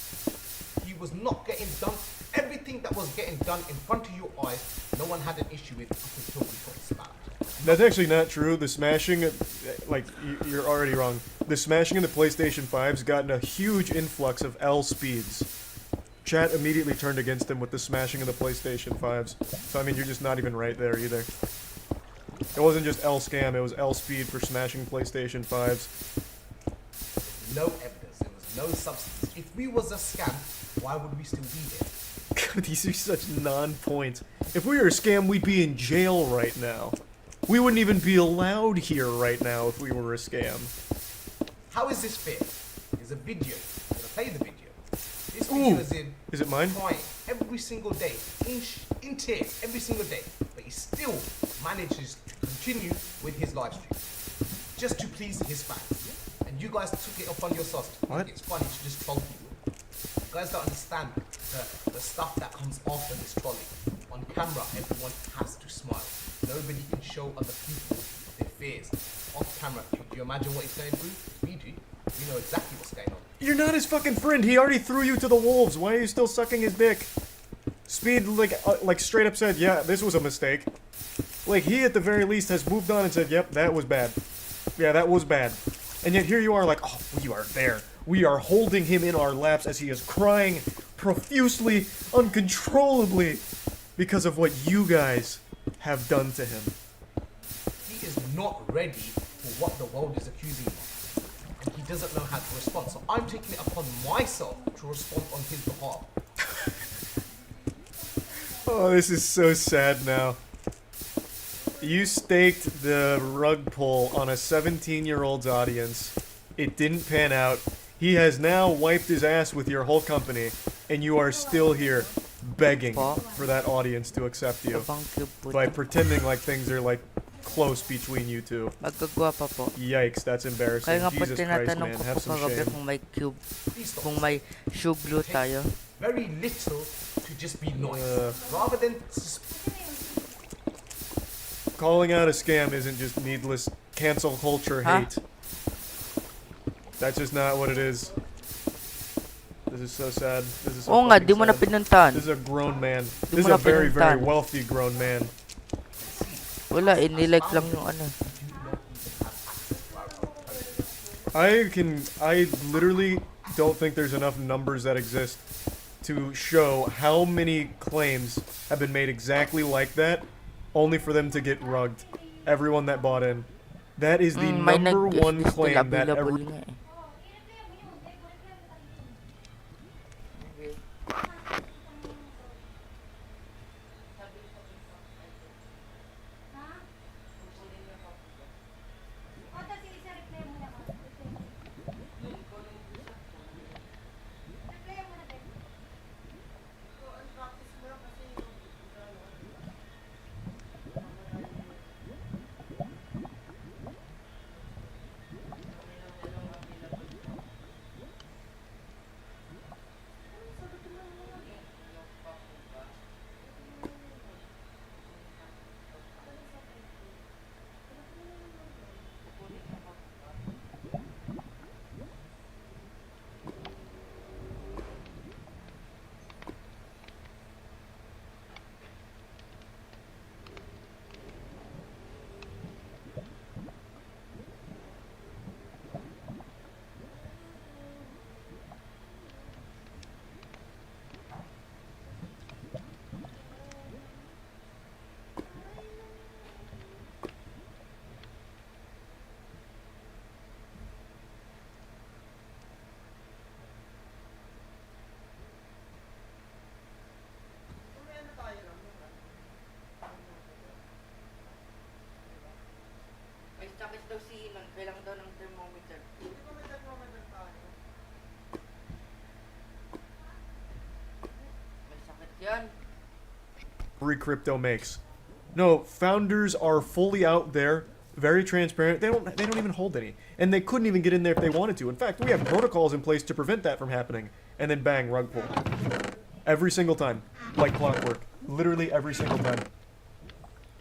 He was not getting done. Everything that was getting done in front of your eyes, no one had an issue with up until we got spammed. That's actually not true. The smashing, like, you're already wrong. The smashing in the PlayStation 5's gotten a huge influx of L speeds. Chat immediately turned against him with the smashing of the PlayStation 5's. So, I mean, you're just not even right there either. It wasn't just L scam, it was L speed for smashing PlayStation 5's. No evidence, there was no substance. If we was a scam, why would we still be here? These are such non-points. If we were a scam, we'd be in jail right now. We wouldn't even be allowed here right now if we were a scam. How is this fair? There's a video. I'm gonna play the video. This video is in. Is it mine? Crying every single day, in tears every single day, but he still manages to continue with his live stream just to please his fans. And you guys took it upon yourselves to think it's funny to just troll people. You guys don't understand the stuff that comes after this trolling. On camera, everyone has to smile. Nobody can show other people their fears. Off camera, do you imagine what he's going through? We do. We know exactly what's going on. You're not his fucking friend. He already threw you to the wolves. Why are you still sucking his dick? Speed, like straight up said, yeah, this was a mistake. Like, he at the very least has moved on and said, yep, that was bad. Yeah, that was bad. And yet here you are like, oh, we are there. We are holding him in our laps as he is crying profusely, uncontrollably, because of what you guys have done to him. He is not ready for what the world is accusing him of. And he doesn't know how to respond. So I'm taking it upon myself to respond on his behalf. Oh, this is so sad now. You staked the rug pull on a 17-year-old's audience. It didn't pan out. He has now wiped his ass with your whole company, and you are still here begging for that audience to accept you by pretending like things are like close between you two. Yikes, that's embarrassing. Jesus Christ, man, have some shame. Kung may cube, kung may shoe glue tayo. Very little to just be nice. Rather than calling out a scam isn't just needless cancel culture hate. That's just not what it is. This is so sad. This is so fucking di mo na sad. pinuntahan. This is a grown man. Di This is mo a na very, very pinuntahan. wealthy grown man. Wala, inilike lang yung ano. I literally don't think there's enough numbers that exist to show how many claims have been made exactly like that, only for them to get rugged. Everyone that bought in. That is the number one claim that ever... daw si Inon, kailangan daw ng thermometer. May sakit yan. Every crypto makes. No, founders are fully out there, very transparent. They don't even hold any. And they couldn't even get in there if they wanted to. In fact, we have protocols in place to prevent that from happening. And then bang, rug pull. Every single time. Like clockwork. Literally every single time.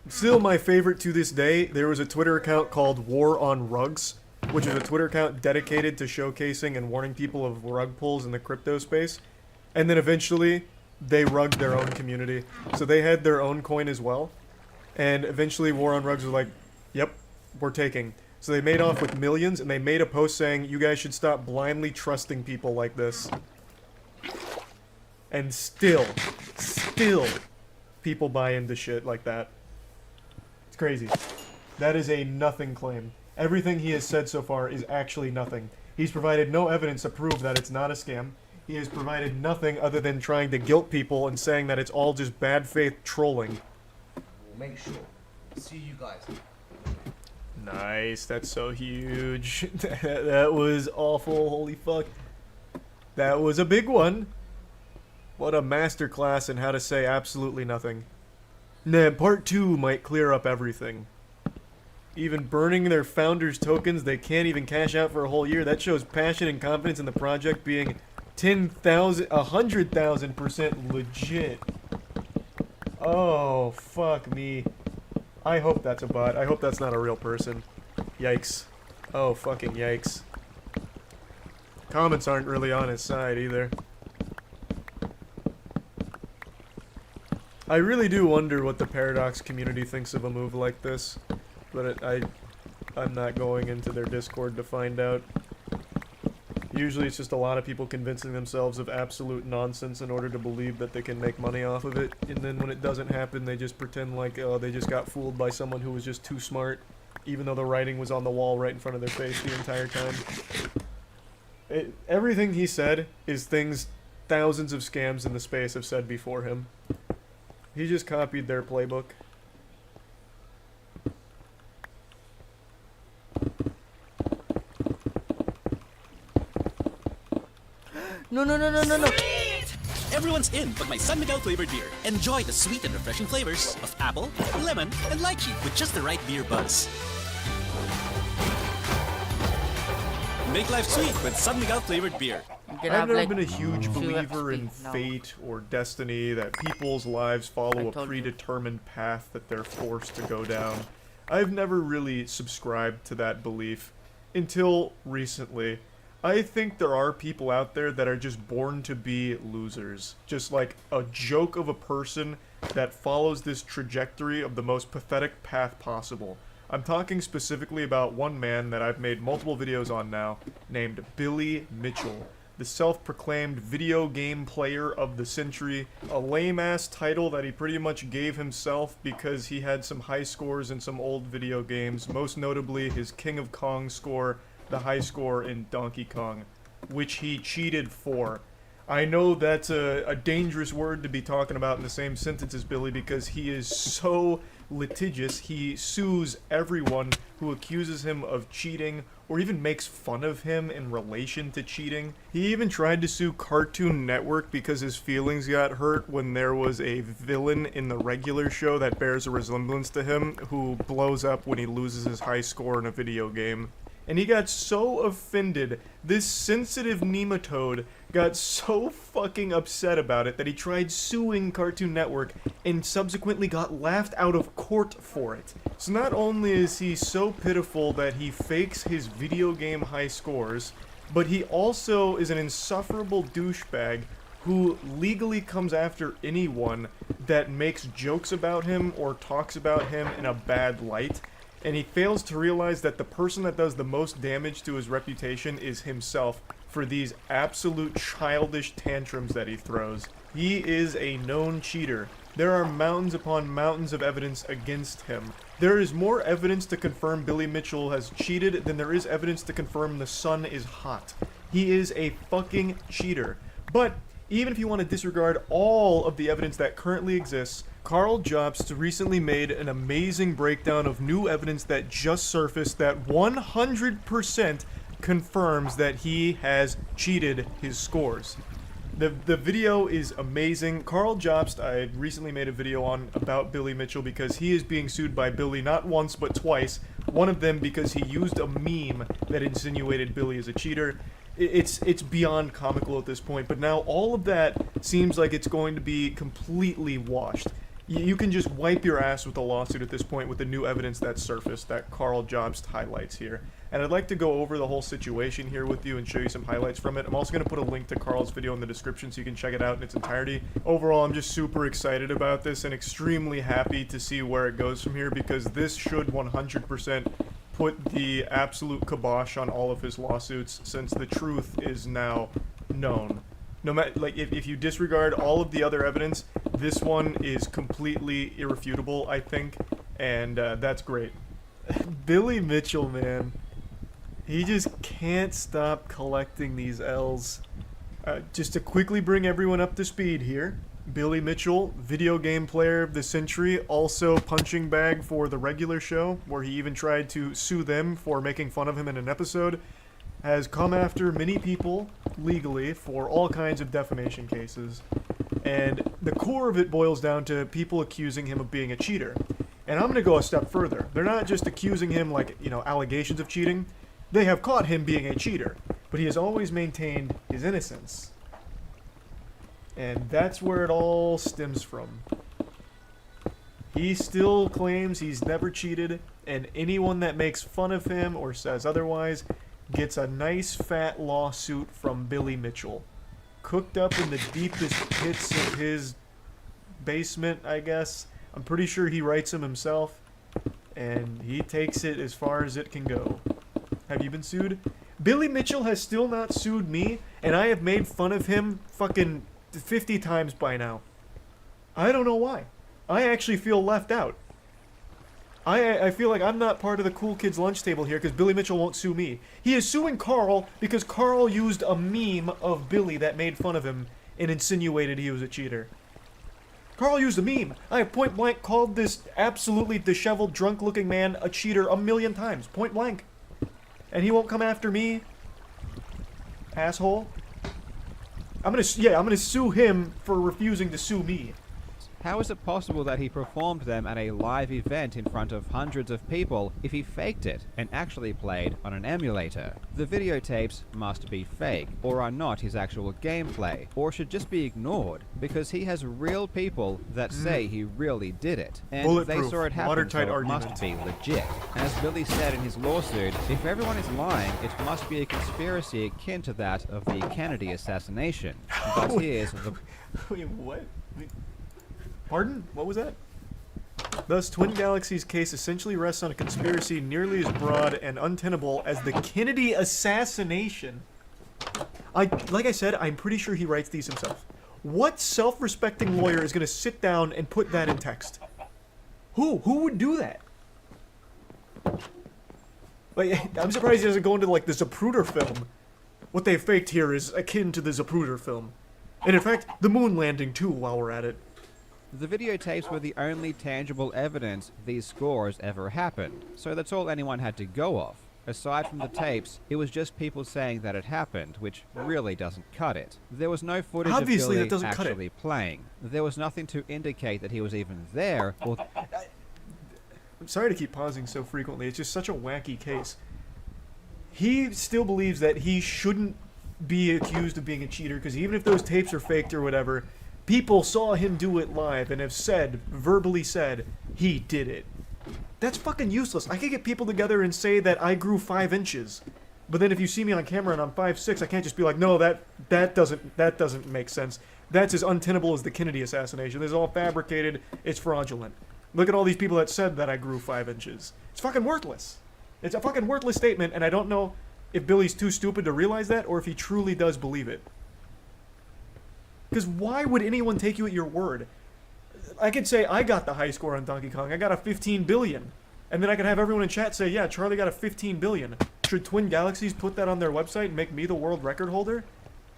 Still my favorite to this day, there was a Twitter account called War on Rugs, which is a Twitter account dedicated to showcasing and warning people of rug pulls in the crypto space. And then eventually, they rugged their own community. So they had their own coin as well. And eventually War on Rugs was like, yep, we're taking. So they made off with millions, and they made a post saying, you guys should stop blindly trusting people like this. And still, people buy into shit like that. It's crazy. That is a nothing claim. Everything he has said so far is actually nothing. He's provided no evidence to prove that it's not a scam. He has provided nothing other than trying to guilt people and saying that it's all just bad faith trolling. We'll make sure. See you guys. Nice, that's so huge. That was awful, holy fuck. That was a big one. What a masterclass in how to say absolutely nothing. Nah, part 2 might clear up everything. Even burning their founders' tokens they can't even cash out for a whole year, that shows passion and confidence in the project being 10,000, 100,000% legit. Oh, fuck me. I hope that's a bot. I hope that's not a real person. Yikes. Oh, fucking yikes. Comments aren't really on his side either. I really do wonder what the Paradox community thinks of a move like this, but I'm not going into their Discord to find out. Usually it's just a lot of people convincing themselves of absolute nonsense in order to believe that they can make money off of it, and then when it doesn't happen they just pretend like, oh, they just got fooled by someone who was just too smart, even though the writing was on the wall right in front of their face the entire time. Everything he said is things thousands of scams in the space have said before him. He just copied their playbook. No. Everyone's in but my San Miguel flavored beer. Enjoy the sweet and refreshing flavors of apple, lemon, and lychee with just the right beer buzz. Make life sweet with San Miguel flavored beer. I've never been a huge believer in fate or destiny, that people's lives follow a predetermined path that they're forced to go down. I've never really subscribed to that belief until recently. I think there are people out there that are just born to be losers. Just like a joke of a person that follows this trajectory of the most pathetic path possible. I'm talking specifically about one man that I've made multiple videos on now, named Billy Mitchell. The self-proclaimed video game player of the century, a lame-ass title that he pretty much gave himself because he had some high scores in some old video games, most notably his King of Kong score, the high score in Donkey Kong, which he cheated for. I know that's a dangerous word to be talking about in the same sentence as Billy because he is so litigious. He sues everyone who accuses him of cheating or even makes fun of him in relation to cheating. He even tried to sue Cartoon Network because his feelings got hurt when there was a villain in the regular show that bears a resemblance to him who blows up when he loses his high score in a video game. And he got so offended, this sensitive nematode got so fucking upset about it that he tried suing Cartoon Network and subsequently got laughed out of court for it. So not only is he so pitiful that he fakes his video game high scores, but he also is an insufferable douchebag who legally comes after anyone that makes jokes about him or talks about him in a bad light. And he fails to realize that the person that does the most damage to his reputation is himself for these absolute childish tantrums that he throws. He is a known cheater. There are mountains upon mountains of evidence against him. There is more evidence to confirm Billy Mitchell has cheated than there is evidence to confirm the sun is hot. He is a fucking cheater. But even if you want to disregard all of the evidence that currently exists, Karl Jobst recently made an amazing breakdown of new evidence that just surfaced that 100% confirms that he has cheated his scores. The video is amazing. Karl Jobst, I recently made a video on about Billy Mitchell because he is being sued by Billy not once but twice. One of them because he used a meme that insinuated Billy as a cheater. It's beyond comical at this point, but now all of that seems like it's going to be completely washed. You can just wipe your ass with a lawsuit at this point with the new evidence that surfaced that Karl Jobst highlights here. And I'd like to go over the whole situation here with you and show you some highlights from it. I'm also going to put a link to Karl's video in the description so you can check it out in its entirety. Overall, I'm just super excited about this and extremely happy to see where it goes from here because this should 100% put the absolute kibosh on all of his lawsuits since the truth is now known. No matter, like, if you disregard all of the other evidence, this one is completely irrefutable, I think, and that's great. Billy Mitchell, man. He just can't stop collecting these L's. Just to quickly bring everyone up to speed here, Billy Mitchell, video game player of the century, also punching bag for the regular show, where he even tried to sue them for making fun of him in an episode, has come after many people legally for all kinds of defamation cases. And the core of it boils down to people accusing him of being a cheater. And I'm going to go a step further. They're not just accusing him like, allegations of cheating. They have caught him being a cheater, but he has always maintained his innocence. And that's where it all stems from. He still claims he's never cheated, and anyone that makes fun of him or says otherwise gets a nice fat lawsuit from Billy Mitchell. Cooked up in the deepest pits of his basement, I guess. I'm pretty sure he writes them himself, and he takes it as far as it can go. Have you been sued? Billy Mitchell has still not sued me, and I have made fun of him fucking 50 times by now. I don't know why. I actually feel left out. I feel like I'm not part of the cool kids lunch table here because Billy Mitchell won't sue me. He is suing Karl because Karl used a meme of Billy that made fun of him and insinuated he was a cheater. Karl used a meme. I have point blank called this absolutely disheveled, drunk-looking man a cheater a million times. Point blank. And he won't come after me? Asshole. I'm gonna sue him for refusing to sue me. How is it possible that he performed them at a live event in front of hundreds of people if he faked it and actually played on an emulator? The videotapes must be fake, or are not his actual gameplay, or should just be ignored, because he has real people that say he really did it, and they saw it happen, so it must be legit. As Billy said in his lawsuit, if everyone is lying, it must be a conspiracy akin to that of the Kennedy assassination. But here's the... Wait, what? Pardon? What was that? Thus, Twin Galaxies' case essentially rests on a conspiracy nearly as broad and untenable as the Kennedy assassination. Like I said, I'm pretty sure he writes these himself. What self-respecting lawyer is going to sit down and put that in text? Who? Who would do that? Like, I'm surprised he doesn't go into, like, the Zapruder film. What they faked here is akin to the Zapruder film. And in fact, the moon landing, too, while we're at it. The videotapes were the only tangible evidence these scores ever happened, so that's all anyone had to go off. Aside from the tapes, it was just people saying that it happened, which really doesn't cut it. There was no footage of Billy actually playing. There was nothing to indicate that he was even there, or... I'm sorry to keep pausing so frequently, it's just such a wacky case. He still believes that he shouldn't be accused of being a cheater, because even if those tapes are faked or whatever, people saw him do it live and have said, verbally said, he did it. That's fucking useless. I could get people together and say that I grew 5 inches. But then if you see me on camera and I'm 5'6", I can't just be like, no, that doesn't make sense. That's as untenable as the Kennedy assassination. This is all fabricated. It's fraudulent. Look at all these people that said that I grew 5 inches. It's fucking worthless. It's a fucking worthless statement, and I don't know if Billy's too stupid to realize that or if he truly does believe it. Because why would anyone take you at your word? I could say I got the high score on Donkey Kong. I got a 15 billion. And then I could have everyone in chat say, yeah, Charlie got a 15 billion. Should Twin Galaxies put that on their website and make me the world record holder?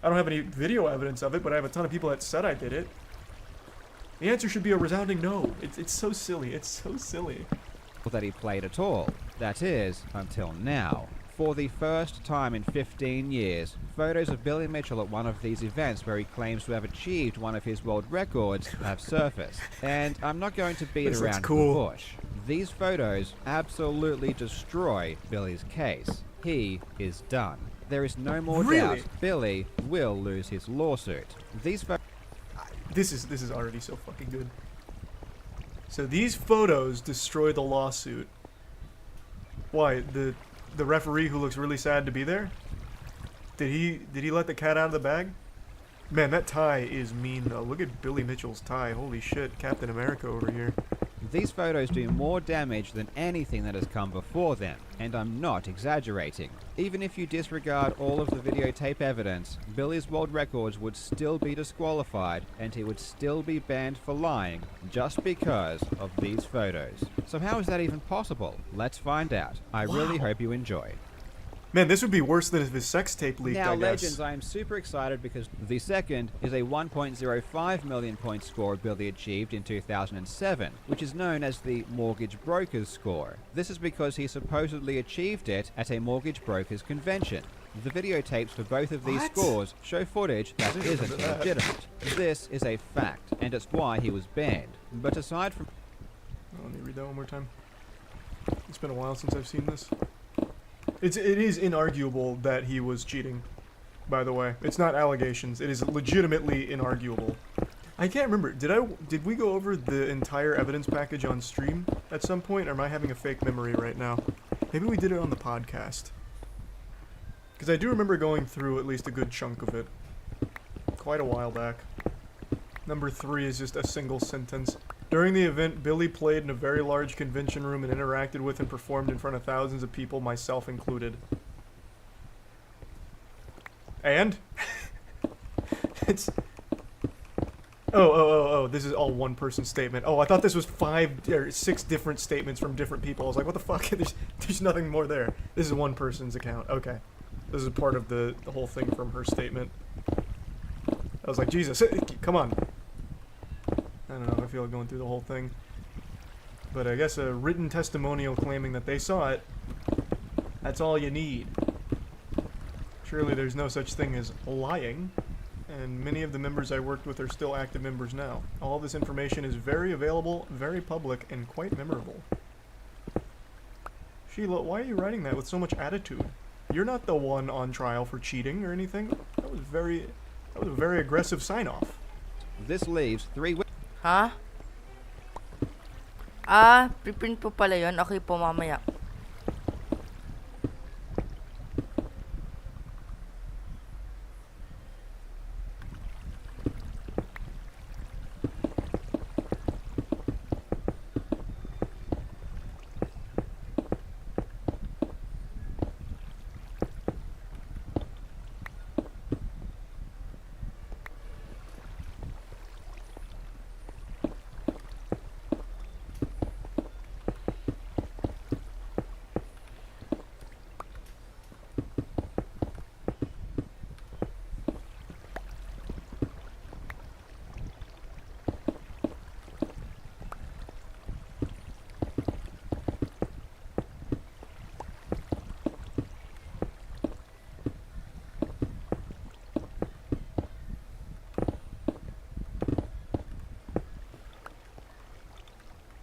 I don't have any video evidence of it, but I have a ton of people that said I did it. The answer should be a resounding no. It's so silly. It's so silly. That he played at all. That is, until now. For the first time in 15 years, photos of Billy Mitchell at one of these events where he claims to have achieved one of his world records have surfaced. And I'm not going to beat around the bush. These photos absolutely destroy Billy's case. He is done. There is no more doubt Billy will lose his lawsuit. These photos... This is already so fucking good. So these photos destroy the lawsuit. Why? The referee who looks really sad to be there? Did he let the cat out of the bag? Man, that tie is mean though. Look at Billy Mitchell's tie. Holy shit, Captain America over here. These photos do more damage than anything that has come before them, and I'm not exaggerating. Even if you disregard all of the videotape evidence, Billy's world records would still be disqualified, and he would still be banned for lying just because of these photos. So how is that even possible? Let's find out. I really hope you enjoy. Man, this would be worse than if his sex tape leaked, Now, I guess. Legends, I am super excited because the second is a 1.05 million point score Billy achieved in 2007, which is known as the mortgage broker's score. This is because he supposedly achieved it at a mortgage broker's convention. The videotapes for both of these scores show footage that isn't legitimate. This is a fact, and it's why he was banned. But aside from... Oh, let me read that one more time. It's been a while since I've seen this. It is inarguable that he was cheating, by the way. It's not allegations. It is legitimately inarguable. I can't remember. Did we go over the entire evidence package on stream at some point, or am I having a fake memory right now? Maybe we did it on the podcast. Because I do remember going through at least a good chunk of it. Quite a while back. Number 3 is just a single sentence. During the event, Billy played in a very large convention room and interacted with and performed in front of thousands of people, myself included. And? It's... Oh, this is all one person's statement. Oh, I thought this was 5 or 6 different statements from different people. I was like, what the fuck? There's nothing more there. This is one person's account. Okay. This is part of the whole thing from her statement. I was like, Jesus, come on. I don't know, I feel like going through the whole thing. But I guess a written testimonial claiming that they saw it, that's all you need. Surely there's no such thing as lying, and many of the members I worked with are still active members now. All this information is very available, very public, and quite memorable. Sheila, why are you writing that with so much attitude? You're not the one on trial for cheating or anything. That was a very aggressive sign-off. This leaves 3 Ha? Preprint po pala yun. Okay po, mamaya.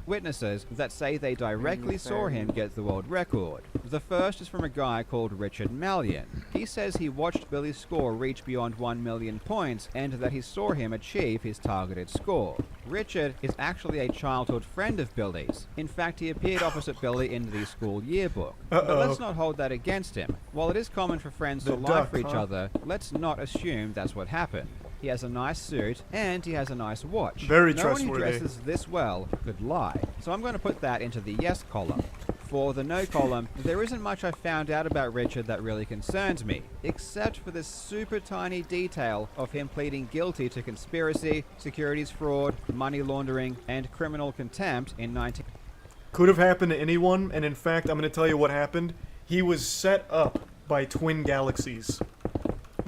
witnesses that say they directly saw him get the world record. The first is from a guy called Richard Mallion. He says he watched Billy's score reach beyond 1 million points and that he saw him achieve his targeted score. Richard is actually a childhood friend of Billy's. In fact, he appeared opposite Billy in the school yearbook. But let's not hold that against him. While it is common for friends to lie for each other, let's not assume that's what happened. He has a nice suit, and he has a nice watch. Very no trustworthy. one who dresses this well could lie. So I'm going to put that into the yes column. For the no column, there isn't much I found out about Richard that really concerns me, except for this super tiny detail of him pleading guilty to conspiracy, securities fraud, money laundering, and criminal contempt in 19... Could have happened to anyone, and in fact, I'm going to tell you what happened. He was set up by twin galaxies.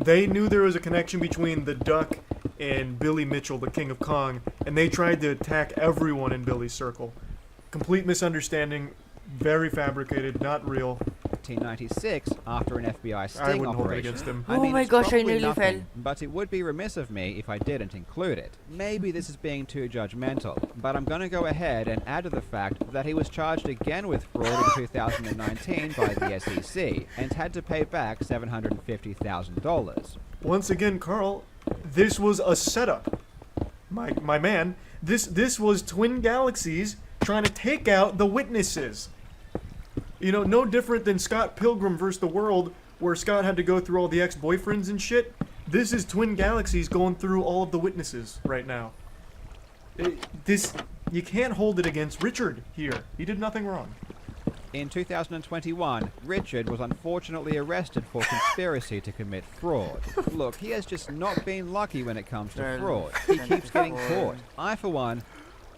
They knew there was a connection between the duck and Billy Mitchell, the King of Kong, and they tried to attack everyone in Billy's circle. Complete misunderstanding, very fabricated, not real. 1996, after an FBI I sting wouldn't hold it operation. against him. I Oh mean, my it's gosh, I probably nearly nothing, fell. but it would be remiss of me if I didn't include it. Maybe this is being too judgmental, but I'm going to go ahead and add to the fact that he was charged again with fraud in 2019 by the SEC and had to pay back $750,000. Once again, Carl, this was a setup. My man, this was Twin Galaxies trying to take out the witnesses. You know, no different than Scott Pilgrim vs. the World, where Scott had to go through all the ex-boyfriends and shit. This is Twin Galaxies going through all of the witnesses right now. You can't hold it against Richard here. He did nothing wrong. In 2021, Richard was unfortunately arrested for conspiracy to commit fraud. Look, he has just not been lucky when it comes to fraud. He keeps getting caught. I, for one...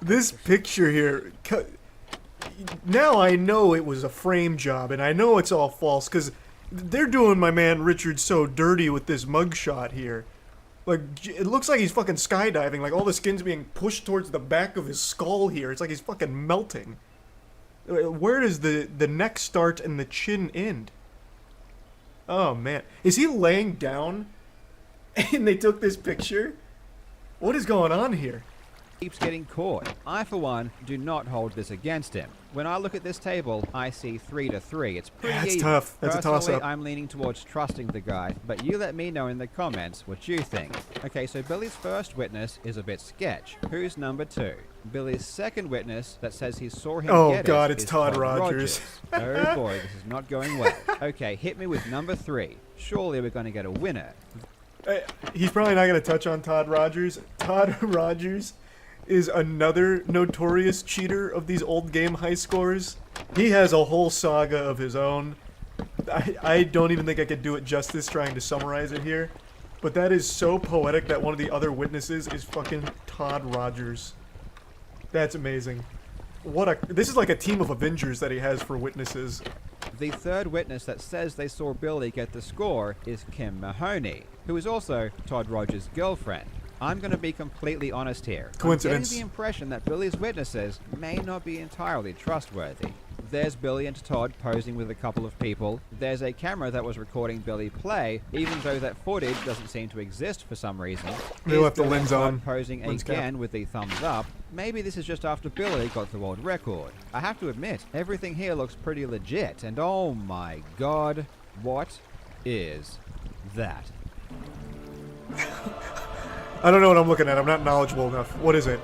This picture here... Now I know it was a frame job, and I know it's all false, because they're doing my man Richard so dirty with this mugshot here. Like, it looks like he's fucking skydiving, like all the skin's being pushed towards the back of his skull here. It's like he's fucking melting. Where does the neck start and the chin end? Oh, man. Is he laying down and they took this picture? What is going on here? Keeps getting caught. I, for one, do not hold this against him. When I look at this table, I see 3-3. It's pretty That's even. tough. That's Personally, a toss-up. I'm leaning towards trusting the guy, but you let me know in the comments what you think. Okay, so Billy's first witness is a bit sketch. Who's number 2? Billy's second witness that says he saw him Oh, get God, it it's is Todd Rogers. Oh boy, this is not going well. Okay, hit me with number 3. Surely we're going to get a winner. He's probably not going to touch on Todd Rogers. Todd Rogers is another notorious cheater of these old game high scores. He has a whole saga of his own. I don't even think I could do it justice trying to summarize it here. But that is so poetic that one of the other witnesses is fucking Todd Rogers. That's amazing. This is like a team of Avengers that he has for witnesses. The third witness that says they saw Billy get the score is Kim Mahoney, who is also Todd Rogers' girlfriend. I'm going to be completely honest here. Coincidence. I'm getting the impression that Billy's witnesses may not be entirely trustworthy. There's Billy and Todd posing with a couple of people. There's a camera that was recording Billy play, even though that footage doesn't seem to exist for some reason. They left the Billy lens and Todd on. posing Lens cap. again with the thumbs up. Maybe this is just after Billy got the world record. I have to admit, everything here looks pretty legit, and oh my god, what is that? I don't know what I'm looking at. I'm not knowledgeable enough. What is it?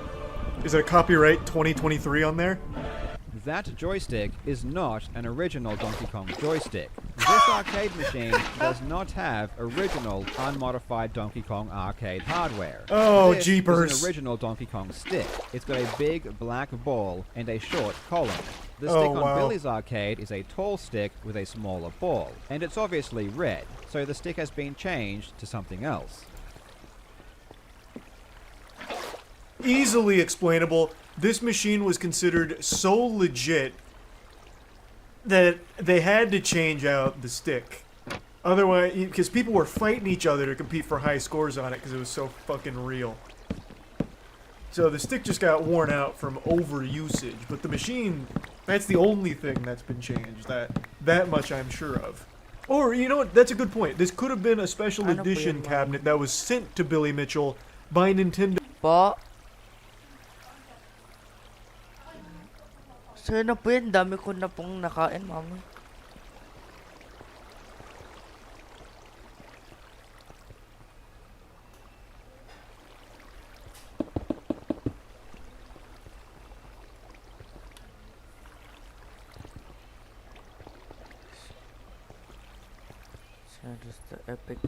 Is it a copyright 2023 on there? That joystick is not an original Donkey Kong joystick. This arcade machine does not have original unmodified Donkey Kong arcade hardware. Oh, this jeepers. is an original Donkey Kong stick. It's got a big black ball and a short column. The stick Oh, on wow. Billy's arcade is a tall stick with a smaller ball, and it's obviously red, so the stick has been changed to something else. Easily explainable. This machine was considered so legit that they had to change out the stick. Otherwise, because people were fighting each other to compete for high scores on it because it was so fucking real. So the stick just got worn out from overusage, but the machine, that's the only thing that's been changed. That much I'm sure of. Or, you know what, that's a good point. This could have been a special edition cabinet that was sent to Billy Mitchell by Nintendo. Po. So na po yun, dami ko na pong nakain, mami. So just the epic.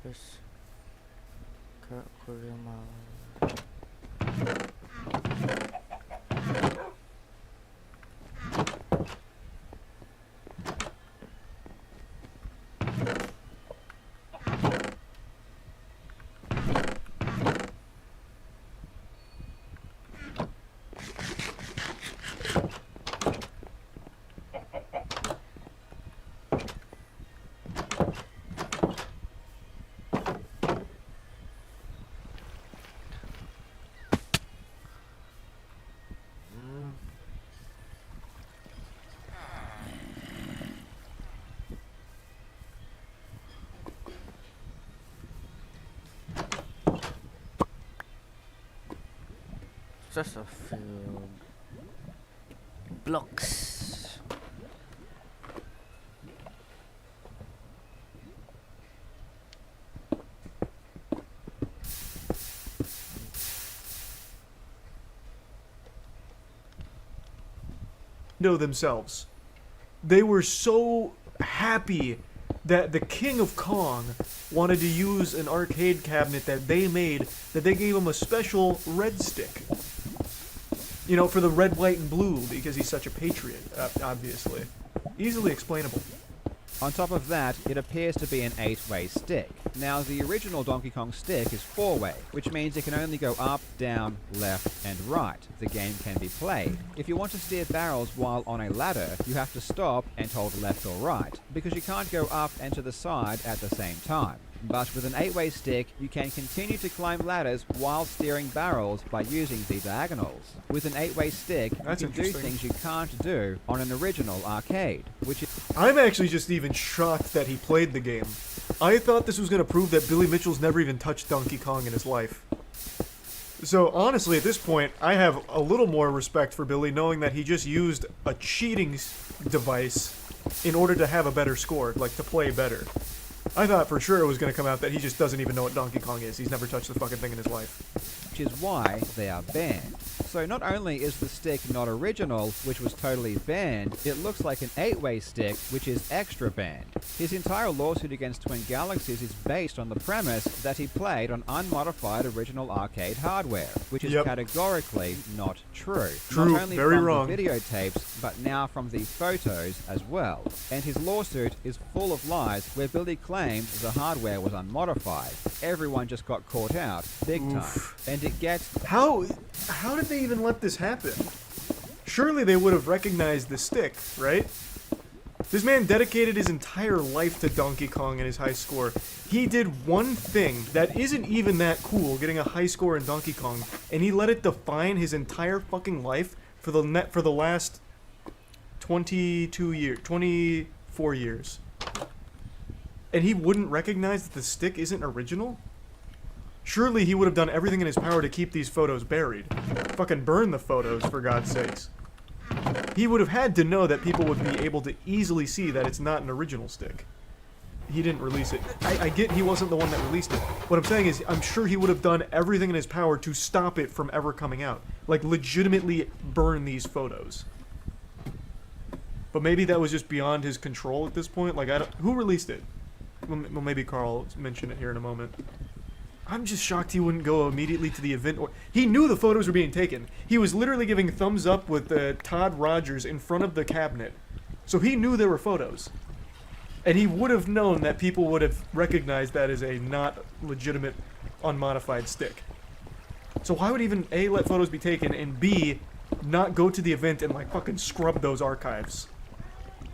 Yes. Kurima. just a few blocks. Know themselves. They were so happy that the King of Kong wanted to use an arcade cabinet that they made, that they gave him a special red stick. You know, for the red, white, and blue, because he's such a patriot, obviously. Easily explainable. On top of that, it appears to be an 8-way stick. Now, the original Donkey Kong stick is 4-way, which means it can only go up, down, left, and right. The game can be played. If you want to steer barrels while on a ladder, you have to stop and hold left or right, because you can't go up and to the side at the same time. But with an 8-way stick, you can continue to climb ladders while steering barrels by using the diagonals. With an 8-way stick, you can do things you can't do on an original arcade, which is... I'm actually just even shocked that he played the game. I thought this was going to prove that Billy Mitchell's never even touched Donkey Kong in his life. So honestly, at this point, I have a little more respect for Billy, knowing that he just used a cheating device in order to have a better score, like to play better. I thought for sure it was going to come out that he just doesn't even know what Donkey Kong is. He's never touched the fucking thing in his life. Which is why they are banned. So not only is the stick not original, which was totally banned, it looks like an 8-way stick, which is extra banned. His entire lawsuit against Twin Galaxies is based on the premise that he played on unmodified original arcade hardware, which is categorically not true. True, not only very from wrong. the videotapes, but now from the photos as well. And his lawsuit is full of lies where Billy claimed the hardware was unmodified. Everyone just got caught out, big time. And it gets... How did they even let this happen? Surely they would have recognized the stick, right? This man dedicated his entire life to Donkey Kong and his high score. He did one thing that isn't even that cool, getting a high score in Donkey Kong, and he let it define his entire fucking life for the last 24 years. And he wouldn't recognize that the stick isn't original? Surely he would have done everything in his power to keep these photos buried. Fucking burn the photos, for God's sakes. He would have had to know that people would be able to easily see that it's not an original stick. He didn't release it. I get he wasn't the one that released it. What I'm saying is, I'm sure he would have done everything in his power to stop it from ever coming out. Like, legitimately burn these photos. But maybe that was just beyond his control at this point. Like, who released it? Well, maybe Carl will mention it here in a moment. I'm just shocked he wouldn't go immediately to the event. He knew the photos were being taken. He was literally giving thumbs up with Todd Rogers in front of the cabinet. So he knew there were photos. And he would have known that people would have recognized that as a not legitimate, unmodified stick. So why would even A, let photos be taken, and B, not go to the event and like fucking scrub those archives?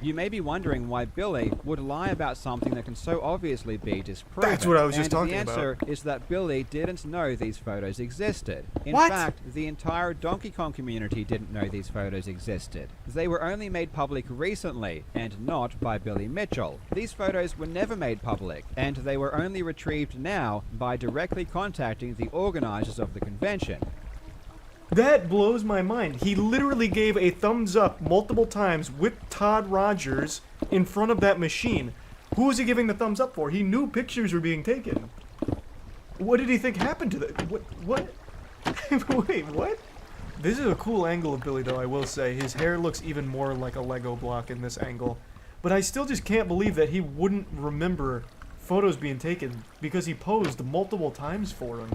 You may be wondering why Billy would lie about something that can so obviously be disproven. That's what I was just talking about. The answer is that Billy didn't know these photos existed. In What? fact, the entire Donkey Kong community didn't know these photos existed. They were only made public recently, and not by Billy Mitchell. These photos were never made public, and they were only retrieved now by directly contacting the organizers of the convention. That blows my mind. He literally gave a thumbs up multiple times with Todd Rogers in front of that machine. Who was he giving the thumbs up for? He knew pictures were being taken. What did he think happened to that? What? Wait, what? This is a cool angle of Billy, though, I will say. His hair looks even more like a Lego block in this angle. But I still just can't believe that he wouldn't remember photos being taken because he posed multiple times for them.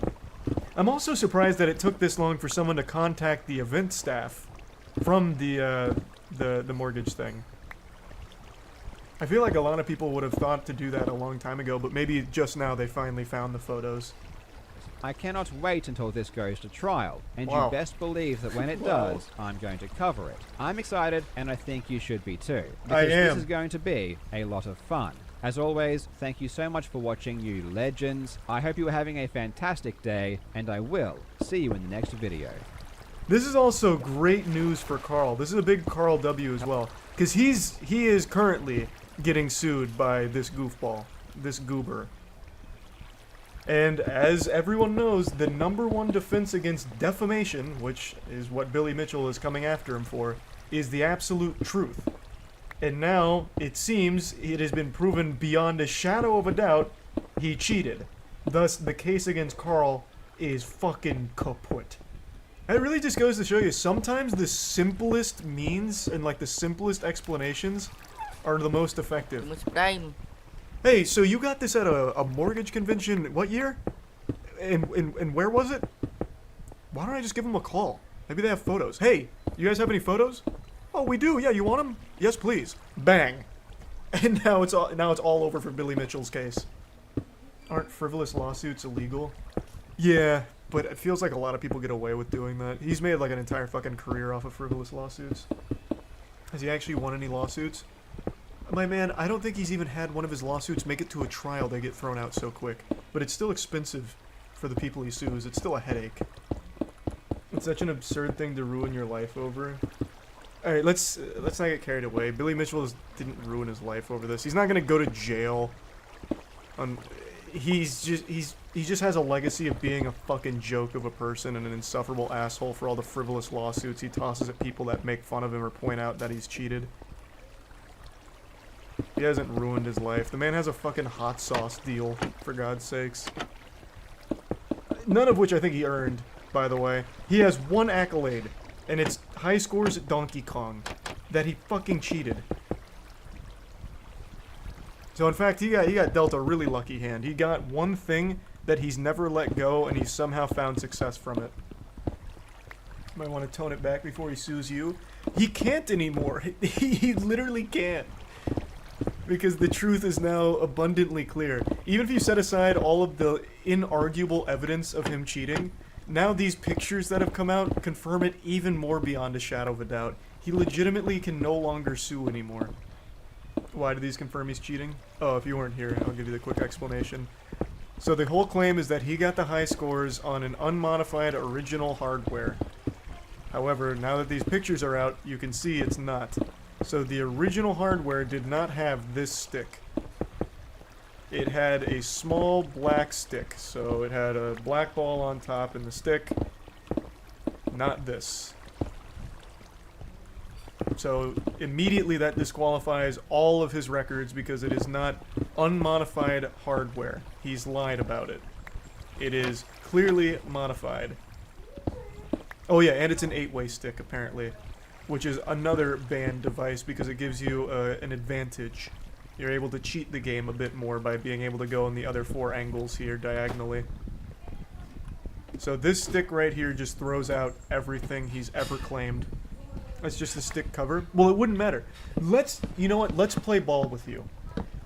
I'm also surprised that it took this long for someone to contact the event staff from the mortgage thing. I feel like a lot of people would have thought to do that a long time ago, but maybe just now they finally found the photos. I cannot wait until this goes to trial, and Wow. you best believe that when it does, I'm going to cover it. I'm excited, and I think you should be too. Because am. this is going to be a lot of fun. As always, thank you so much for watching, you legends. I hope you are having a fantastic day, and I will see you in the next video. This is also great news for Carl. This is a big Carl W as well, because he is currently getting sued by this goofball, this goober. And as everyone knows, the #1 defense against defamation, which is what Billy Mitchell is coming after him for, is the absolute truth. And now, it seems, it has been proven beyond a shadow of a doubt, he cheated. Thus, the case against Carl is fucking kaput. It really just goes to show you, sometimes the simplest means and like the simplest explanations are the most effective. Hey, so you got this at a mortgage convention, what year? And where was it? Why don't I just give them a call? Maybe they have photos. Hey, you guys have any photos? Oh, we do, yeah, you want them? Yes, please. Bang. And now it's all over for Billy Mitchell's case. Aren't frivolous lawsuits illegal? Yeah, but it feels like a lot of people get away with doing that. He's made like an entire fucking career off of frivolous lawsuits. Has he actually won any lawsuits? My man, I don't think he's even had one of his lawsuits make it to a trial. They get thrown out so quick. But it's still expensive for the people he sues. It's still a headache. It's such an absurd thing to ruin your life over. Alright, let's not get carried away. Billy Mitchell didn't ruin his life over this. He's not gonna go to jail. He just has a legacy of being a fucking joke of a person and an insufferable asshole for all the frivolous lawsuits he tosses at people that make fun of him or point out that he's cheated. He hasn't ruined his life. The man has a fucking hot sauce deal, for God's sakes. None of which I think he earned, by the way. He has one accolade, and it's high scores at Donkey Kong. That he fucking cheated. So in fact, he got dealt a really lucky hand. He got one thing that he's never let go, and he's somehow found success from it. Might want to tone it back before he sues you. He can't anymore. He literally can't. Because the truth is now abundantly clear. Even if you set aside all of the inarguable evidence of him cheating, now these pictures that have come out confirm it even more beyond a shadow of a doubt. He legitimately can no longer sue anymore. Why do these confirm he's cheating? Oh, if you weren't here, I'll give you the quick explanation. So the whole claim is that he got the high scores on an unmodified original hardware. However, now that these pictures are out, you can see it's not. So the original hardware did not have this stick. It had a small black stick. So it had a black ball on top and the stick. Not this. So immediately that disqualifies all of his records because it is not unmodified hardware. He's lied about it. It is clearly modified. Oh yeah, and it's an 8-way stick apparently, which is another banned device because it gives you an advantage. You're able to cheat the game a bit more by being able to go in the other 4 angles here diagonally. So this stick right here just throws out everything he's ever claimed. It's just a stick cover. Well, it wouldn't matter. You know what? Let's play ball with you.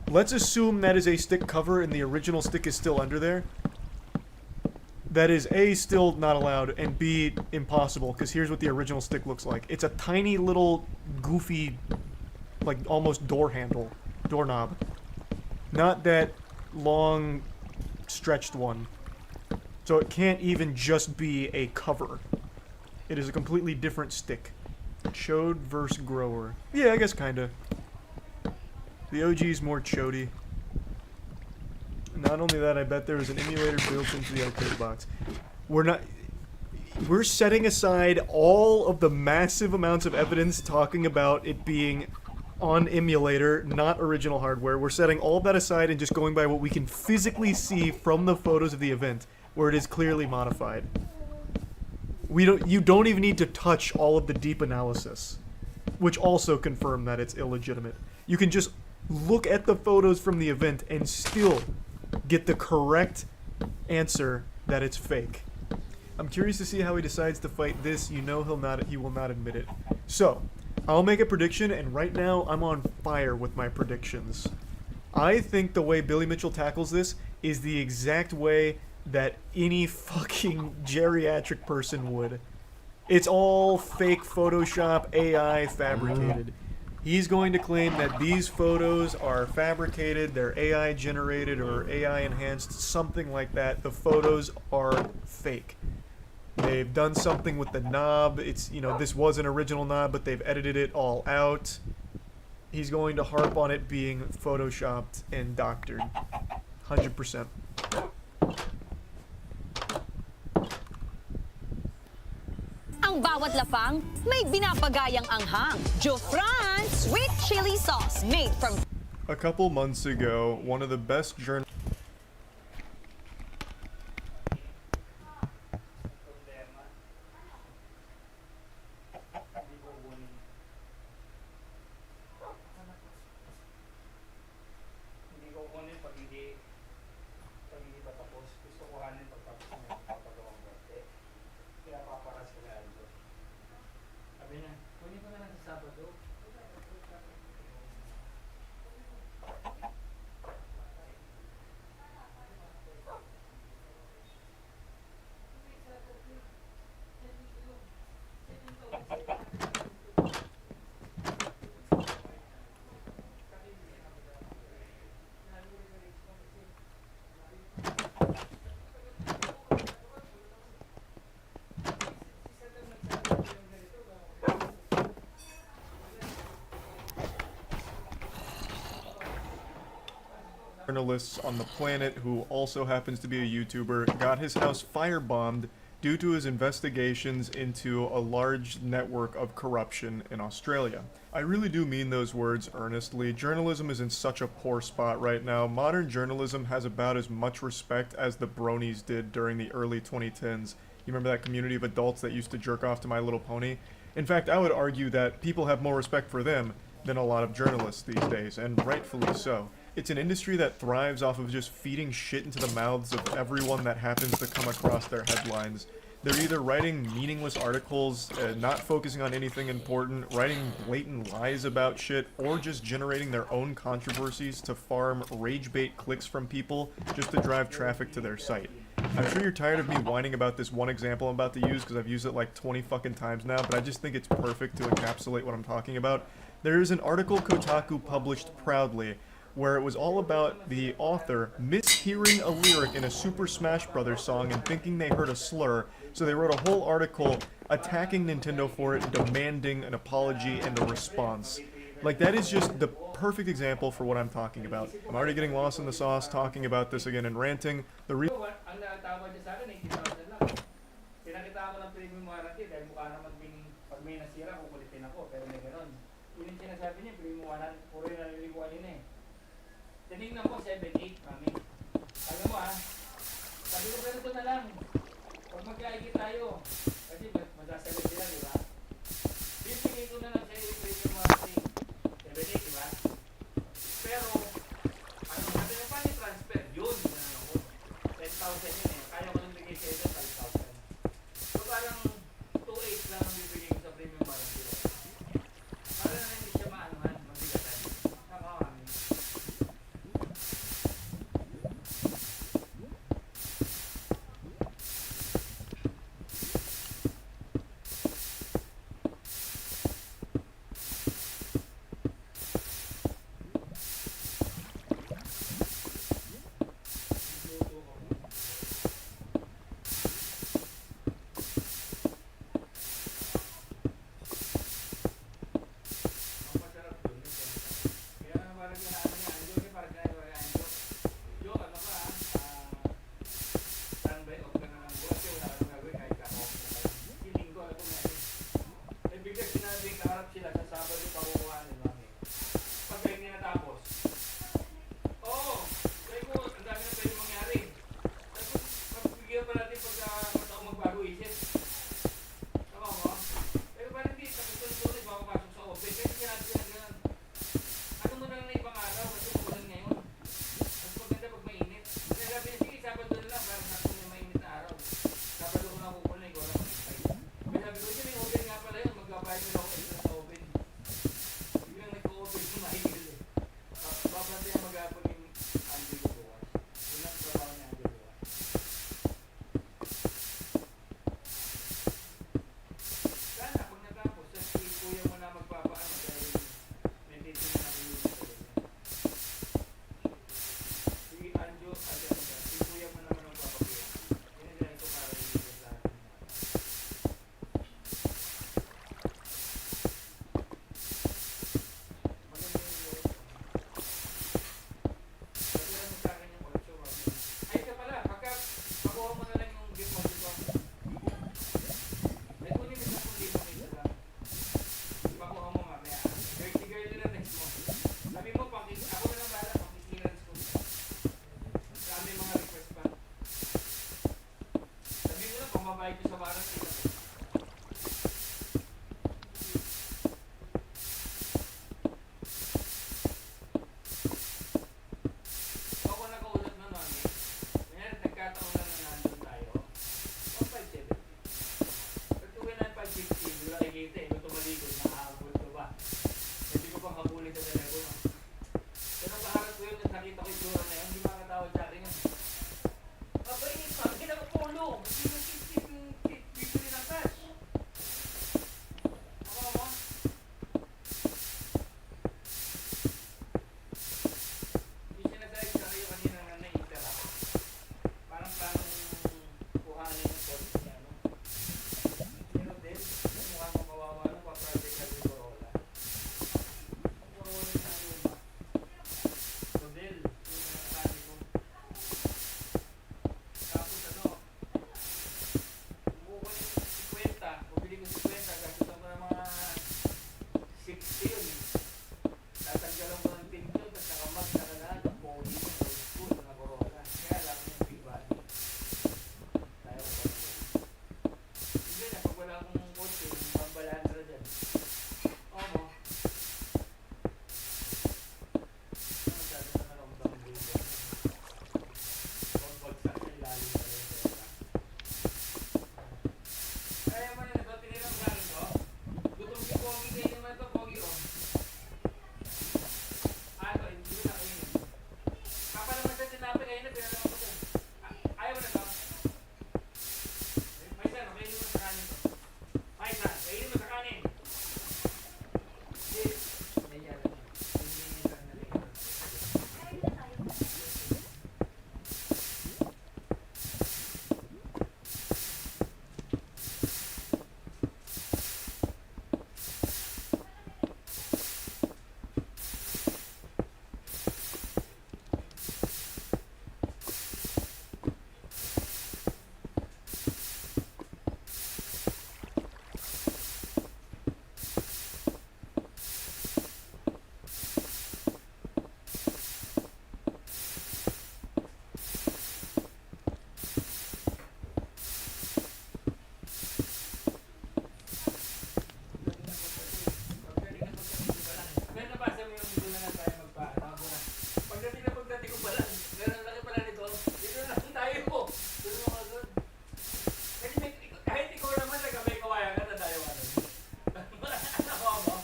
Let's assume that is a stick cover and the original stick is still under there. That is A, still not allowed, and B, impossible, because here's what the original stick looks like. It's a tiny little goofy, like almost doorknob. Not that long, stretched one. So it can't even just be a cover. It is a completely different stick. Chode versus grower. Yeah, I guess kinda. The OG's more chody. Not only that, I bet there is an emulator built into the arcade box. We're setting aside all of the massive amounts of evidence talking about it being on emulator, not original hardware. We're setting all that aside and just going by what we can physically see from the photos of the event, where it is clearly modified. You don't even need to touch all of the deep analysis, which also confirm that it's illegitimate. You can just look at the photos from the event and still get the correct answer that it's fake. I'm curious to see how he decides to fight this. You know he will not admit it. So, I'll make a prediction, and right now I'm on fire with my predictions. I think the way Billy Mitchell tackles this is the exact way that any fucking geriatric person would. It's all fake Photoshop, AI, fabricated. He's going to claim that these photos are fabricated, they're AI generated or AI enhanced, something like that. The photos are fake. They've done something with the knob. It's, this was an original knob, but they've edited it all out. He's going to harp on it being photoshopped and doctored. 100%. Ang bawat lapang may binapagayang anghang. Jofran Sweet Chili Sauce made from... A couple months ago, one of the best journalists on the planet who also happens to be a YouTuber got his house firebombed due to his investigations into a large network of corruption in Australia. I really do mean those words earnestly. Journalism is in such a poor spot right now. Modern journalism has about as much respect as the bronies did during the early 2010s. You remember that community of adults that used to jerk off to My Little Pony? In fact, I would argue that people have more respect for them than a lot of journalists these days, and rightfully so. It's an industry that thrives off of just feeding shit into the mouths of everyone that happens to come across their headlines. They're either writing meaningless articles, not focusing on anything important, writing blatant lies about shit, or just generating their own controversies to farm rage bait clicks from people just to drive traffic to their site. I'm sure you're tired of me whining about this one example I'm about to use because I've used it like 20 fucking times now, but I just think it's perfect to encapsulate what I'm talking about. There is an article Kotaku published proudly where it was all about the author mishearing a lyric in a Super Smash Bros. Song and thinking they heard a slur, so they wrote a whole article attacking Nintendo for it, demanding an apology and a response. Like, that is just the perfect example for what I'm talking about. I'm already getting lost in the sauce talking about this again and ranting. The reason tinignan ko 7-8 mami. Alam mo sabi ko ganito na lang. Huwag magkaigi tayo. Kasi masasagot sila, di ba? Bibigay ko na lang sa iyo premium marketing. 7-8, di ba? Pero, ano natin yung paano transfer? Yun, ako. 10,000 yun eh. Kaya ko nang bigay sa iyo 5,000. So parang 2.8 lang ang bibigay ko sa premium marketing. Para na hindi siya maanuhan, mabigatan. Nakakami. may mga request pa. Sabihin mo lang kung mabait ko sa barang kita. Ako nakaulad na namin. Ngayon, nagkataon na nandun tayo. O 570. Pag uwi na 550, hindi ko nakikita eh. Kung tumalikod, nakahabol ko ba? Hindi ko pang habulin sa telepono. Pero kaharap ko yun, nakita ko yung tura na yun, hindi makatawad sa akin yun. Mabait pa, hindi nakapulong. Hindi mo bibili ng cash. Ako mo? Yung sinasabi sa kayo kanina na na-inter ako. Parang kuhanin yung post niya, no? Pero din, mukha mo kawawa no, pa-project ka yung Corolla. Corolla na luma. Model, yung nakakali ko. Tapos ano, kumuha ko yung 50, bumili ko 50, gastos ako ng mga 60 yun. Tatanggalan ko ng pin yun, tapos nakamag na kanaan, ang pogi ko, old school na Corolla. Kaya lang yung big body. Tayo ko pa. Hindi na, pag wala akong kotse, yung pambalaan na dyan. Oo mo. Masyado na naramdam ko yun. Kung bagsak sa ilalim na rin pera. Kaya mo nila ito, tinirang galing ko. Gutom si Pogi, kayo naman ito, Pogi ko. Ito, hindi ko na kainin. Papa naman sa sinabi kayo na, pinalaman ko ito. Ayaw mo na ito. May isa, no? Kainin mo sa kanin to. May isa, kainin mo sa kanin. Hindi. Naiya lang. Hindi niya na rin. Pero nabasa mo yung doon na lang tayo magpaano. Pagdating ko pala, ganun laki pala nito. Dito na lang tayo po. Doon mo ka doon. Kasi kahit ikaw naman may kawayan ka na tayo ka doon. Ako mo.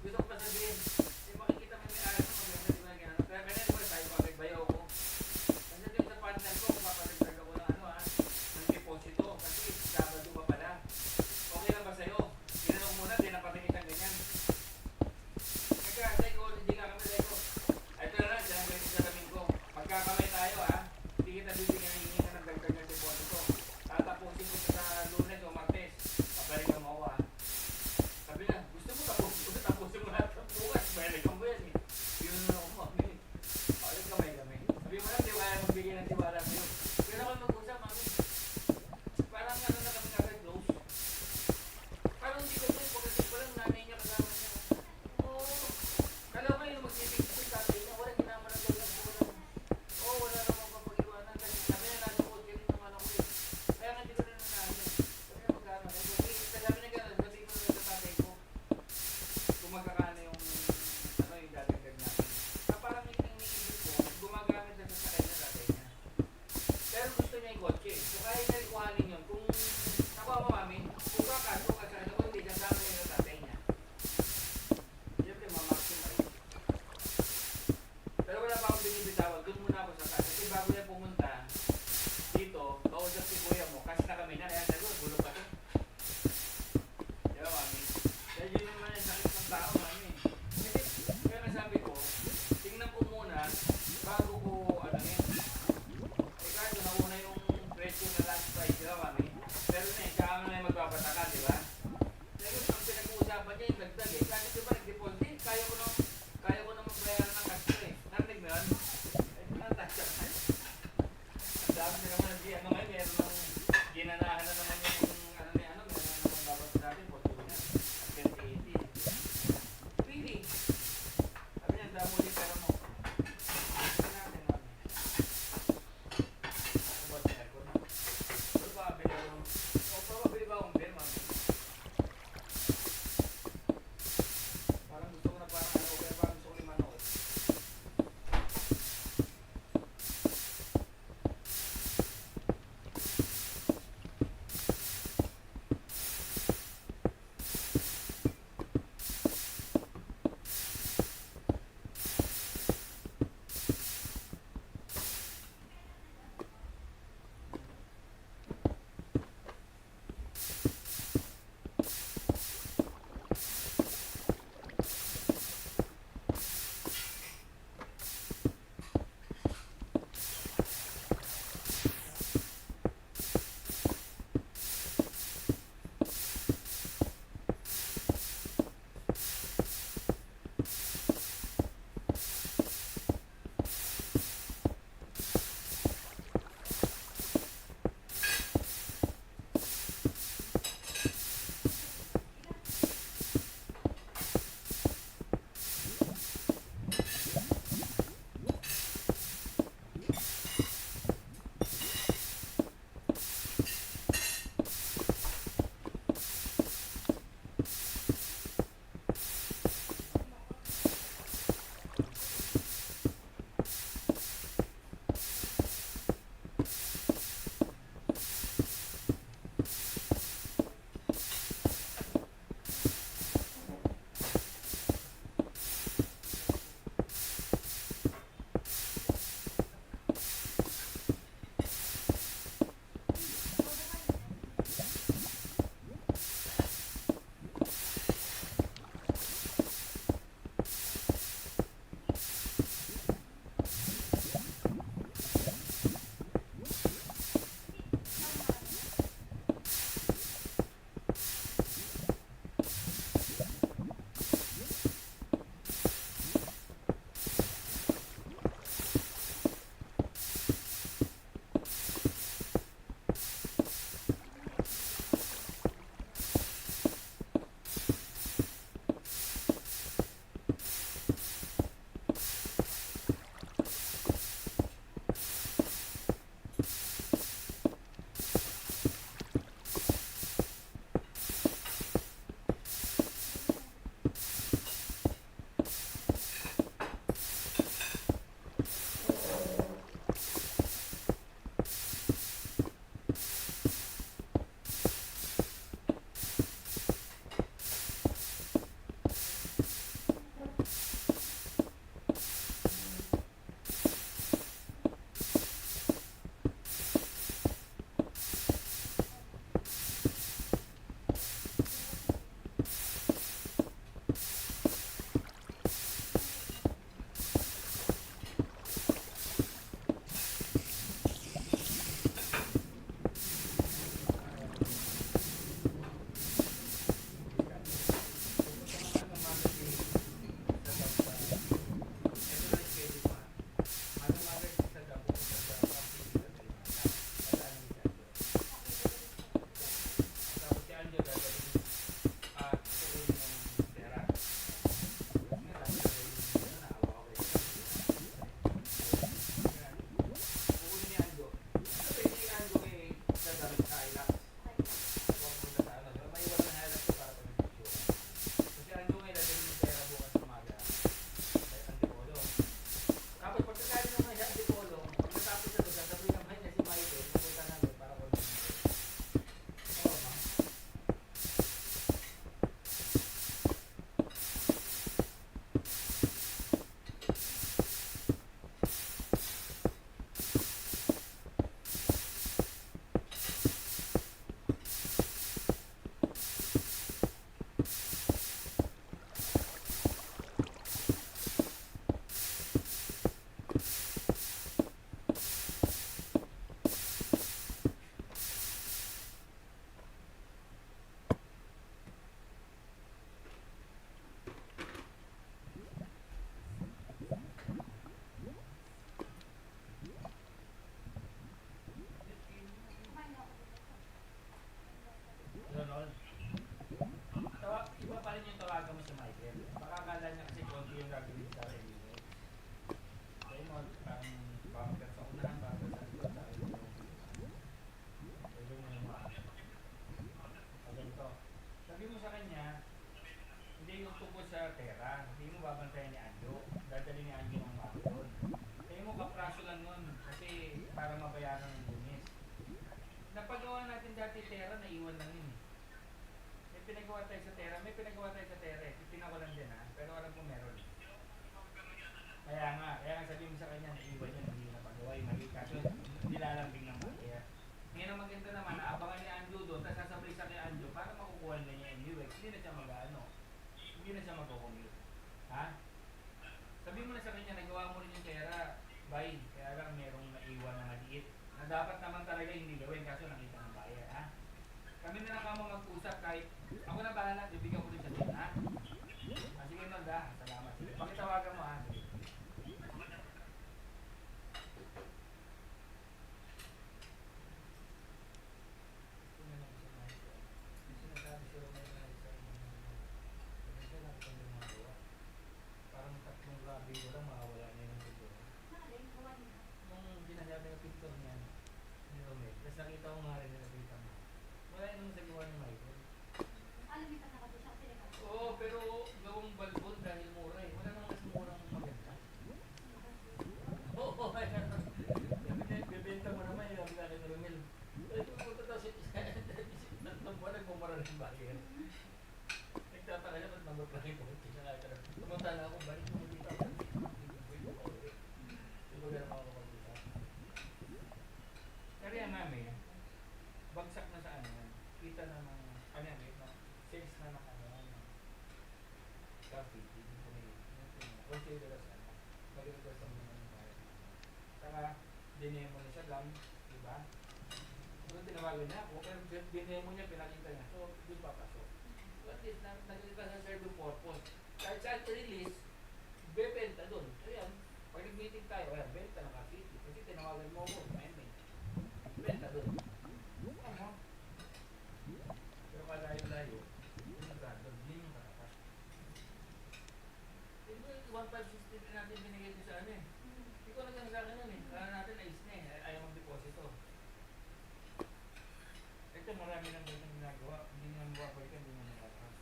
Gusto ko pa sabihin, makikita mo may aras mo, maganda di ba gano'n. Kaya ganyan mo tayo, pakigbayaw ko. Kasi din sa partner ko, papatagdag ako ng ng deposito. Kasi Sabado pa pala. Okay lang ba sa'yo? Ginanong ko muna, dinapatingin kang ganyan. Kasi ko, hindi ka kami ko. Ito na lang, dyan ang ganyan sa lamin ko. Magkakamay tayo ha. Hindi kita bibigyan ng hihinga ng dagdag ng deposito. Tatapusin ko sa Lunes o Martes. Papalikan mo ako ha. Sabi na, gusto mo tapusin mo lahat ng bukas. Balikan mo yan eh. Yun na ako mami. Palit kamay. Sabi mo lang, di kaya magbigay ng tiwala sa'yo. Kaya naman mag-usap mami. Parang ano na kami agad close. Parang hindi ko ito, pagdating ko lang, nanay niya kasama niya. Oo. Kala ko yun, magtitip ko yung tatay niya. Wala, ginama ng doon lang. Oo, wala namang papag-iwanan. Kasi sabi niya, nasa ko din naman ako eh. Kaya nga hindi ko rin nanay. Sabi niya, magkano. Sabi niya gano'n, sabi ko na sa tatay ko. Kung magkakano yung, yung dadagdag natin. Parang iniisip ko, gumagamit na sa kanya tatay niya. Pero gusto niya yung kotse. So kaya niya rin kuhanin yun. Kung nakuha mo mami, kung kakasok ka sa kanya, kung hindi, dyan sama yung tatay niya. Siyempre, ma-maximize. Pero wala pa akong binibitawan. Doon muna ako sa casa. Kasi bago niya pumunta dito, kausap si kuya mo. Kasi na kami na. Kaya sabi ko, gulo pa to. Di ba mami? Dahil yun naman yung sakit ng tao mami. Kasi, kaya nasabi ko, tingnan ko muna bago ko kahit nauna yung presyo na last price, di ba mami? Pero na eh, kaya na yung magbabatakan, di ba? Pero ang pinag-uusapan niya yung dagdag eh. Kasi di ba nag-deposit, kaya ko na magbayaran ng kasto eh. Narinig mo yun? Eh, natagsa ka. Ang dami na naman, meron ng ginanahan na naman yung meron na naman babat sa atin, Fortuna, at 2080. Really? Sabi niya, damo ulit pero mo. Sabi natin, mami. para mabayaran ng lumis. Napagawa natin dati Tera, naiwan lang yun eh. May pinagawa tayo sa Tera, pinawalan din ha, pero alam ko meron. Kaya nga sabi mo sa kanya, naiwan yun, hindi napagawa yung mali, kaso nilalambing ng bakya. Ngayon ang maganda naman, abangan ni Anjo doon, tapos sasabay sa kay Anjo para makukuha na niya yung UX, hindi na siya hindi na siya mag-commute. Ha? Sabi mo na sa kanya, nagawa mo rin yung Tera, bye, kaya lang merong naiwan na maliit. Na dapat naman talaga hindi gawin, kaso nakita ng bayan, ha? Kami na lang kamo mag-usap kahit ako na bahala, bibigyan ko rin siya din, ha? Sige Nod, ha? Salamat. Sige, pakitawagan mo, ha? Sige. Parang tatlong grabe ko lang makawala niya ng pintura. Nung ginasabi ng pintor niya, ni Romel, tapos nakita ko nga rin na nakita mo. Wala yun naman sa gawa ni Michael. Alam mo, nakapos siya sila. Oo, pero gawang balbon dahil mura eh. Wala namang mas murang maganda. Oo, ayan. Bebenta mo naman yung sabi natin ni Romel. Ay, pumunta daw siya. Tatlong buwan nagmumura ng bagay. Nagtataka siya, ba't mag-apply po? Tumunta na ako, balik mo dito. Diba gano'n ako kapag-dito? Kaya namin, bagsak na sa ano yan. Kita na ng, ano yan, sales na ng ano yan. Graffiti, consider as ano. Mag-request ang mga ng bayan. Saka, dinemo na siya lang, diba? So, tinawagan niya ako, pero dinemo niya, pinakita niya. So, hindi papasok. So, at least, nagkita sa serving purpose. Kahit sa release, bebenta doon. So yan, pag nag-meeting tayo, ayan, benta ng Cavite. Kasi tinawagan mo ako, benta doon. Aha. Pero kalayo-layo, yung nag-doon, yun yung katapat. Ito yung 1,560 na natin binigay ko sa ano eh. Hindi ko nagano sa akin nun eh. Kaya natin ayos na eh, ayaw mag-deposito. Ito marami nang ganyan ginagawa, hindi nga mababalikan, hindi nga nakakas.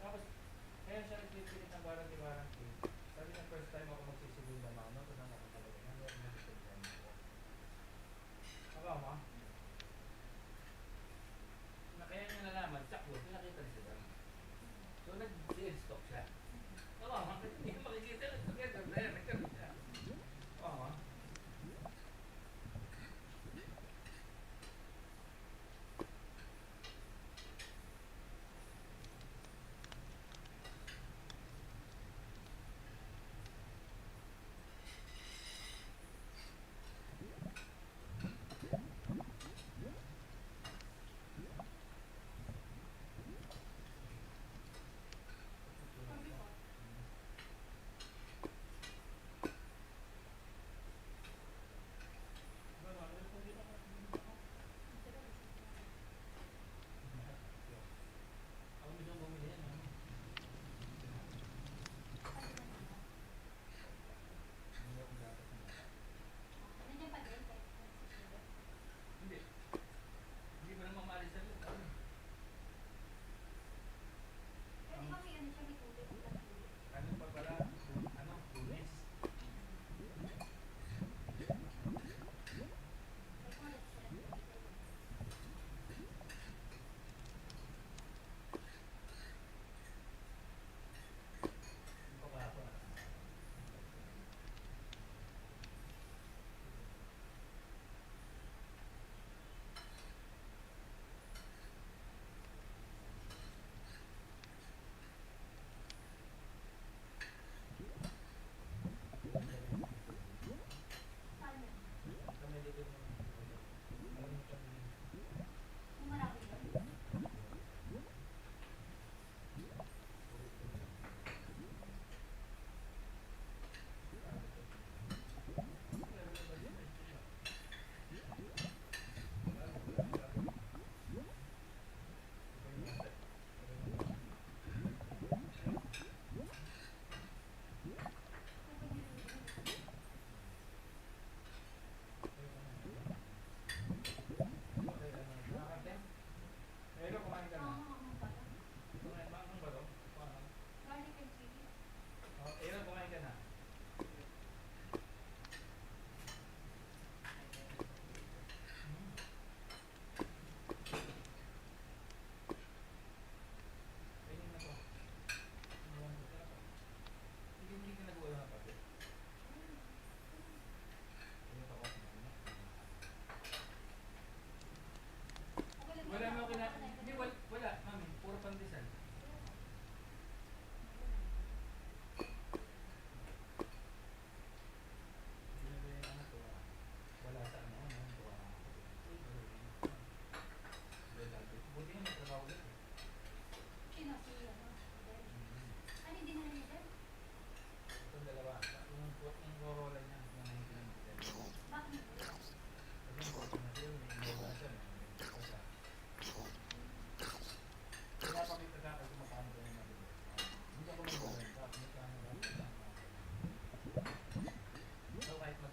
Tapos, kaya siya nagpipilit ng warranty. Sabi ng first time ako magsisigunda mano, ito na nakakalaga na, meron na dito dyan ako. Saka ma, na kaya niya nalaman, saklo, pinakita niya siya. So nag-sale stock siya. Saka ma, hindi niya makikita, together, nagkaroon siya. Saka ma,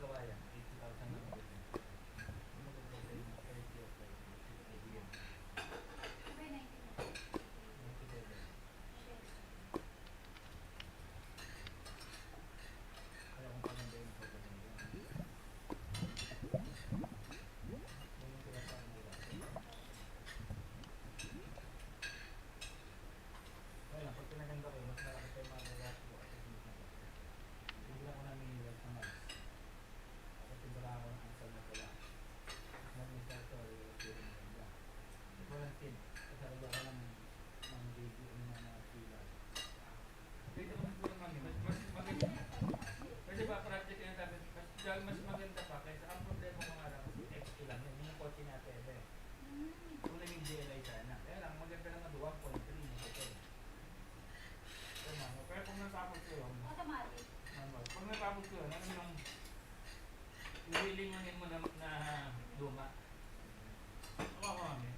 kawayan, 80,000 lang ako. Mas maganda pa kaysa ang problema ko nga lang XP lang yun, yung kotse natin eh. Kung naging GLI sana. Kaya lang, maganda lang na 1.3 yung hotel. Pero kung natapos ko yun, automatic. Kung natapos ko yun, ano yung iwilingunin mo na luma? Ako kami.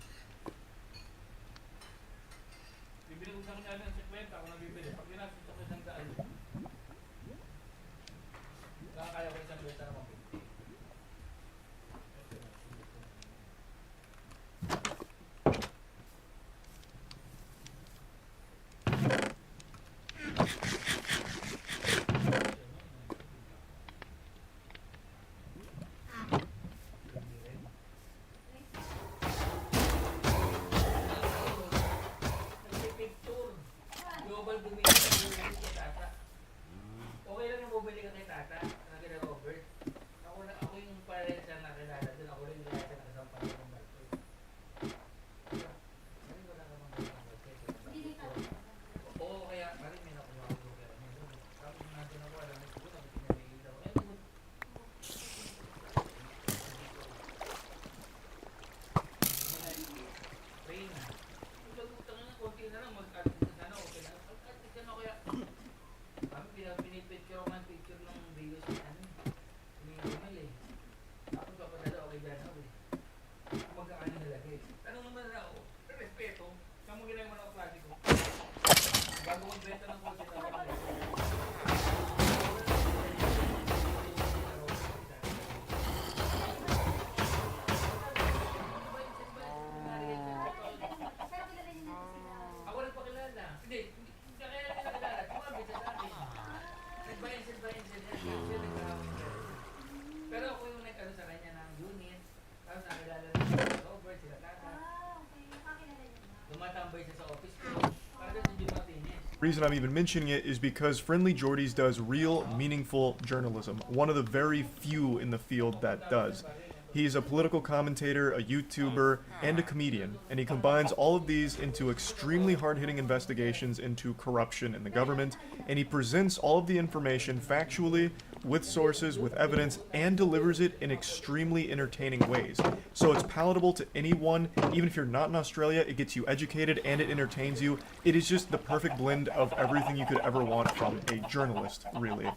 Bibili ko sa kanya ng 50, ako nabibili. Pag ginastos ako isang daan, kaya ko isang beta naman. Global bumili kay Tata. Okay lang yung bumili ka kay Tata. Robert. Ako yung parents na nakilala doon. Ako rin yung nakasampan ng barko. Ano wala ka mga barko? Oo, kaya parang may nakuha ko. Tapos nandun ako, alam mo ko, tapos pinamili daw. Train na. Utang na, konti na lang. Mag-artist na na. Okay na. Mag-artist na kaya. Kami pinipicture ko ng picture ng videos na ano. Email eh. Tapos papadala ako kay Jana eh. Magkakano nalagay. Tanong naman na ako. Respeto. Saan mo ginagawa ng klase ko? Bago magbenta ng kotse na ako. Ako nagpakilala. Hindi. Kaya nagpakilala. Tumabi sa akin. Nagbayan. Pero ako yung nag-ano sa kanya ng unit. Tapos nakilala na sila Robert, sila Tata. Tumatambay siya sa office ko. Parang sa June Martinez. The reason I'm even mentioning it is because Friendly Jordies does real, meaningful journalism. One of the very few in the field that does. He's a political commentator, a YouTuber, and a comedian, and he combines all of these into extremely hard-hitting investigations into corruption in the government, and he presents all of the information factually, with sources, with evidence, and delivers it in extremely entertaining ways. So it's palatable to anyone, even if you're not in Australia, it gets you educated and it entertains you. It is just the perfect blend of everything you could ever want from a journalist, really.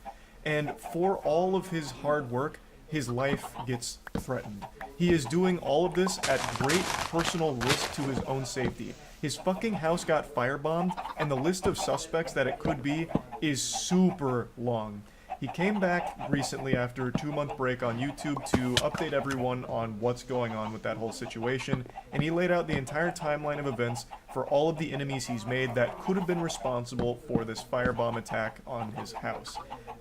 And for all of his hard work, his life gets threatened. He is doing all of this at great personal risk to his own safety. His fucking house got firebombed, and the list of suspects that it could be is super long. He came back recently after a 2-month break on YouTube to update everyone on what's going on with that whole situation, and he laid out the entire timeline of events for all of the enemies he's made that could have been responsible for this firebomb attack on his house.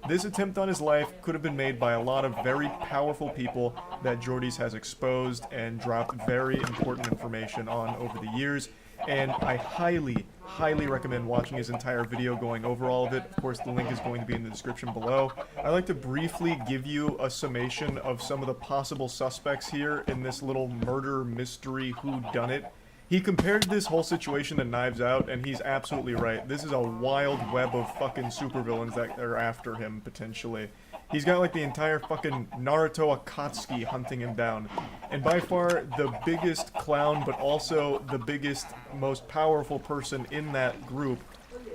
This attempt on his life could have been made by a lot of very powerful people that Jordies has exposed and dropped very important information on over the years, and I highly recommend watching his entire video going over all of it. Of course, the link is going to be in the description below. I'd like to briefly give you a summation of some of the possible suspects here in this little murder mystery whodunit. He compared this whole situation to Knives Out, and he's absolutely right. This is a wild web of fucking supervillains that are after him, potentially. He's got like the entire fucking Naruto Akatsuki hunting him down. And by far the biggest clown, but also the biggest, most powerful person in that group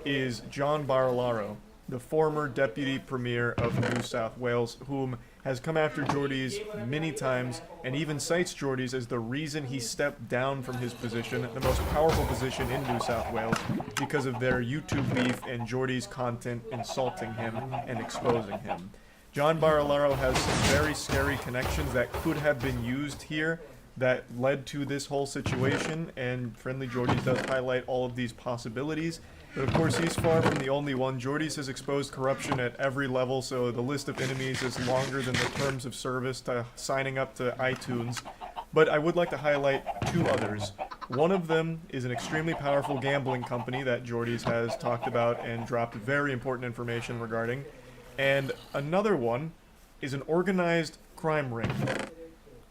is John Barilaro, the former Deputy Premier of New South Wales, whom has come after Jordies many times, and even cites Jordies as the reason he stepped down from his position, the most powerful position in New South Wales, because of their YouTube beef and Jordies' content insulting him and exposing him. John Barilaro has some very scary connections that could have been used here that led to this whole situation, and Friendly Jordies does highlight all of these possibilities. But of course, he's far from the only one. Jordies has exposed corruption at every level, so the list of enemies is longer than the terms of service to signing up to iTunes. But I would like to highlight two others. One of them is an extremely powerful gambling company that Jordies has talked about and dropped very important information regarding. And another one is an organized crime ring.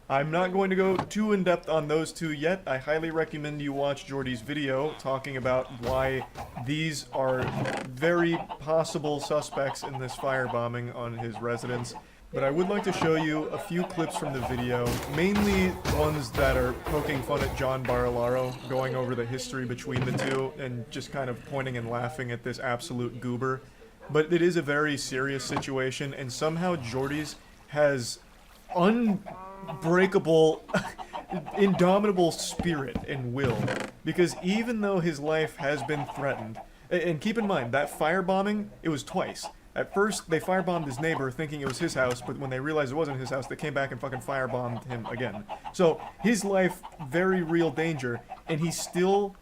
I'm not going to go too in-depth on those two yet. I highly recommend you watch Jordy's video talking about why these are very possible suspects in this firebombing on his residence. But I would like to show you a few clips from the video, mainly ones that are poking fun at John Barilaro, going over the history between the two, and just kind of pointing and laughing at this absolute goober. But it is a very serious situation, and somehow Jordy's has unbreakable, indomitable spirit and will. Because even though his life has been threatened, and keep in mind, that firebombing, it was twice. At first, they firebombed his neighbor thinking it was his house, but when they realized it wasn't his house, they came back and fucking firebombed him again. So, his life, very real danger, and he still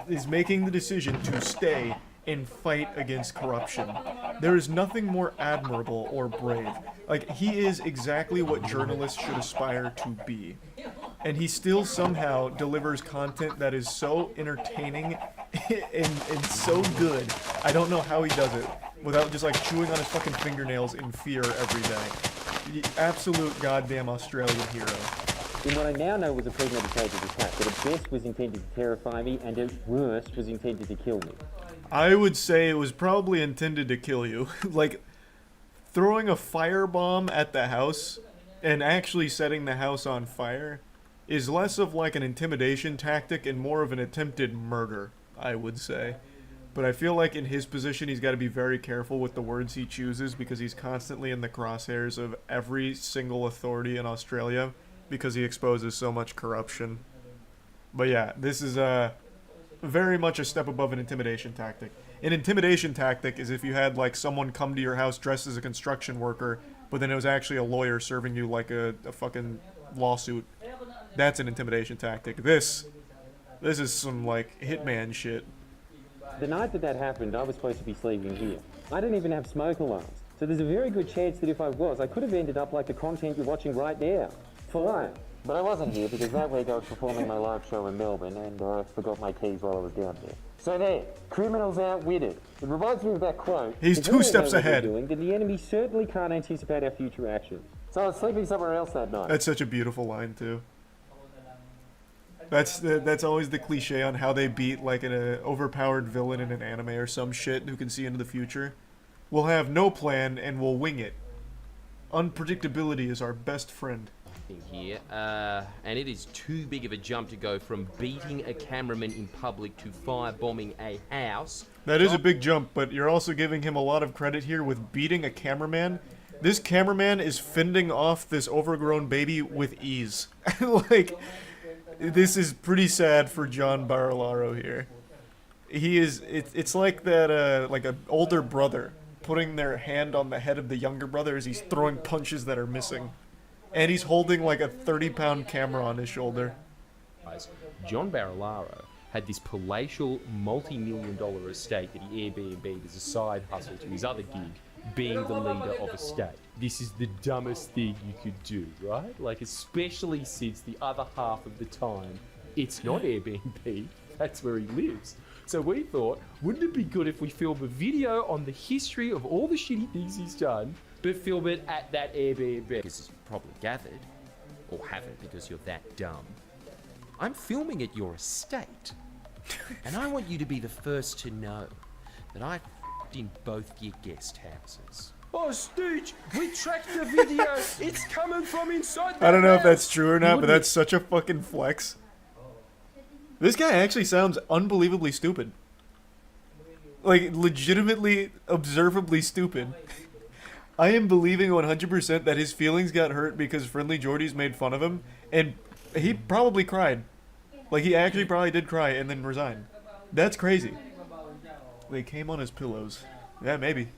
is making the decision to stay and fight against corruption. There is nothing more admirable or brave. Like, he is exactly what journalists should aspire to be. And he still somehow delivers content that is so entertaining and so good. I don't know how he does it without just like chewing on his fucking fingernails in fear every day. The absolute goddamn Australian hero. In what I now know was a premeditated attack, that at best was intended to terrify me, and at worst was intended to kill me. I would say it was probably intended to kill you. Like, throwing a firebomb at the house and actually setting the house on fire is less of like an intimidation tactic and more of an attempted murder, I would say. But I feel like in his position, he's got to be very careful with the words he chooses because he's constantly in the crosshairs of every single authority in Australia because he exposes so much corruption. But yeah, this is very much a step above an intimidation tactic. An intimidation tactic is if you had like someone come to your house dressed as a construction worker, but then it was actually a lawyer serving you like a fucking lawsuit. That's an intimidation tactic. This is some like hitman shit. The night that happened, I was supposed to be sleeping here. I didn't even have smoke alarms. So there's a very good chance that if I was, I could have ended up like the content you're watching right now. Fine. But I wasn't here because that week I was performing my live show in Melbourne and I forgot my keys while I was down there. So there, criminals outwitted. It reminds me of that quote. He's if 2 steps we know what we're ahead. Doing, then the enemy certainly can't anticipate our future actions. So I was sleeping somewhere else that night. That's such a beautiful line too. That's always the cliche on how they beat like an overpowered villain in an anime or some shit who can see into the future. We'll have no plan and we'll wing it. Unpredictability is our best friend. Here, and it is too big of a jump to go from beating a cameraman in public to firebombing a house. That is a big jump, but you're also giving him a lot of credit here with beating a cameraman. This cameraman is fending off this overgrown baby with ease. Like, this is pretty sad for John Barilaro here. He is, it's like that, like an older brother putting their hand on the head of the younger brother as he's throwing punches that are missing. And he's holding like a 30-pound camera on his shoulder. John Barilaro had this palatial multi-million-dollar estate that he Airbnb'd as a side hustle to his other gig, being the leader of a state. This is the dumbest thing you could do, right? Like, especially since the other half of the time, it's not Airbnb, that's where he lives. So we thought, wouldn't it be good if we film a video on the history of all the shitty things he's done, but film it at that Airbnb? Because as you've probably gathered, or haven't because you're that dumb, I'm filming at your estate. And I want you to be the first to know that I f***ed in both your guest houses. Oh, Stooge, we tracked the video. It's coming from inside the I don't know if house. that's true or not, but that's such a fucking flex. This guy actually sounds unbelievably stupid. Like, legitimately, observably stupid. I am believing 100% that his feelings got hurt because Friendly Jordies made fun of him, and he probably cried. Like, he actually probably did cry and then resigned. That's crazy. They came on his pillows. Yeah, maybe.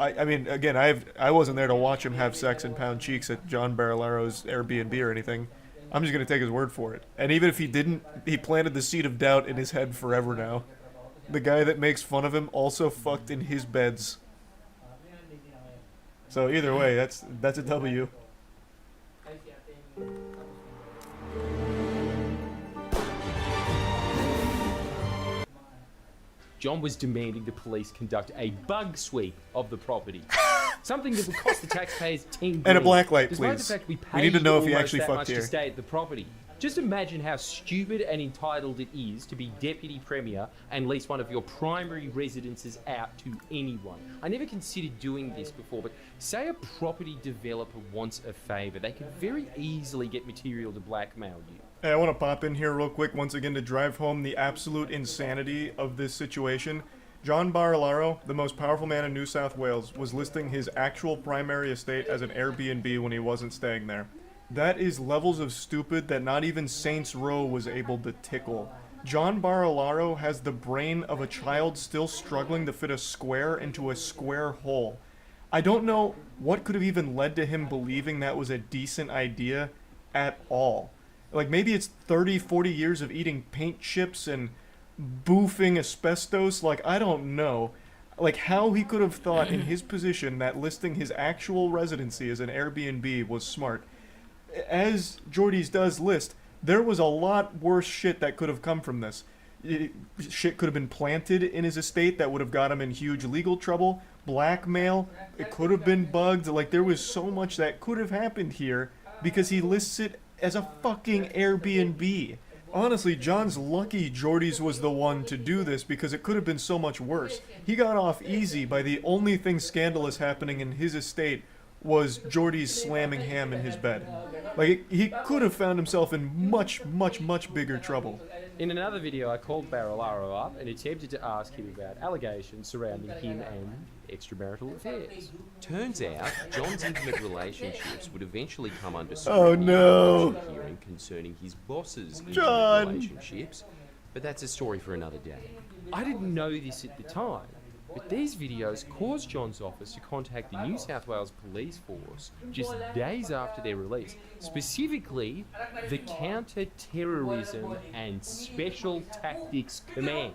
I mean, again, I wasn't there to watch him have sex and pound cheeks at John Barilaro's Airbnb or anything. I'm just gonna take his word for it. And even if he didn't, he planted the seed of doubt in his head forever now. The guy that makes fun of him also fucked in his beds. So either way, that's a W. John was demanding the police conduct a bug sweep of the property. Something that would cost the taxpayers $10 And a blacklight, despite please. the fact we We need to paid know if he almost actually that fucked much here. to stay at the property. Just imagine how stupid and entitled it is to be deputy premier and lease one of your primary residences out to anyone. I never considered doing this before, but say a property developer wants a favour, they could very easily get material to blackmail you. Hey, I want to pop in here real quick once again to drive home the absolute insanity of this situation. John Barilaro, the most powerful man in New South Wales, was listing his actual primary estate as an Airbnb when he wasn't staying there. That is levels of stupid that not even Saints Row was able to tickle. John Barilaro has the brain of a child still struggling to fit a square into a square hole. I don't know what could have even led to him believing that was a decent idea at all. Like, maybe it's 30, 40 years of eating paint chips and boofing asbestos. Like, I don't know. Like, how he could have thought in his position that listing his actual residency as an Airbnb was smart. As Jordy's does list, there was a lot worse shit that could have come from this. Shit could have been planted in his estate that would have got him in huge legal trouble. Blackmail. It could have been bugged. Like, there was so much that could have happened here because he lists it as a fucking Airbnb. Honestly, John's lucky Jordy's was the one to do this because it could have been so much worse. He got off easy by the only thing scandalous happening in his estate was Jordy's slamming ham in his bed. Like, he could have found himself in much, much, much bigger trouble. In another video, I called Barilaro up and attempted to ask him about allegations surrounding him and extramarital affairs. Turns out, John's intimate relationships would eventually come under scrutiny no. in a hearing concerning his boss's John. intimate relationships, but that's a story for another day. I didn't know this at the time, but these videos caused John's office to contact the New South Wales Police Force just days after their release, specifically the Counter-Terrorism and Special Tactics Command.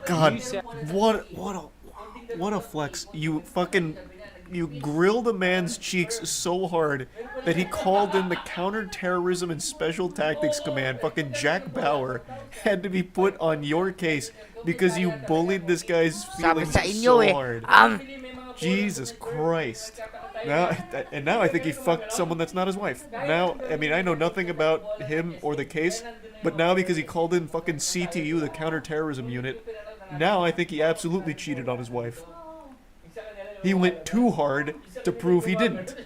God, what a flex. You grilled a man's cheeks so hard that he called in the Counter-Terrorism and Special Tactics Command. Fucking Jack Bauer had to be put on your case because you bullied this guy's feelings so hard. Jesus Christ. Now I think he fucked someone that's not his wife. Now, I mean, I know nothing about him or the case, but now because he called in fucking CTU, the Counter-Terrorism Unit, now I think he absolutely cheated on his wife. He went too hard to prove he didn't.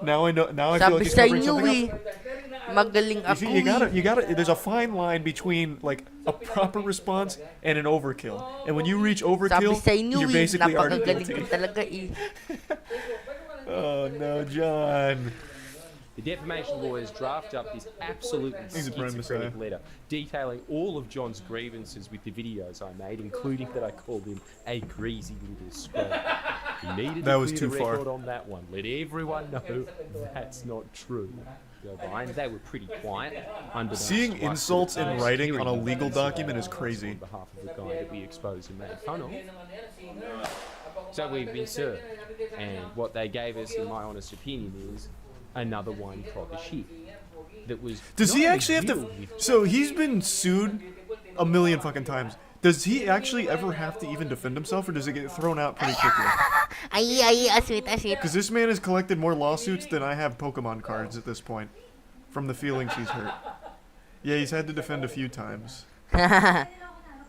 Now I know. Now I feel like he's covering something up. Magaling You see, you gotta. There's a fine line between like a proper response and an overkill. And when you reach overkill, you're basically already guilty. Oh no, John. The defamation lawyers draft up this absolutely schizophrenic letter detailing all of John's grievances with the videos I made, including that I called him a greasy little scroll. He needed That to was clear too the far. record on that one. Let everyone know that's not true. Go behind. They were pretty quiet. Seeing insults in writing on a legal document is crazy. On behalf of the guy that we exposed and made fun of. So we've been served, and what they gave us, in my honest opinion, is another one crock of shit. That was. Does he not actually have to? revealed with- So he's been sued a million fucking times. Does he actually ever have to even defend himself, or does it get thrown out pretty quickly? Because this man has collected more lawsuits than I have Pokemon cards at this point, from the feelings he's hurt. Yeah, he's had to defend a few times.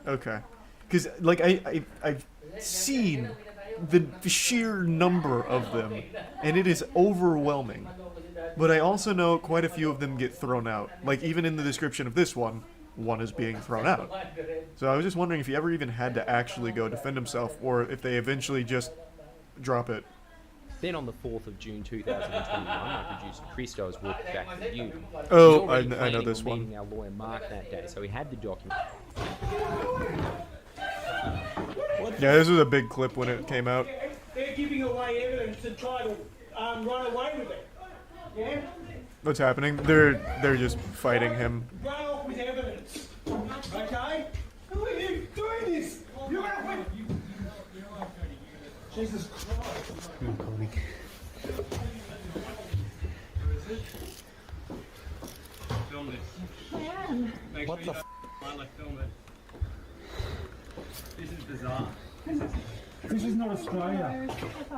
Okay. Because, like, I've seen the sheer number of them, and it is overwhelming. But I also know quite a few of them get thrown out. Like, even in the description of this one is being thrown out. So I was just wondering if he ever even had to actually go defend himself, or if they eventually just drop it. Then on the 4th of June 2021, my producer Christos walked back to you. Oh, I know this one. Meeting our lawyer Mark that day, so he had the document. Yeah, this was a big clip when it came out. they're giving away evidence and trying to run away with it. Yeah? What's happening? They're just fighting him. Run off with evidence. Okay? Who are you doing this? You're out with... Jesus Christ. Come on, Connie. Film this. Man. Make What sure the you don't film it. This is bizarre. This is not Australia.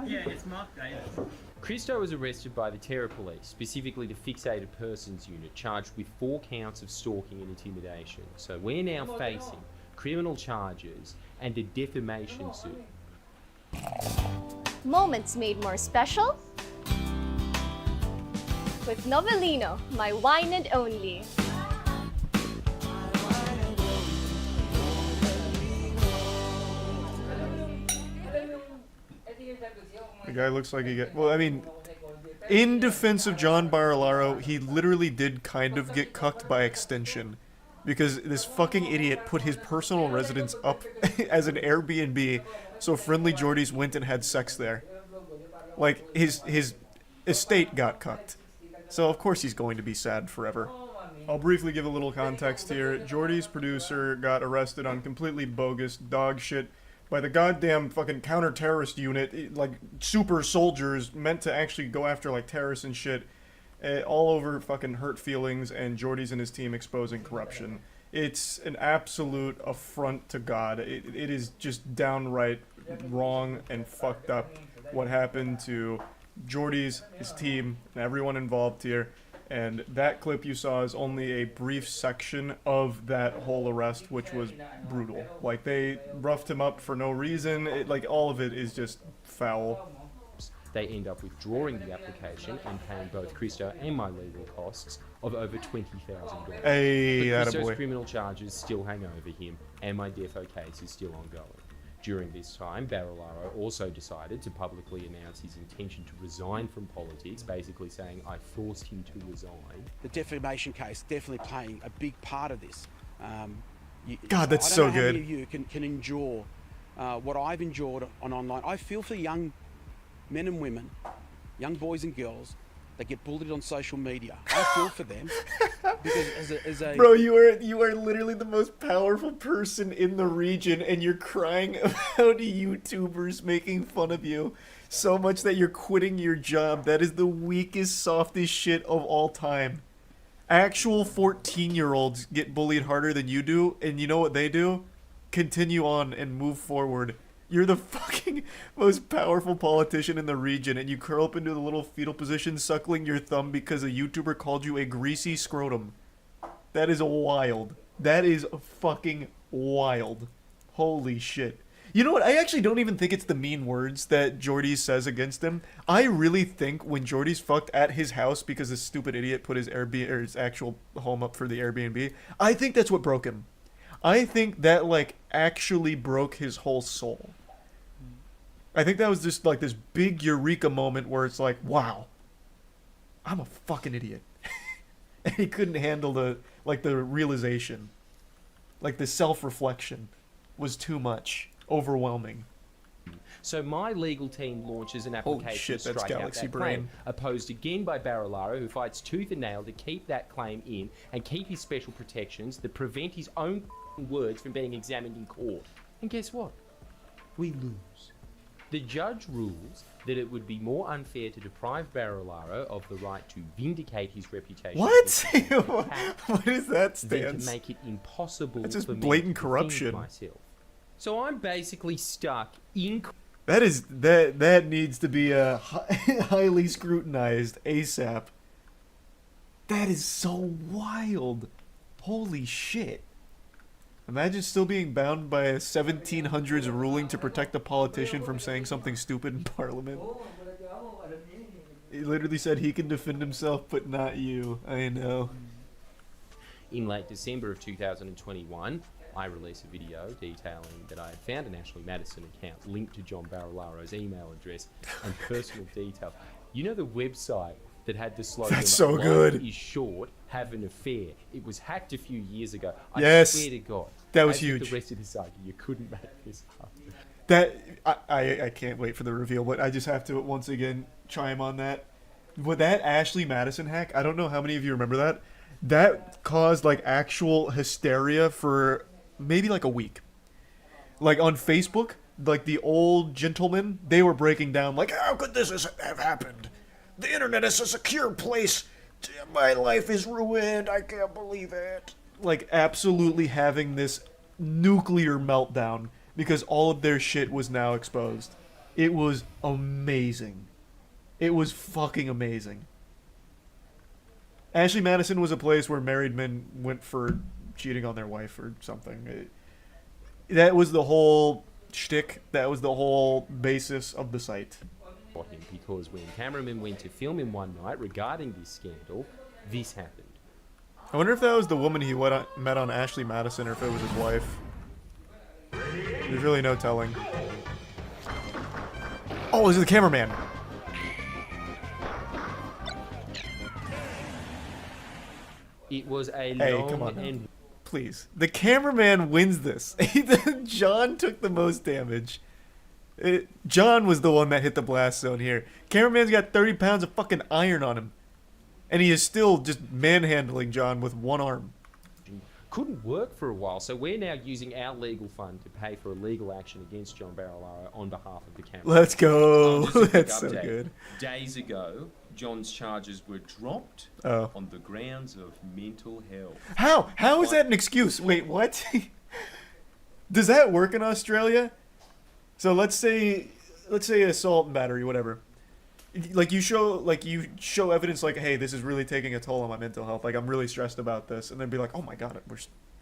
Yeah, it's Mark Davis. Christo was arrested by the Terror Police, specifically the Fixated Persons Unit, charged with 4 counts of stalking and intimidation. So we're now facing criminal charges and a defamation suit. Moments made more special with Novellino, my wine and only. The guy looks like he get. Well, I mean, in defense of John Barilaro, he literally did kind of get cucked by extension. Because this fucking idiot put his personal residence up as an Airbnb, so friendly Geordies went and had sex there. Like, his estate got cucked. So of course he's going to be sad forever. I'll briefly give a little context here. Geordie's producer got arrested on completely bogus dog shit by the goddamn fucking counter-terrorist unit, like super soldiers meant to actually go after like terrorists and shit, all over fucking hurt feelings, and Geordie's and his team exposing corruption. It's an absolute affront to God. It is just downright wrong and fucked up what happened to Geordie's, his team, and everyone involved here. And that clip you saw is only a brief section of that whole arrest, which was brutal. Like, they roughed him up for no reason. Like, all of it is just foul. They end up withdrawing the application and paying both Christo and my legal costs of over $20,000. Hey, but Christo's attaboy. criminal charges still hang over him, and my defo case is still ongoing. During this time, Barilaro also decided to publicly announce his intention to resign from politics, basically saying, I forced him to resign. The defamation case definitely playing a big part of this. God, that's I so don't know good. How many of you can endure what I've endured on online. I feel for young men and women, young boys and girls that get bullied on social media. I feel for them because as a Bro, you are literally the most powerful person in the region, and you're crying about YouTubers making fun of you so much that you're quitting your job. That is the weakest, softest shit of all time. Actual 14-year-olds get bullied harder than you do, and you know what they do? Continue on and move forward. You're the fucking most powerful politician in the region, and you curl up into the little fetal position suckling your thumb because a YouTuber called you a greasy scrotum. That is wild. That is fucking wild. Holy shit. You know what? I actually don't even think it's the mean words that Geordie says against him. I really think when Geordie's fucked at his house because this stupid idiot put his Airbnb or his actual home up for the Airbnb, I think that's what broke him. I think that, like, actually broke his whole soul. I think that was just, like, this big eureka moment where it's like, wow, I'm a fucking idiot. And he couldn't handle the realization. Like, the self-reflection was too much. Overwhelming. So my legal team launches an application shit, to that's strike out Galaxy that Brain. claim, opposed again by Barilaro, who fights tooth and nail to keep that claim in and keep his special protections that prevent his own words from being examined in court. And guess what? We lose. The judge rules that it would be more unfair to deprive Barilaro of the right to vindicate his reputation. What? What is that than stance? to make it impossible That's just for me blatant to corruption. defend myself. So I'm basically stuck in. That needs to be highly scrutinized ASAP. That is so wild. Holy shit. Imagine still being bound by a 1700s ruling to protect a politician from saying something stupid in Parliament. He literally said he can defend himself, but not you. I know. In late December of 2021, I released a video detailing that I had found an Ashley Madison account linked to John Barilaro's email address and personal details. You know the website that had the slogan, That's so "Life good. is short, have an affair." It was hacked a few years ago. I Yes, swear to God. that was as with huge. the rest of the saga, you couldn't make this up. That I can't wait for the reveal, but I just have to once again chime on that. With that Ashley Madison hack, I don't know how many of you remember that. That caused like actual hysteria for maybe like a week. Like on Facebook, like the old gentlemen, they were breaking down like, how could this have happened? The internet is a secure place. My life is ruined. I can't believe it. Like absolutely having this nuclear meltdown because all of their shit was now exposed. It was amazing. It was fucking amazing. Ashley Madison was a place where married men went for cheating on their wife or something. That was the whole shtick. That was the whole basis of the site. Him because when cameramen went to film him one night regarding this scandal, this happened. I wonder if that was the woman he met on Ashley Madison or if it was his wife. There's really no telling. Oh, this is the cameraman. It was a Hey, long come on. and... Please. The cameraman wins this. John took the most damage. John was the one that hit the blast zone here. Cameraman's got 30 pounds of fucking iron on him. And he is still just manhandling John with one arm. Couldn't work for a while, so we're now using our legal fund to pay for a legal action against John Barilaro on behalf of the camera. Let's go. Just a quick That's so update. good. Days ago, John's charges were dropped Oh. on the grounds of mental health. How? How is that an excuse? Wait, what? Does that work in Australia? So let's say assault and battery, whatever. Like you show evidence like, hey, this is really taking a toll on my mental health. Like I'm really stressed about this, and then be like, oh my god,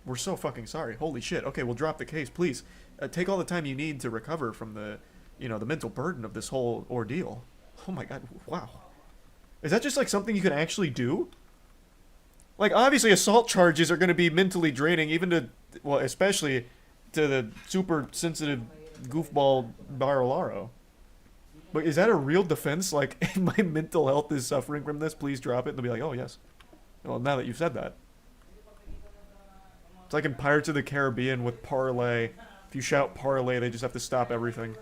we're so fucking sorry. Holy shit. Okay, we'll drop the case, please. Take all the time you need to recover from the mental burden of this whole ordeal. Oh my god, wow. Is that just like something you can actually do? Like obviously assault charges are going to be mentally draining, even to, well, especially to the super sensitive goofball Barilaro. But is that a real defense? Like, my mental health is suffering from this, please drop it. And they'll be like, oh, yes. Well, now that you've said that. It's like in Pirates of the Caribbean with parlay. If you shout parlay, they just have to stop everything.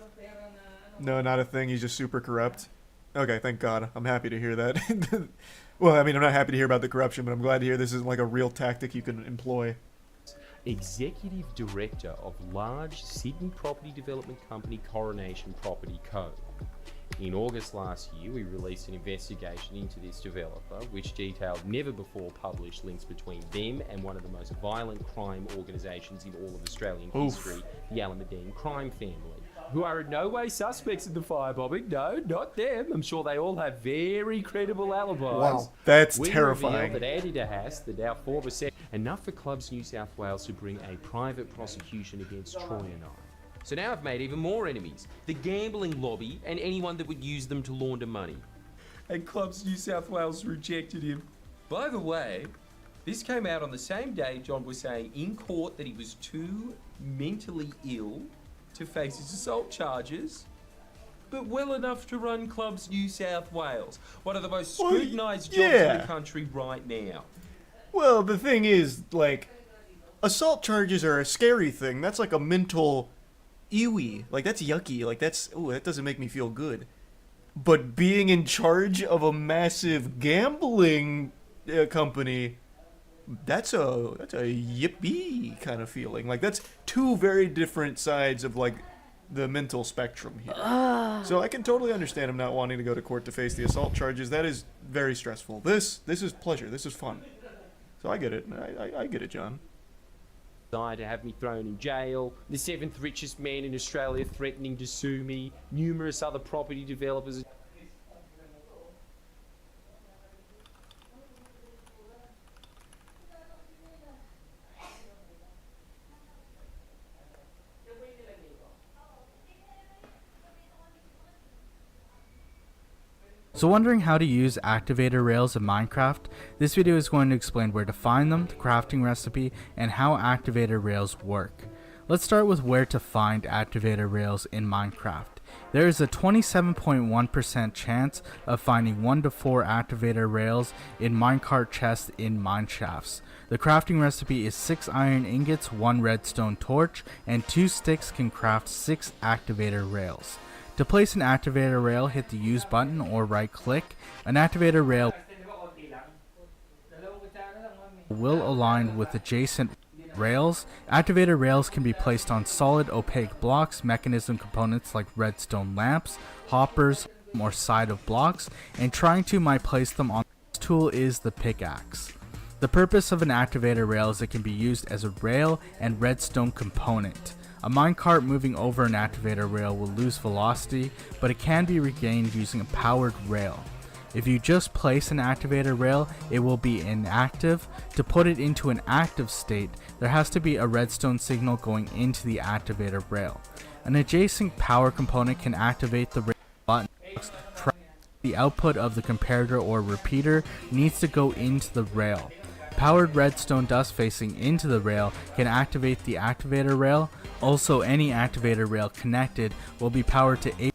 No, not a thing. He's just super corrupt. Okay, thank God. I'm happy to hear that. Well, I mean, I'm not happy to hear about the corruption, but I'm glad to hear this isn't like a real tactic you can employ. Executive Director of large Sydney property development company Coronation Property Co. In August last year, we released an investigation into this developer, which detailed never before published links between them and one of the most violent crime organisations in all of Australian history, the Alameddine crime family, who are in no way suspects in the firebombing. No, not them. I'm sure they all have very credible alibis. Wow, that's terrifying. We revealed that Andy DeHaas, the now former enough for Clubs New South Wales to bring a private prosecution against Troy and I. So now I've made even more enemies. The gambling lobby and anyone that would use them to launder money. And Clubs New South Wales rejected him. By the way, this came out on the same day John was saying in court that he was too mentally ill to face his assault charges, but well enough to run Clubs New South Wales, one of the most scrutinised jobs in the country right now. Well, the thing is, like, assault charges are a scary thing. That's like a mental ewy. Like, that's yucky. Like, that doesn't make me feel good. But being in charge of a massive gambling company, that's a yippee kind of feeling. Like, that's two very different sides of, like, the mental spectrum here. So I can totally understand him not wanting to go to court to face the assault charges. That is very stressful. This is pleasure. This is fun. So I get it. I get it, John. To have me thrown in jail, the 7th richest man in Australia threatening to sue me, numerous other property developers. So wondering how to use activator rails in Minecraft? This video is going to explain where to find them, the crafting recipe, and how activator rails work. Let's start with where to find activator rails in Minecraft. There is a 27.1% chance of finding 1 to 4 activator rails in minecart chests in mineshafts. The crafting recipe is 6 iron ingots, 1 redstone torch, and 2 sticks can craft 6 activator rails. To place an activator rail, hit the use button or right click. An activator rail will align with adjacent rails. Activator rails can be placed on solid opaque blocks, mechanism components like redstone lamps, hoppers, or side of blocks, and trying to place them on this tool is the pickaxe. The purpose of an activator rail is it can be used as a rail and redstone component. A minecart moving over an activator rail will lose velocity, but it can be regained using a powered rail. If you just place an activator rail, it will be inactive. To put it into an active state, there has to be a redstone signal going into the activator rail. An adjacent power component can activate the rail button. The output of the comparator or repeater needs to go into the rail. Powered redstone dust facing into the rail can activate the activator rail. Also, any activator rail connected will be powered to 8.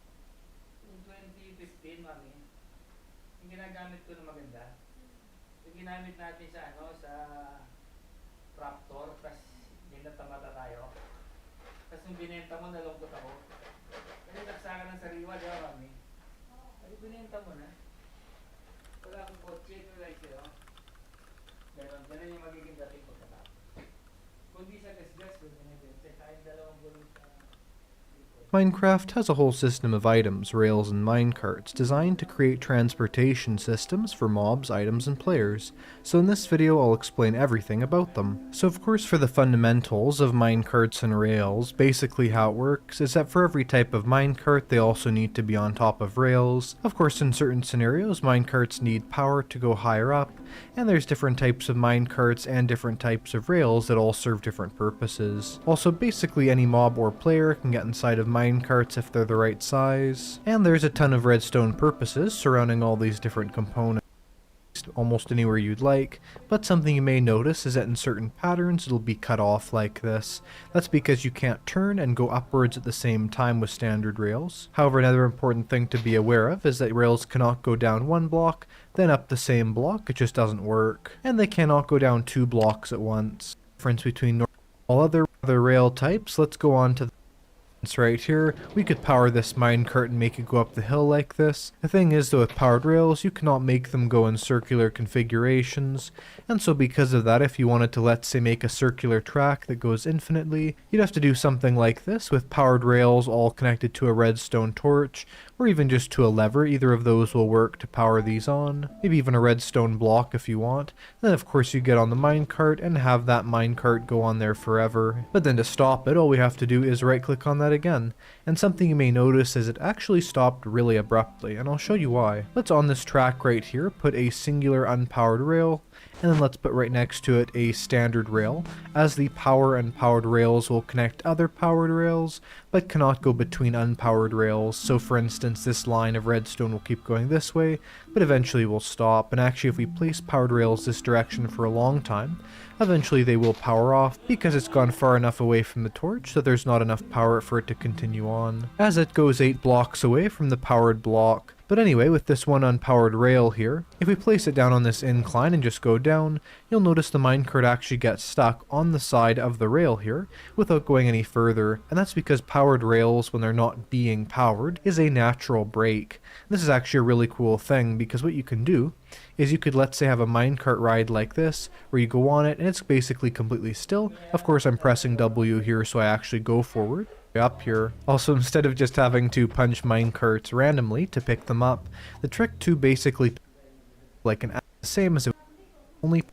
Ginamit natin sa sa tractor, tapos ninatamata tayo. Tapos nung binenta mo, nalungkot ako. Kasi taksakan ng sariwa, di ba, mami? Ay, binenta mo na. Wala akong kotse, ito like sa'yo. Ganun yung magiging dating pagkatapos. Kung di sa gas-gas, kung binibenta, kahit 2 gulong sa... Minecraft has a whole system of items, rails, and minecarts designed to create transportation systems for mobs, items, and players. So in this video I'll explain everything about them. So of course for the fundamentals of minecarts and rails, basically how it works is that for every type of minecart they also need to be on top of rails. Of course in certain scenarios minecarts need power to go higher up, and there's different types of minecarts and different types of rails that all serve different purposes. Also basically any mob or player can get inside of minecarts if they're the right size, and there's a ton of redstone purposes surrounding all these different components almost anywhere you'd like, but something you may notice is that in certain patterns it'll be cut off like this. That's because you can't turn and go upwards at the same time with standard rails. However, another important thing to be aware of is that rails cannot go down 1 block, then up the same block. It just doesn't work. And they cannot go down 2 blocks at once. Difference between all other rail types. Let's go on to right here. We could power this minecart and make it go up the hill like this. The thing is though, with powered rails you cannot make them go in circular configurations, and so because of that, if you wanted to, let's say, make a circular track that goes infinitely, you'd have to do something like this with powered rails all connected to a redstone torch, or even just to a lever. Either of those will work to power these on. Maybe even a redstone block if you want. Then of course you get on the minecart and have that minecart go on there forever. But then to stop it, all we have to do is right click on that again. And something you may notice is it actually stopped really abruptly, and I'll show you why. Let's on this track right here put a singular unpowered rail, and then let's put right next to it a standard rail, as the power and powered rails will connect other powered rails, but cannot go between unpowered rails. So for instance, this line of redstone will keep going this way, but eventually will stop. And actually if we place powered rails this direction for a long time, eventually they will power off because it's gone far enough away from the torch that there's not enough power for it to continue on, as it goes 8 blocks away from the powered block. But anyway, with this one unpowered rail here, if we place it down on this incline and just go down, you'll notice the minecart actually gets stuck on the side of the rail here without going any further, and that's because powered rails, when they're not being powered, is a natural break. This is actually a really cool thing, because what you can do is you could, let's say, have a minecart ride like this, where you go on it and it's basically completely still. Of course I'm pressing W here so I actually go forward. Up here. Also, instead of just having to punch minecarts randomly to pick them up, the trick to basically like the same as it only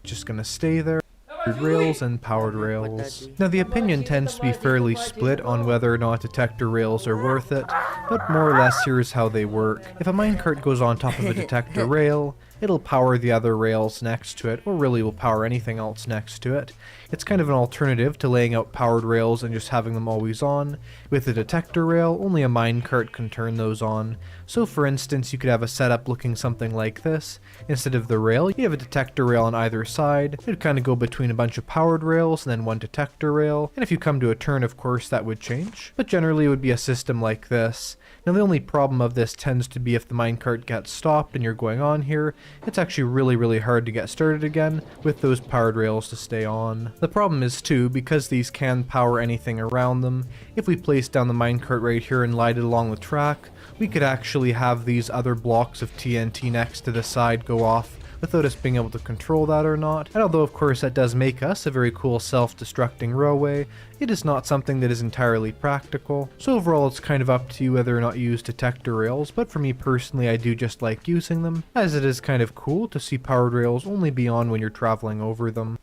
just gonna stay there. Rails and powered rails. Now the opinion tends to be fairly split on whether or not detector rails are worth it, but more or less here's how they work. If a minecart goes on top of a detector rail, it'll power the other rails next to it, or really will power anything else next to it. It's kind of an alternative to laying out powered rails and just having them always on. With a detector rail, only a minecart can turn those on. So for instance, you could have a setup looking something like this. Instead of the rail, you have a detector rail on either side. It would kind of go between a bunch of powered rails and then one detector rail. And if you come to a turn, of course, that would change. But generally it would be a system like this. Now the only problem of this tends to be if the minecart gets stopped and you're going on here, it's actually really hard to get started again with those powered rails to stay on. The problem is too, because these can power anything around them, if we place down the minecart right here and light it along the track, we could actually have these other blocks of TNT next to the side go off without us being able to control that or not. And although of course that does make us a very cool self-destructing railway, it is not something that is entirely practical. So overall it's kind of up to you whether or not you use detector rails, but for me personally I do just like using them, as it is kind of cool to see powered rails only be on when you're traveling over them.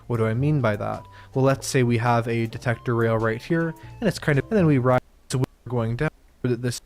What do I mean by that? Well, let's say we have a detector rail right here, and it's kind of, and then we ride, so we're going down this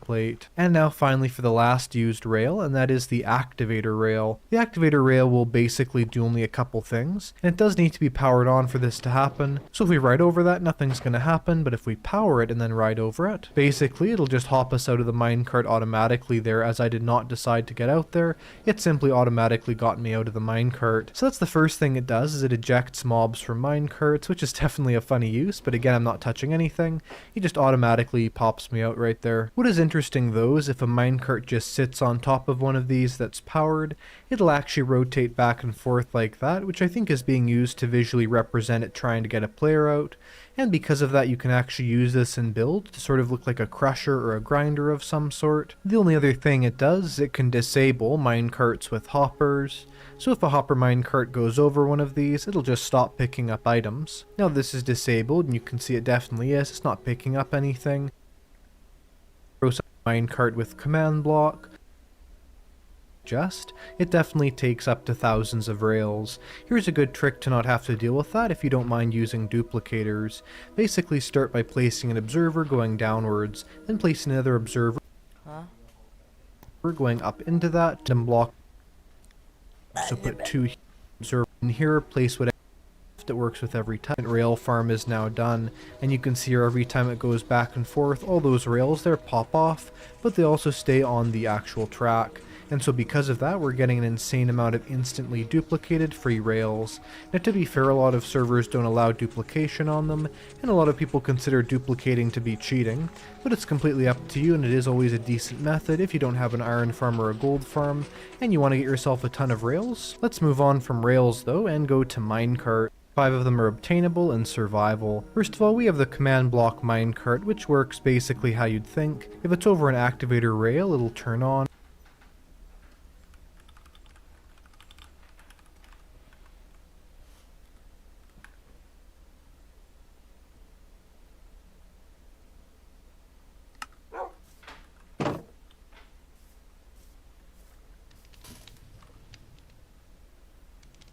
plate. And now finally for the last used rail, and that is the activator rail. The activator rail will basically do only a couple things, and it does need to be powered on for this to happen. So if we ride over that, nothing's going to happen, but if we power it and then ride over it, basically it'll just hop us out of the minecart automatically there, as I did not decide to get out there. It simply automatically got me out of the minecart. So that's the first thing it does, is it ejects mobs from minecarts, which is definitely a funny use, but again I'm not touching anything. It just automatically pops me out right there. What is interesting though is if a minecart just sits on top of one of these that's powered, it'll actually rotate back and forth like that, which I think is being used to visually represent it trying to get a player out. And because of that you can actually use this in build to sort of look like a crusher or a grinder of some sort. The only other thing it does is it can disable minecarts with hoppers. So if a hopper minecart goes over one of these, it'll just stop picking up items. Now this is disabled and you can see it definitely is, it's not picking up anything. Minecart with command block. It definitely takes up to thousands of rails. Here's a good trick to not have to deal with that if you don't mind using duplicators. Basically start by placing an observer going downwards, then place another observer going up into that, and block. So put two observers in here, place whatever it works with every time. Rail farm is now done, and you can see here every time it goes back and forth, all those rails there pop off, but they also stay on the actual track. And so because of that, we're getting an insane amount of instantly duplicated free rails. Now to be fair, a lot of servers don't allow duplication on them, and a lot of people consider duplicating to be cheating, but it's completely up to you, and it is always a decent method if you don't have an iron farm or a gold farm, and you want to get yourself a ton of rails. Let's move on from rails though, and go to minecart. 5 of them are obtainable in survival. First of all, we have the command block minecart, which works basically how you'd think. If it's over an activator rail, it'll turn on.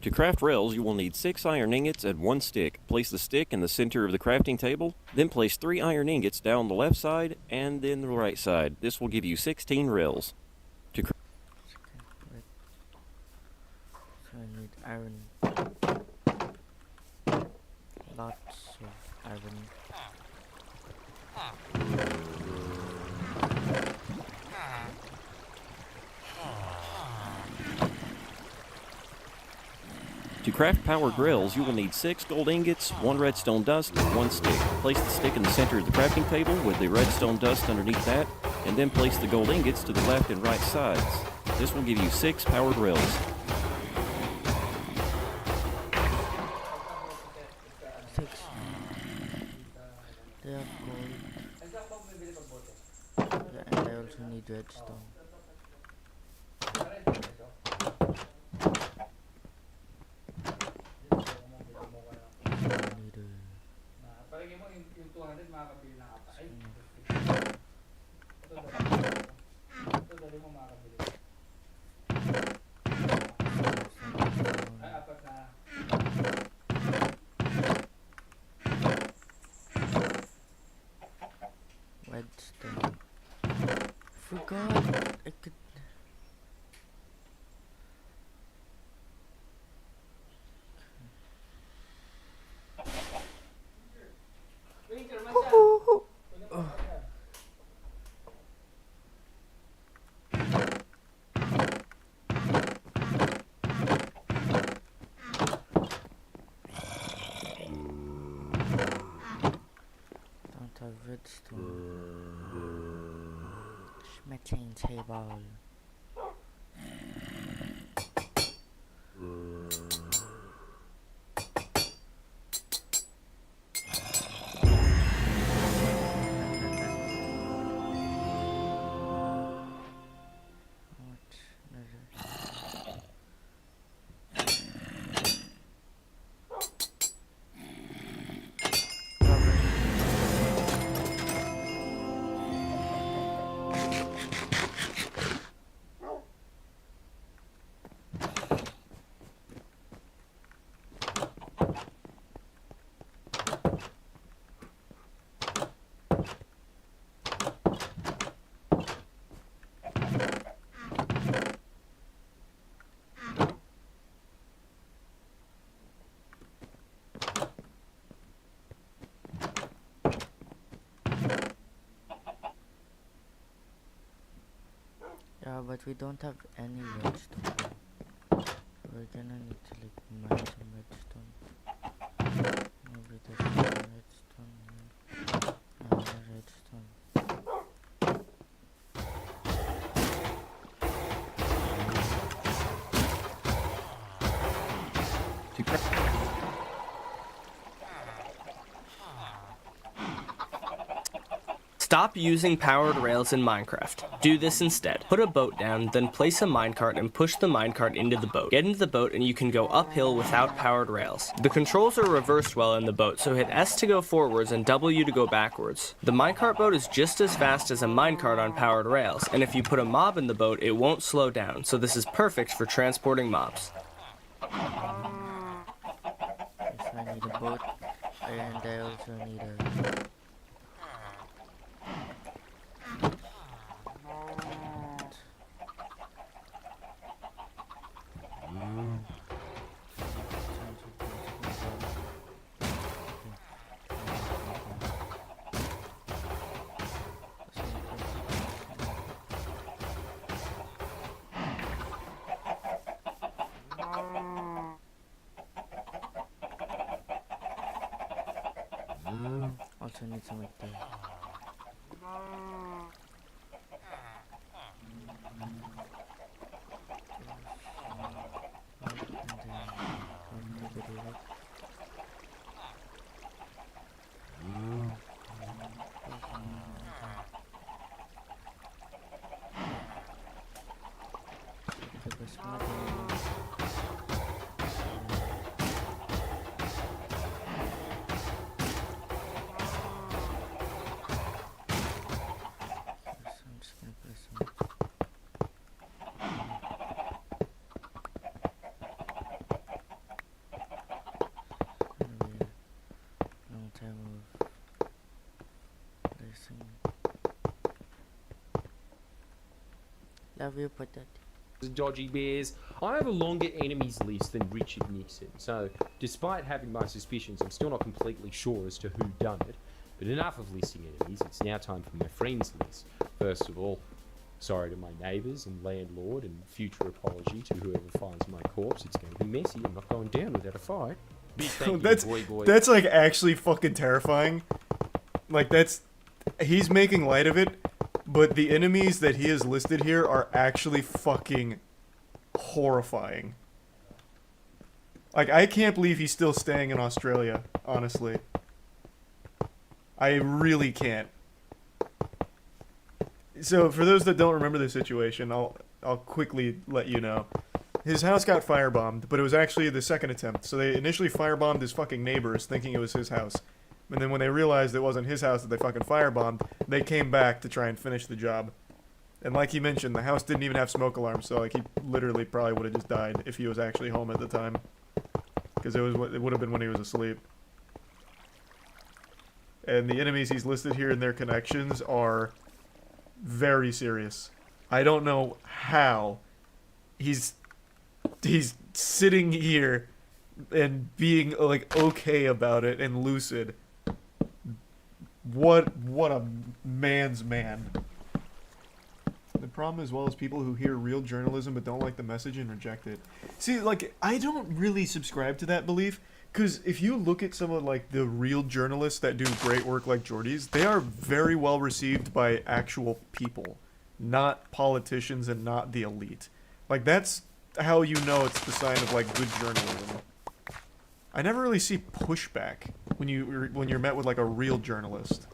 To craft rails, you will need 6 iron ingots and 1 stick. Place the stick in the center of the crafting table, then place 3 iron ingots down the left side and then the right side. This will give you 16 rails. To So I need iron. Lots of iron. To craft powered rails, you will need 6 gold ingots, 1 redstone dust, and 1 stick. Place the stick in the center of the crafting table with the redstone dust underneath that, and then place the gold ingots to the left and right sides. This will give you 6 powered rails. They have gold. Yeah, and I also need redstone. Palagay mo yung 200 makakabili na ata. Ay, ito dali mo makakabili. Ay, 4 na. Redstone. Forgot I could redstone. Smithing table. Yeah, but we don't have any redstone. We're gonna need to like mine some redstone. Maybe there's some redstone here. Redstone. Stop using powered rails in Minecraft. Do this instead. Put a boat down, then place a minecart and push the minecart into the boat. Get into the boat and you can go uphill without powered rails. The controls are reversed while in the boat, so hit S to go forwards and W to go backwards. The minecart boat is just as fast as a minecart on powered rails, and if you put a mob in the boat, it won't slow down, so this is perfect for transporting mobs. Yes, I need a boat, and I also need a... Also need some like that. Love you, put that. Dodgy bears. I have a longer enemies list than Richard Nixon, so despite having my suspicions, I'm still not completely sure as to who done it. But enough of listing enemies, it's now time for my friends list. First of all, sorry to my neighbours and landlord, and future apology to whoever finds my corpse. It's going to be messy. I'm not going down without a fight. Big thank you, boy. That's like actually fucking terrifying. Like he's making light of it, but the enemies that he has listed here are actually fucking horrifying. Like, I can't believe he's still staying in Australia, honestly. I really can't. So, for those that don't remember the situation, I'll quickly let you know. His house got firebombed, but it was actually the second attempt. So they initially firebombed his fucking neighbors, thinking it was his house. And then when they realized it wasn't his house that they fucking firebombed, they came back to try and finish the job. And like he mentioned, the house didn't even have smoke alarms, so like he literally probably would have just died if he was actually home at the time. Because it would have been when he was asleep. And the enemies he's listed here and their connections are very serious. I don't know how he's sitting here and being like okay about it and lucid. What a man's man. The problem as well is people who hear real journalism but don't like the message and reject it. See, like, I don't really subscribe to that belief Because if you look at some of like the real journalists that do great work like Jordy's, they are very well received by actual people, not politicians and not the elite. Like that's how you know it's the sign of like good journalism. I never really see pushback when you're met with like a real journalist.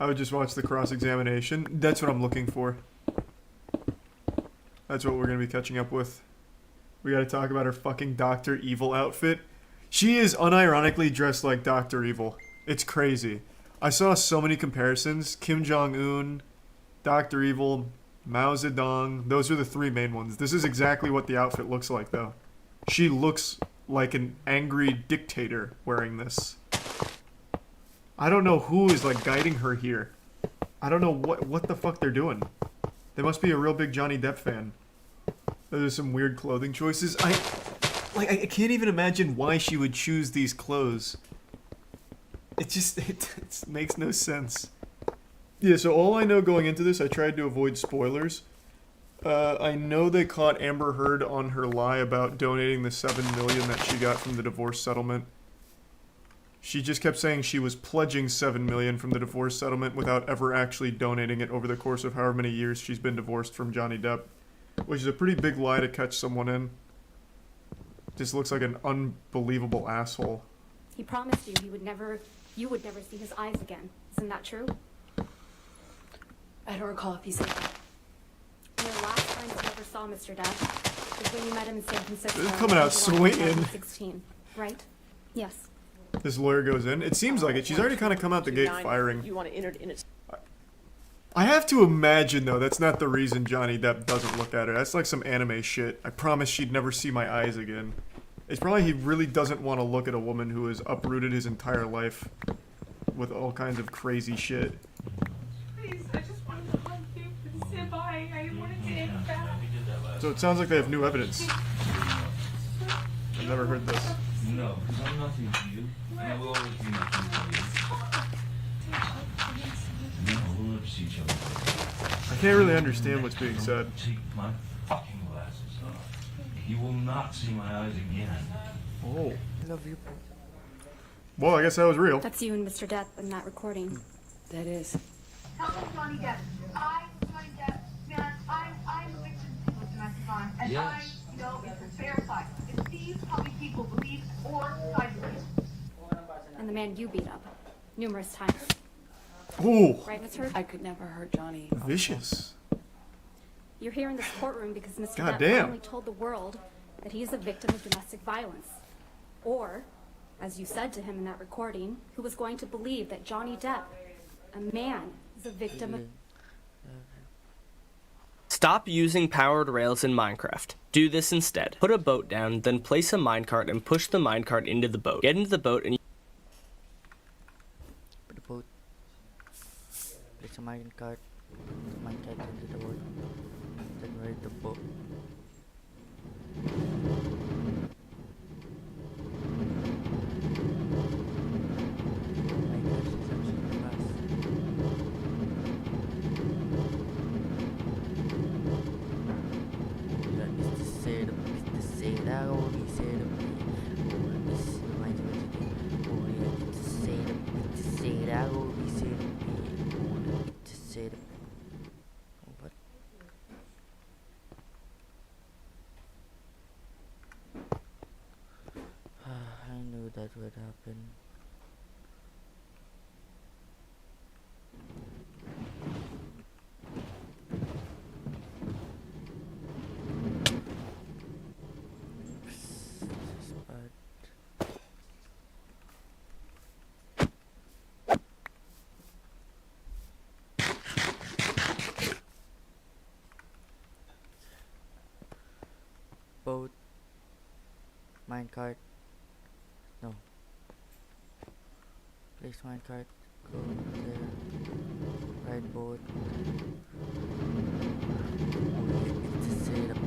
I would just watch the cross-examination. That's what I'm looking for. That's what we're gonna be catching up with. We gotta talk about her fucking Dr. Evil outfit. She is unironically dressed like Dr. Evil. It's crazy. I saw so many comparisons. Kim Jong-un, Dr. Evil, Mao Zedong. Those are the three main ones. This is exactly what the outfit looks like, though. She looks like an angry dictator wearing this. I don't know who is, like, guiding her here. I don't know what the fuck they're doing. They must be a real big Johnny Depp fan. Those are some weird clothing choices. I can't even imagine why she would choose these clothes. It makes no sense. Yeah, so all I know going into this, I tried to avoid spoilers. I know they caught Amber Heard on her lie about donating the $7 million that she got from the divorce settlement. She just kept saying she was pledging $7 million from the divorce settlement without ever actually donating it over the course of however many years she's been divorced from Johnny Depp. Which is a pretty big lie to catch someone in. Just looks like an unbelievable asshole. He promised you you would never see his eyes again. Isn't that true? I don't recall if he said that. And the last time you ever saw Mr. Depp was when you met him in San Francisco. This is coming out swinging. 2016, right? Yes. This lawyer goes in. It seems like it. She's already kind of come out the gate firing. You want to enter in it. I have to imagine, though, that's not the reason Johnny Depp doesn't look at her. That's like some anime shit. I promise she'd never see my eyes again. It's probably he really doesn't want to look at a woman who has uprooted his entire life with all kinds of crazy shit. Please, I just wanted to hug you and say bye. I wanted to end that. So it sounds like they have new evidence. I've never heard this. No, because I'm nothing to you. And I will always be nothing to you. No, we'll never see each other. I can't really understand what's being said. Take my fucking glasses off. You will not see my eyes again. Oh. Love you. Well, I guess that was real. That's you and Mr. Depp in that recording. That is. Hello, Johnny Depp. Johnny Depp, man, I'm a victim of domestic violence, and Yes. I know it's a fair fight. It sees how many people believe or side with you. And the man you beat up numerous times. Ooh. Right, Miss Heard? I could never hurt Johnny. Vicious. You're here in this courtroom because Mr. God Depp damn. finally told the world that he is a victim of domestic violence. Or, as you said to him in that recording, who was going to believe that Johnny Depp, a man, is a victim of... Stop using powered rails in Minecraft. Do this instead. Put a boat down, then place a minecart and push the minecart into the boat. Get into the boat and Put the boat. Place a minecart into the boat. Then ride the boat. What? I knew that would happen. Boat, minecart, no. Place minecart, go there, ride boat. It's a setup,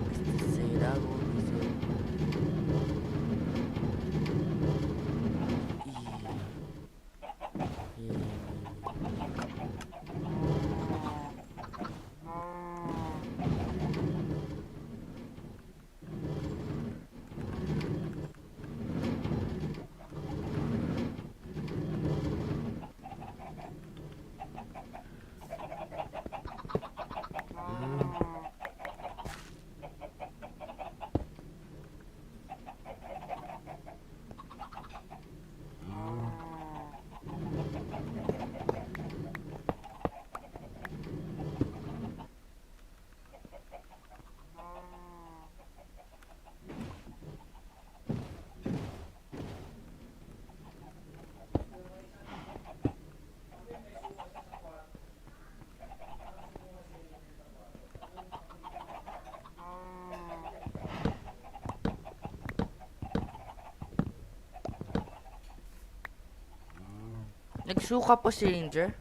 Nagsuka po si Ranger.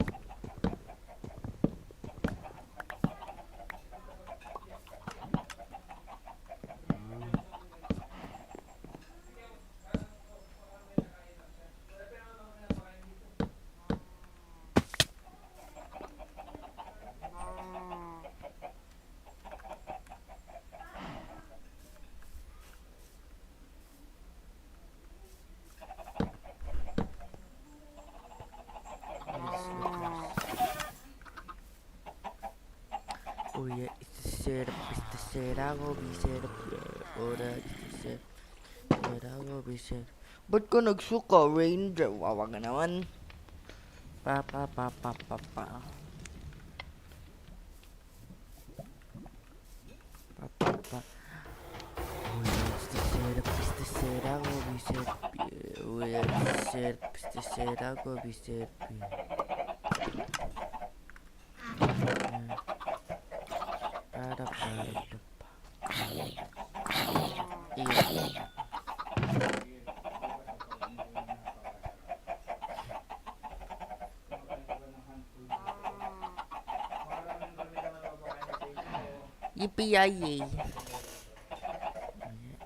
Oh yeah, it's the setup, ako be setup, ora, it's the setup, ako be setup. Ba't ka nagsuka, Ranger? Wawa ka naman. Pa. Oh yeah, it's the setup, ako be setup. Oh yeah, it's the setup, ako be setup. Yippee-yay!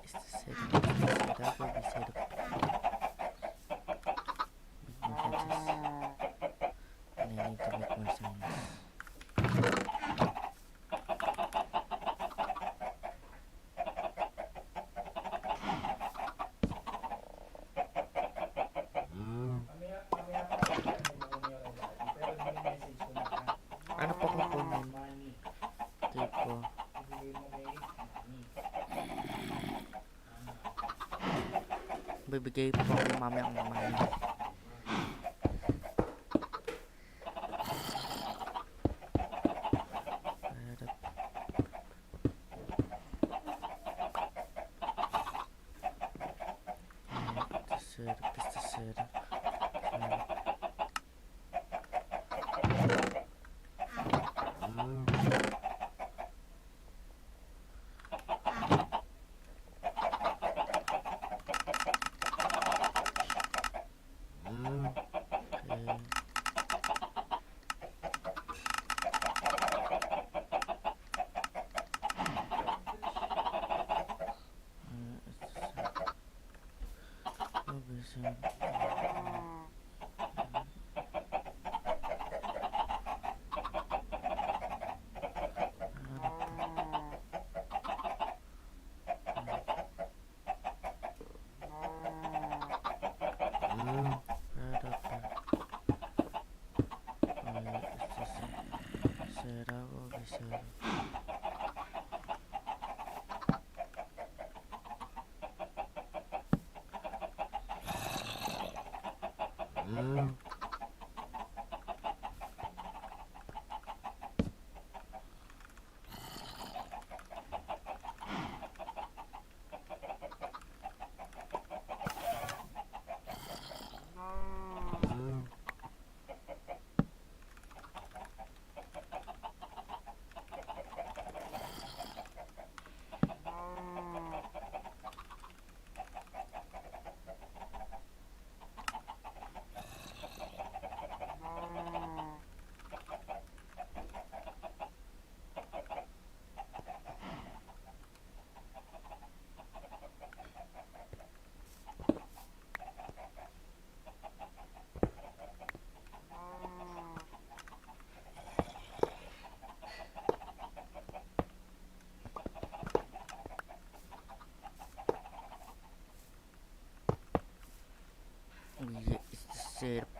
It's the setup, will be set up. And I need to make more sounds. Ano pa kukunin? Tipo. Bibigay po ako mami ang money.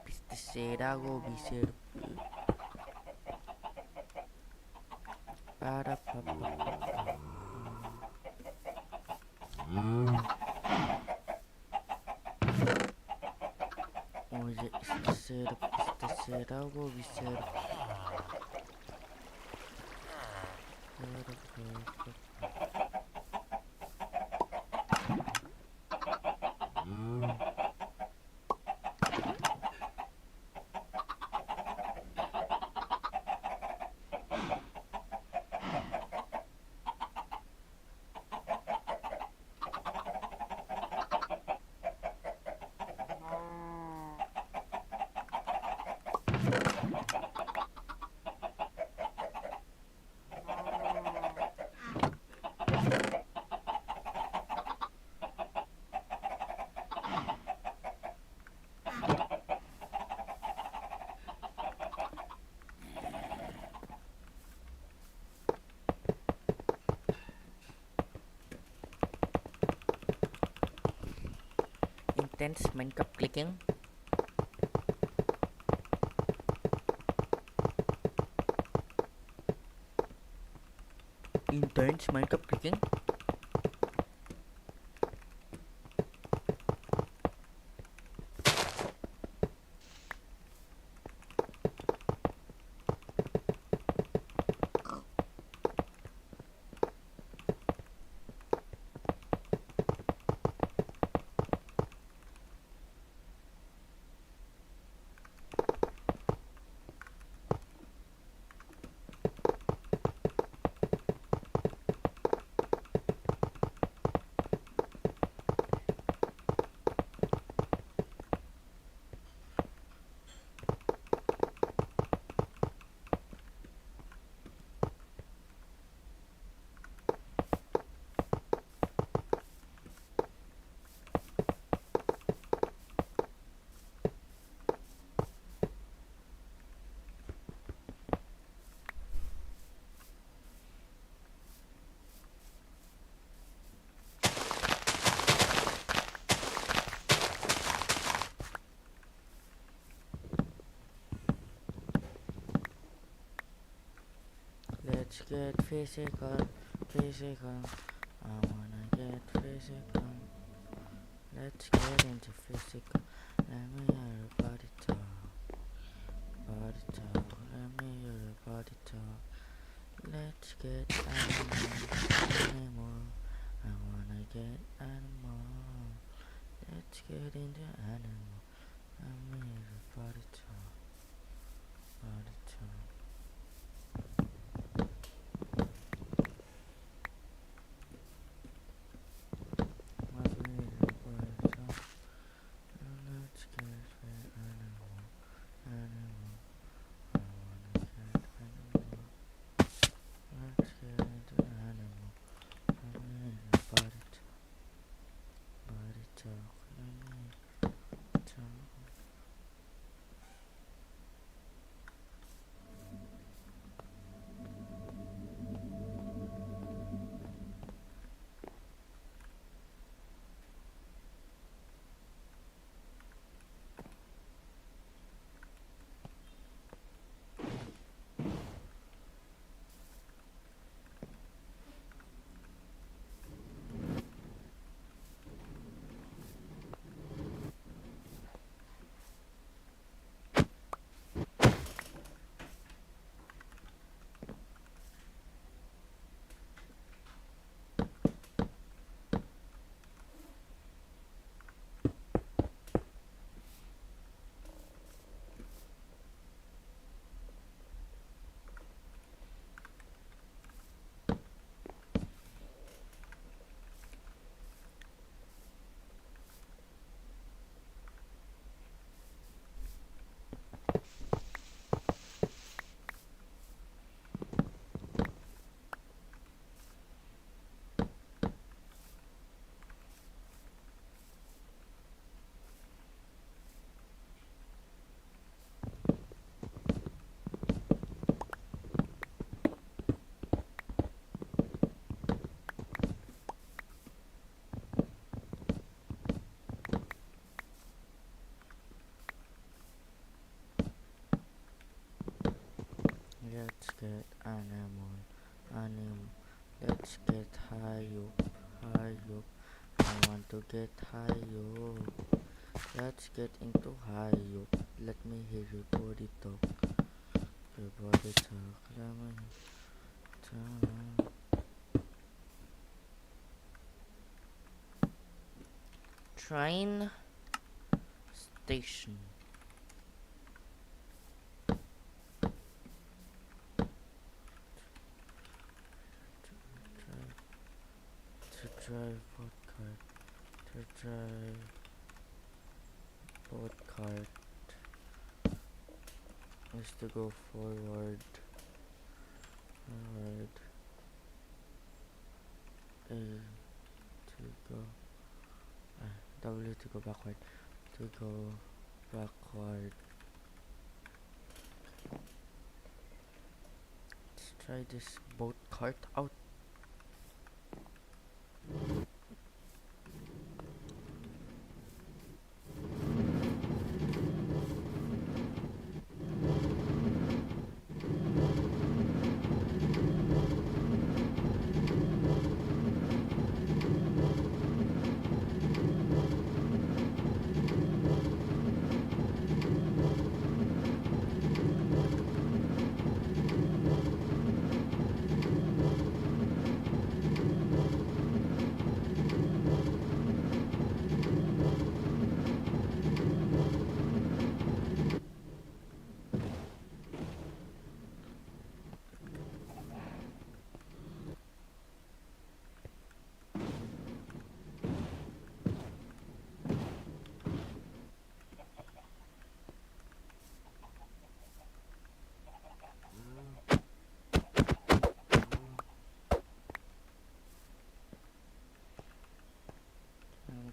It's the setup, will be setup. Para pa. Oh yeah, it's the setup, will be setup. Intense Minecraft clicking. Intense Minecraft clicking. Let's get physical, physical. I wanna get physical. Let's get into physical. Let me hear your body talk. Body talk. Let me hear your body talk. Let's get animal. I wanna get animal. Let's get into animal. Let me hear your body talk. Body talk. Let's get animal, animal. Let's get high up, high up. I want to get high up. Let's get into high up. Let me hear your body talk. Your body talk. Let me talk. Train station. To drive boat cart. To drive boat cart is to go forward. Forward. A to go. W to go backward. To go backward. Let's try this boat cart out.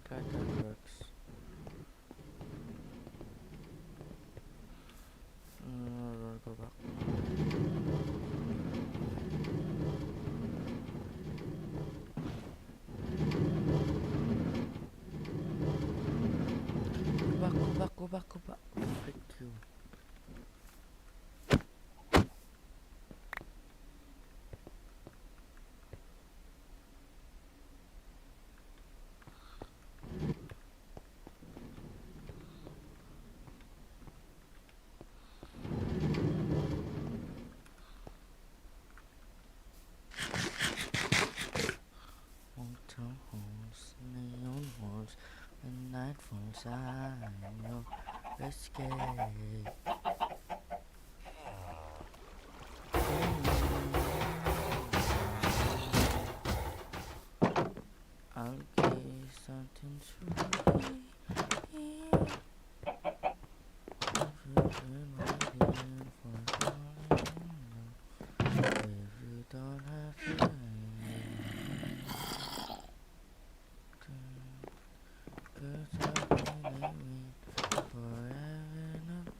forgot that works. Go back. Go back. Frick you. Hotel halls, neon walls, when night falls, I know escape. I'll give something to you. If you don't have to, 'cause I've been living forever and above.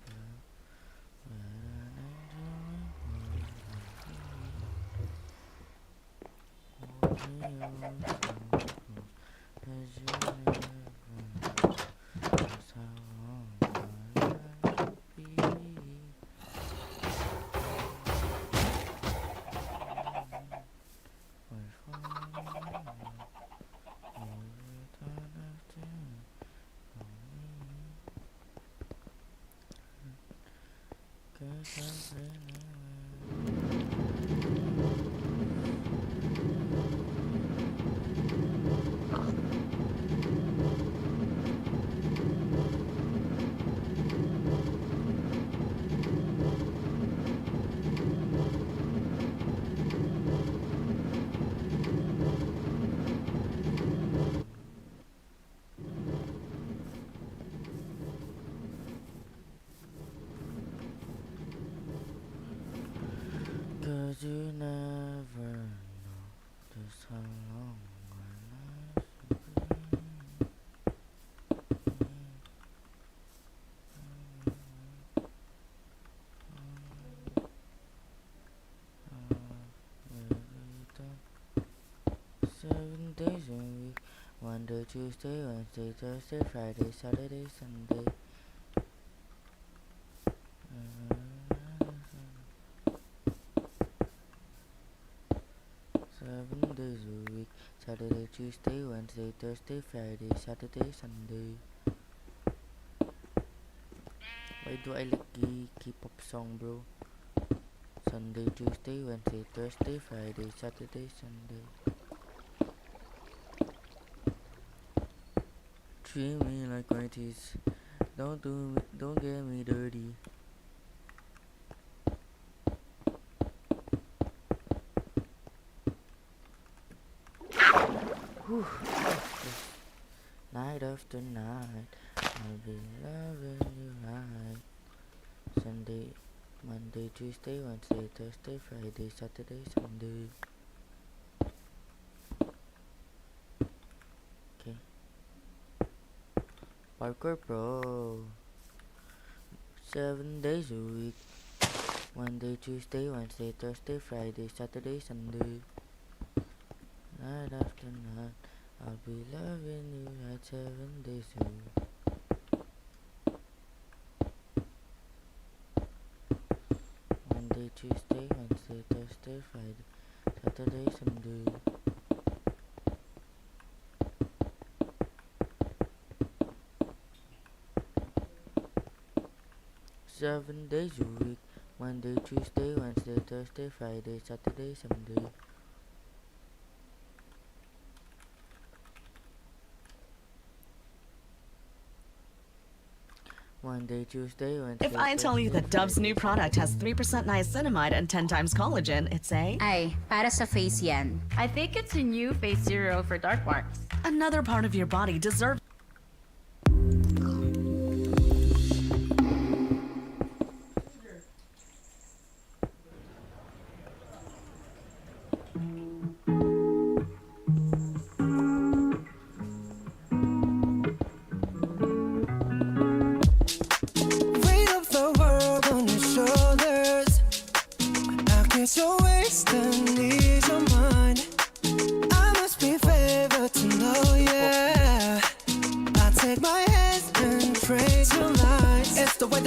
Cause you never know just how long my life will be. Seven days a week, Monday, Tuesday, Wednesday, Thursday, Friday, Saturday, Sunday. 7 days a week, Saturday, Tuesday, Wednesday, Thursday, Friday, Saturday, Sunday. Why do I like the K-pop song, bro? Sunday, Tuesday, Wednesday, Thursday, Friday, Saturday, Sunday. Treat me like my teeth. Don't get me dirty. Whew. Night after night, I'll be loving you right. Sunday, Monday, Tuesday, Wednesday, Thursday, Friday, Saturday, Sunday. Okay. Parkour Pro. 7 days a week. Monday, Tuesday, Wednesday, Thursday, Friday, Saturday, Sunday. Night after night, I'll be loving you right 7 days a week. Monday, Tuesday, Wednesday, Thursday, Friday, Saturday, Sunday. Seven days a week. Monday, Tuesday, Wednesday, Thursday, Friday, Saturday, Sunday. Monday, Tuesday, Wednesday. If I tell you that Dove's new product has 3% niacinamide and 10 times collagen, it's a... Ay, para sa face yan. I think it's a new face zero for dark marks. Another part of your body deserves...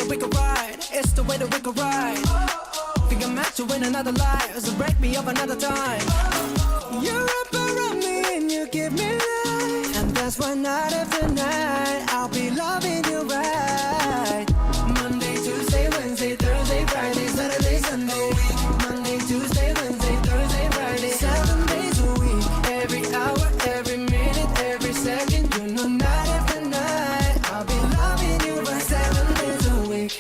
that we could ride. It's the way that we could ride. Think I'm meant to win another life, so break me up another time. You're up around me and you give me life, and that's why night after night I'll be loving you right. Monday, Tuesday, Wednesday, Thursday, Friday, Saturday, Sunday. Monday, Tuesday, Wednesday, Thursday, Friday, 7 days a week. Every hour, every minute, every second, you know night after night I'll be loving you right 7 days a week.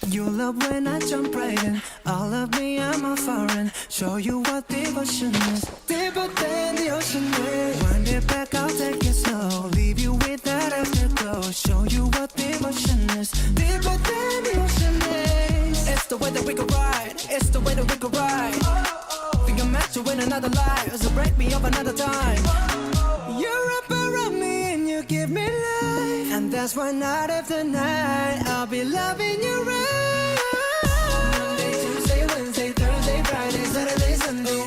You love when I jump right in. All of me, I'm a foreign. Show you what devotion is. Deeper than the ocean waves. Wind it back, I'll take it slow. Leave you with that afterglow. Show you what devotion is. Deeper than the ocean waves. It's the way that we could ride. It's the way that we could ride. Think I'm meant to win another life, so break me up another time. You're up around me and you give me life, and that's why night after night I'll be loving you right. Monday, Tuesday, Wednesday, Thursday, Friday, Saturday, Sunday.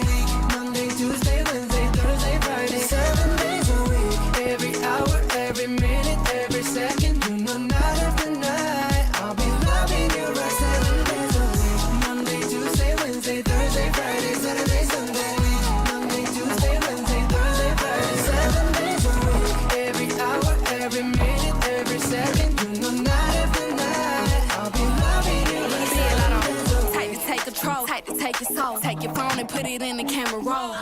Monday, Tuesday, Wednesday, Thursday, Friday, 7 days a week. Every hour, every minute, every second, you know night after night I'll be loving you right 7 days a week. Monday, Tuesday, Wednesday, Thursday, Friday, Saturday, Sunday. Monday, Tuesday, Wednesday, Thursday, Friday, 7 days a week. Every hour, every minute, every second, you know night after night I'll be loving you right 7 days a week. Tight to take control, tight to take your soul. Take your phone and put it in the camera roll.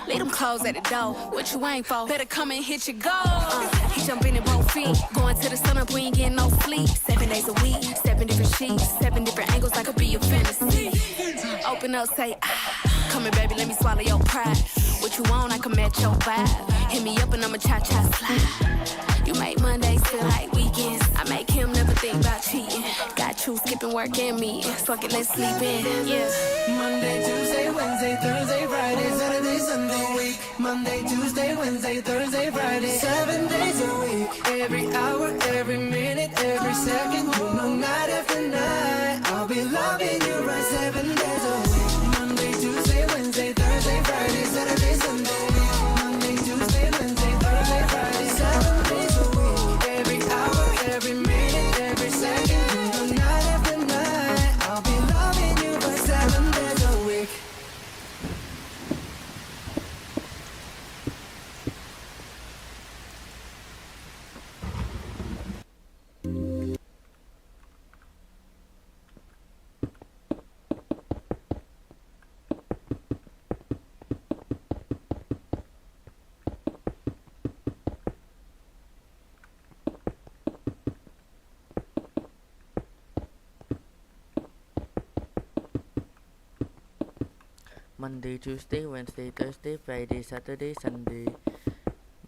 Leave them clothes at the door. What you ain't for? Better come and hit your goal. He jumping in both feet. Going to the sun up, we ain't getting no sleep. 7 days a week, 7 different sheets, 7 different angles, that could be your fantasy. Open up, say, ah. Come here, baby, let me swallow your pride. What you want, I can match your vibe. Hit me up and I'ma cha-cha slide. You make Mondays feel like weekends. I make him never think about cheating. Got you skipping work and me. Fuck it, let's sleep in. Yeah. Monday, Tuesday, Wednesday, Thursday, Friday, Saturday, Sunday week. Monday, Tuesday, Wednesday, Thursday, Friday, 7 days a week. Every hour, every minute, every second, you know night after night I'll be loving you right 7 days a week. Monday, Tuesday, Wednesday, Thursday, Friday, Saturday, Sunday. Monday, Tuesday, Wednesday, Thursday, Friday, 7 days a week. Every hour, every minute, every second, you know night after night I'll be loving you right 7 days a week. Monday, Tuesday, Wednesday, Thursday, Friday, Saturday, Sunday.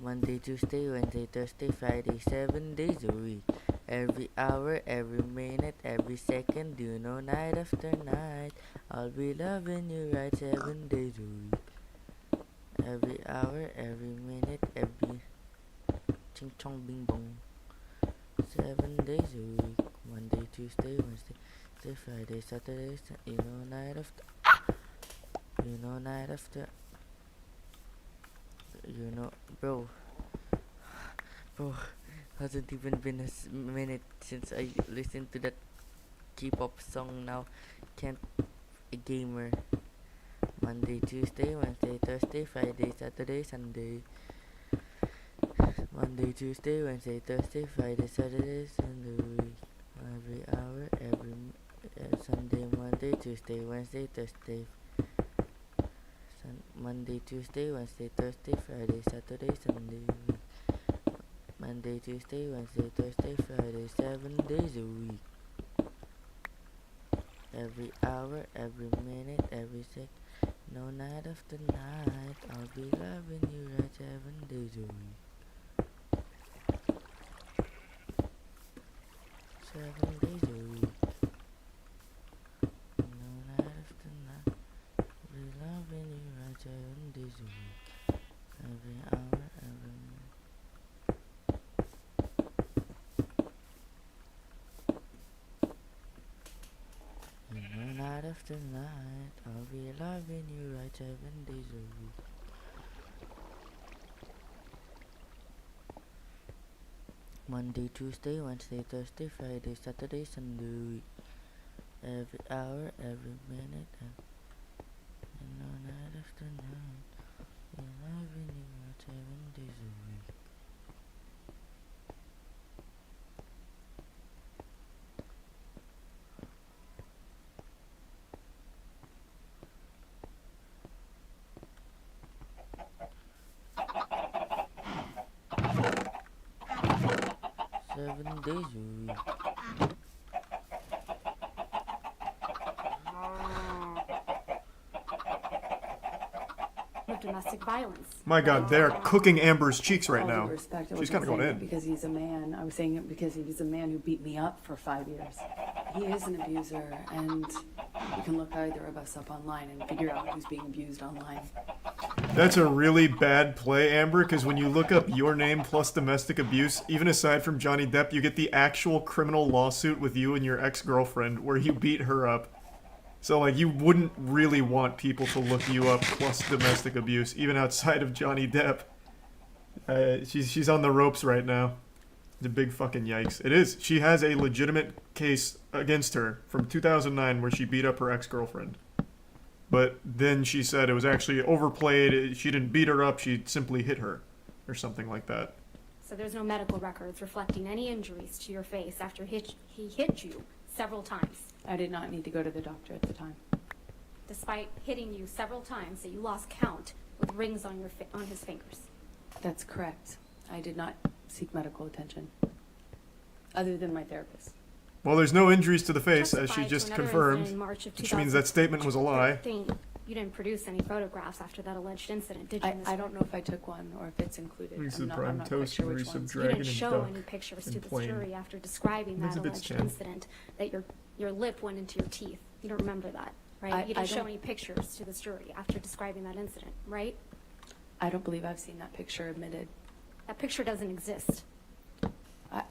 Monday, Tuesday, Wednesday, Thursday, Friday, 7 days a week. Every hour, every minute, every second, you know night after night I'll be loving you right 7 days a week. Every hour, every minute, every ching chong bing bong. 7 days a week. Monday, Tuesday, Wednesday, Thursday, Friday, Saturday, you know night after. You know night after. You know, bro. Hasn't even been a minute since I listened to that K-pop song. Now can't a gamer. Monday, Tuesday, Wednesday, Thursday, Friday, Saturday, Sunday. Monday, Tuesday, Wednesday, Thursday, Friday, Saturday, Sunday. Every hour, every Sunday, Monday, Tuesday, Wednesday, Thursday. Monday, Tuesday, Wednesday, Thursday, Friday, Saturday, Sunday. Monday, Tuesday, Wednesday, Thursday, Friday, 7 days a week. Every hour, every minute, every second, no night after night I'll be loving you right 7 days a week. 7 days a week. No night after night I'll be loving you right 7 days a week. Every hour, every minute. Night after night, I'll be loving you right 7 days a week. Monday, Tuesday, Wednesday, Thursday, Friday, Saturday, Sunday. Every hour, every minute, and no night after night. And I've been here 7 days a week. Seven days a week. Of domestic violence. My God, they're cooking Amber's cheeks right All due now. respect, I She's kind wasn't of going saying in. it because he's a man. I was saying it because he's a man who beat me up for 5 years. He is an abuser, and you can look either of us up online and figure out who's being abused online. That's a really bad play, Amber, because when you look up your name plus domestic abuse, even aside from Johnny Depp, you get the actual criminal lawsuit with you and your ex-girlfriend where you beat her up. So, like, you wouldn't really want people to look you up plus domestic abuse, even outside of Johnny Depp. She's on the ropes right now. It's a big fucking yikes. It is. She has a legitimate case against her from 2009 where she beat up her ex-girlfriend. But then she said it was actually overplayed. She didn't beat her up. She simply hit her or something like that. So there's no medical records reflecting any injuries to your face after he hit you several times. I did not need to go to the doctor at the time. Despite hitting you several times that you lost count with rings on his fingers. That's correct. I did not seek medical attention. Other than my therapist. Well, there's no injuries to the face, as she Testified just to another confirmed, incident in March of which means that statement was a lie. 2013. You didn't produce any photographs after that alleged incident, did you, Ms. I don't know if I took one or if it's included. I'm not quite sure which ones. You didn't show any pictures to the jury after describing that alleged incident, that your lip went into your teeth. You don't remember that, right? You didn't show any pictures to this jury after describing that incident, right? I don't believe I've seen that picture admitted. That picture doesn't exist.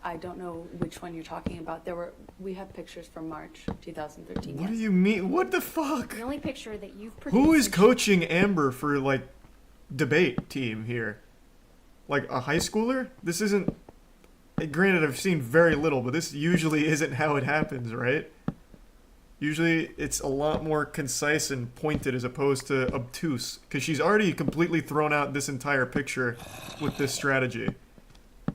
I don't know which one you're talking about. We have pictures from March 2013. What do you mean? What the fuck? The only picture that you've produced. Who is coaching Amber for, like, debate team here? Like, a high schooler? This isn't... Granted, I've seen very little, but this usually isn't how it happens, right? Usually, it's a lot more concise and pointed as opposed to obtuse. Because she's already completely thrown out this entire picture with this strategy.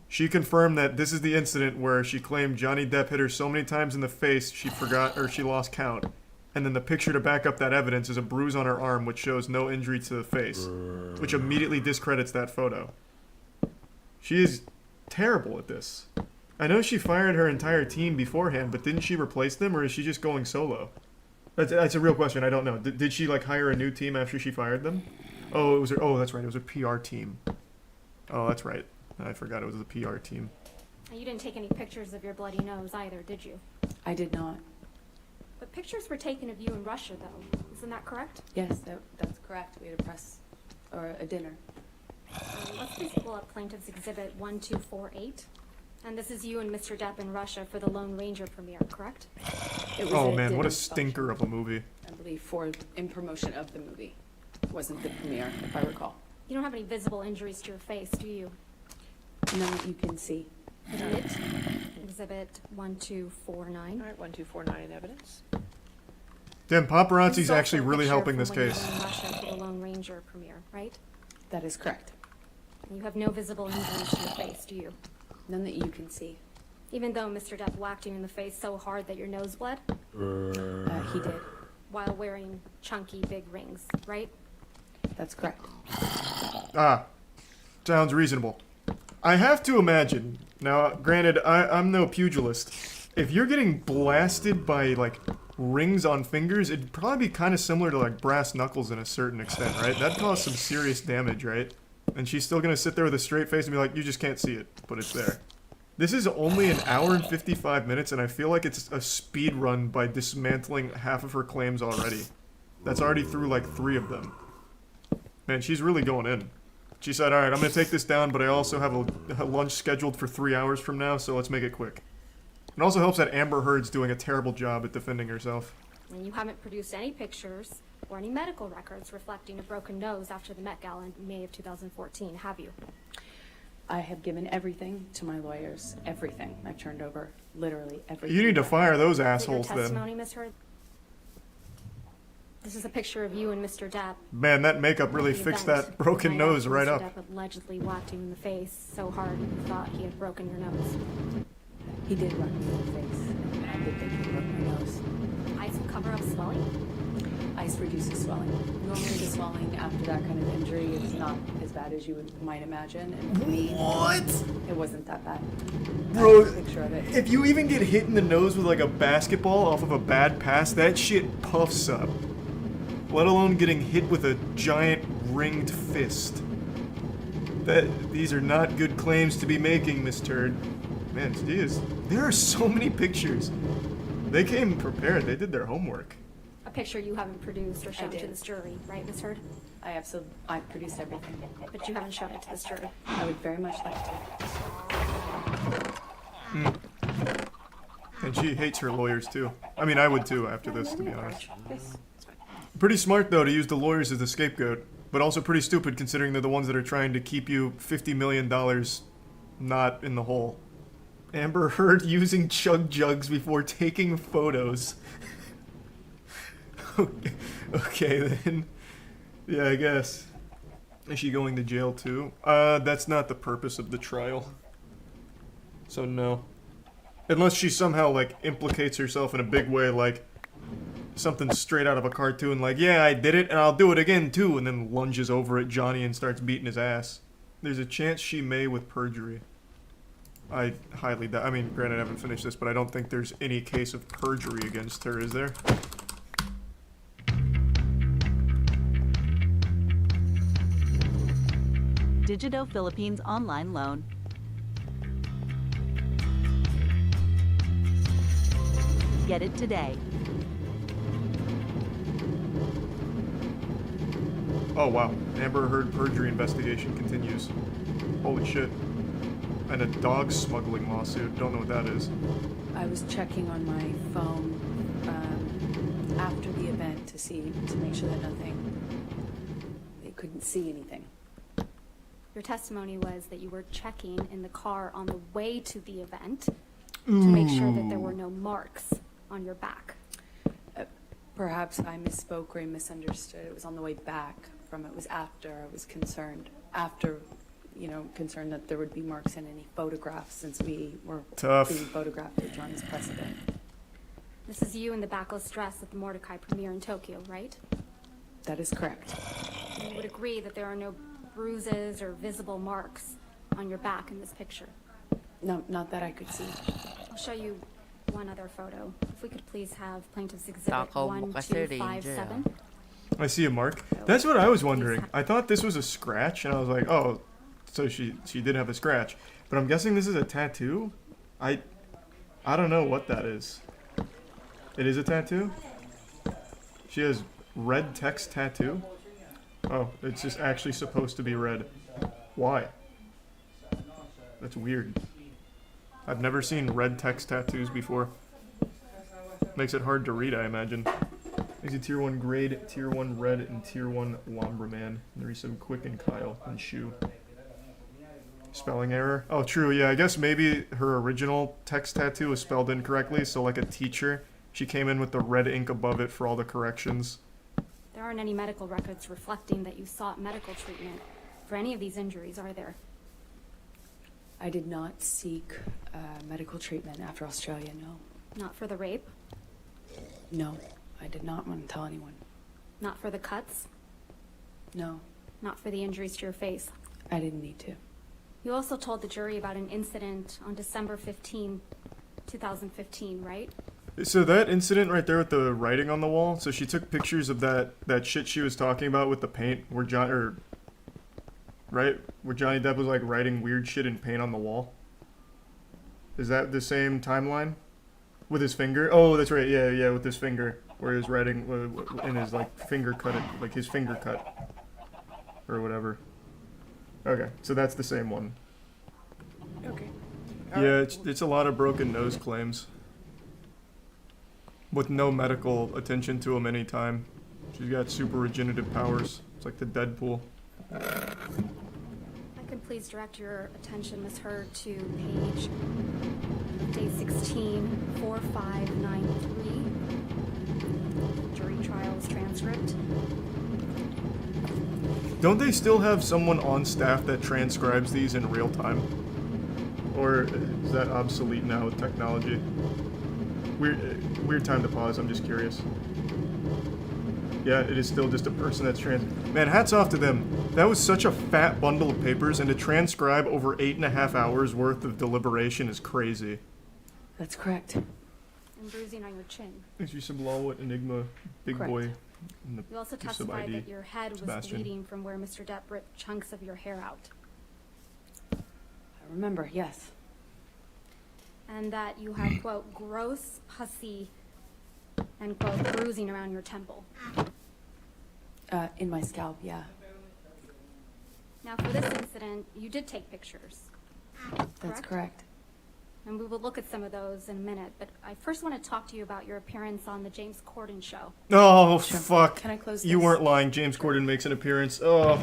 She confirmed that this is the incident where she claimed Johnny Depp hit her so many times in the face she forgot or she lost count. And then the picture to back up that evidence is a bruise on her arm which shows no injury to the face, which immediately discredits that photo. She is terrible at this. I know she fired her entire team beforehand, but didn't she replace them, or is she just going solo? That's a real question. I don't know. Did she, like, hire a new team after she fired them? Oh, it was her. Oh, that's right. It was a PR team. Oh, that's right. I forgot it was a PR team. And you didn't take any pictures of your bloody nose either, did you? I did not. But pictures were taken of you in Russia, though. Isn't that correct? Yes, that's correct. We had a press or a dinner. Let's please pull up Plaintiff's Exhibit 1248. And this is you and Mr. Depp in Russia for the Lone Ranger premiere, correct? Oh man, what a stinker of a movie. I believe in promotion of the movie. It wasn't the premiere, if I recall. You don't have any visible injuries to your face, do you? None that you can see. Admit. Exhibit 1249. All right, 1249 in evidence. Damn, paparazzi's actually really helping this case. You were in Russia for the Lone Ranger premiere, right? That is correct. And you have no visible injuries to your face, do you? None that you can see. Even though Mr. Depp whacked you in the face so hard that your nose bled? He did. While wearing chunky big rings, right? That's correct. Ah, sounds reasonable. I have to imagine, now granted, I'm no pugilist, if you're getting blasted by, like, rings on fingers, it'd probably be kind of similar to, like, brass knuckles in a certain extent, right? That'd cause some serious damage, right? And she's still gonna sit there with a straight face and be like, you just can't see it, but it's there. This is only 1 hour and 55 minutes, and I feel like it's a speed run by dismantling half of her claims already. That's already through, like, 3 of them. Man, she's really going in. She said, alright, I'm gonna take this down, but I also have a lunch scheduled for 3 hours from now, so let's make it quick. It also helps that Amber Heard's doing a terrible job at defending herself. And you haven't produced any pictures or any medical records reflecting a broken nose after the Met Gala in May of 2014, have you? I have given everything to my lawyers. Everything. I've turned over literally everything. You need to fire those Is it assholes your then. testimony, Miss Heard? This is a picture of you and Mr. Depp. Man, that makeup really The fixed event. that broken The night nose after right Mr. up. Depp allegedly whacked you in the face so hard you thought he had broken your nose. He did run me in the face. I did think he broke my nose. Ice will cover up swelling? Ice reduces swelling. Normally the swelling after that kind of injury is not as bad as you might imagine. And for me, it wasn't that bad. Bro, I have a picture of it. if you even get hit in the nose with like a basketball off of a bad pass, that shit puffs up. Let alone getting hit with a giant ringed fist. These are not good claims to be making, Miss Turd. Man, geez, there are so many pictures. They came prepared. They did their homework. A picture you haven't produced or shown to did. this jury, right, Miss Heard? I produced everything. But you haven't shown it to this jury. I would very much like to. And she hates her lawyers too. I mean, I would too after this, to be honest. Pretty smart though to use the lawyers as the scapegoat, but also pretty stupid considering they're the ones that are trying to keep you $50 million not in the hole. Amber Heard using chug jugs before taking photos. Okay then. Yeah, I guess. Is she going to jail too? That's not the purpose of the trial. So no. Unless she somehow, like, implicates herself in a big way, like, something straight out of a cartoon, like, yeah, I did it, and I'll do it again, too, and then lunges over at Johnny and starts beating his ass. There's a chance she may with perjury. I highly doubt. I mean, granted, I haven't finished this, but I don't think there's any case of perjury against her, is there? Digito Philippines online loan. Get it today. Oh, wow. Amber Heard perjury investigation continues. Holy shit. And a dog smuggling lawsuit. Don't know what that is. I was checking on my phone after the event to make sure that they couldn't see anything. Your testimony was that you were checking in the car on the way to the event to make sure that there were no marks on your back. Perhaps I misspoke or I misunderstood. It was on the way back from it was after I was concerned. After, concerned that there would be marks in any photographs since we were being photographed at Johnny's precedent. This is you in the backless dress at the Mordecai premiere in Tokyo, right? That is correct. And you would agree that there are no bruises or visible marks on your back in this picture? No, not that I could see. I'll show you one other photo. If we could please have plaintiff's exhibit 1257. I see a mark. That's what I was wondering. I thought this was a scratch, and I was like, oh, so she did have a scratch. But I'm guessing this is a tattoo? I don't know what that is. It is a tattoo? She has red text tattoo? Oh, it's just actually supposed to be red. Why? That's weird. I've never seen red text tattoos before. Makes it hard to read, I imagine. There's a tier 1 grade, tier 1 red, and tier 1 Wombraman. And there's some Quick and Kyle and Shoe. Spelling error? Oh, true, yeah, I guess maybe her original text tattoo was spelled incorrectly, so like a teacher, she came in with the red ink above it for all the corrections. There aren't any medical records reflecting that you sought medical treatment for any of these injuries, are there? I did not seek medical treatment after Australia, no. Not for the rape? No, I did not want to tell anyone. Not for the cuts? No. Not for the injuries to your face? I didn't need to. You also told the jury about an incident on December 15, 2015, right? So that incident right there with the writing on the wall, so she took pictures of that shit she was talking about with the paint, where Johnny Depp was like writing weird shit in paint on the wall. Is that the same timeline? With his finger? Oh, that's right, yeah, with his finger, where he was writing in his like finger cut, like his finger cut, or whatever. Okay, so that's the same one. Okay. Yeah, it's a lot of broken nose claims. With no medical attention to him any time. She's got super regenerative powers. It's like the Deadpool. I could please direct your attention, Ms. Hurd, to page day 16, 4593, jury trials transcript. Don't they still have someone on staff that transcribes these in real time? Or is that obsolete now with technology? Weird time to pause, I'm just curious. Yeah, it is still just a person that's Man, hats off to them. That was such a fat bundle of papers, and to transcribe over 8.5 hours worth of deliberation is crazy. That's correct. And bruising on your chin. Thanks you some Lawwood Enigma, Big Correct. Boy. And the You also use of testified ID. that your head was Sebastian. bleeding from where Mr. Depp ripped chunks of your hair out. I remember, yes. And that you had, quote, gross, pussy, and, quote, bruising around your temple. In my scalp, yeah. Now, for this incident, you did take pictures. That's correct. And we will look at some of those in a minute, but I first want to talk to you about your appearance on the James Corden show. Oh, fuck. Can I close You this? weren't lying. James Corden makes an appearance. Oh.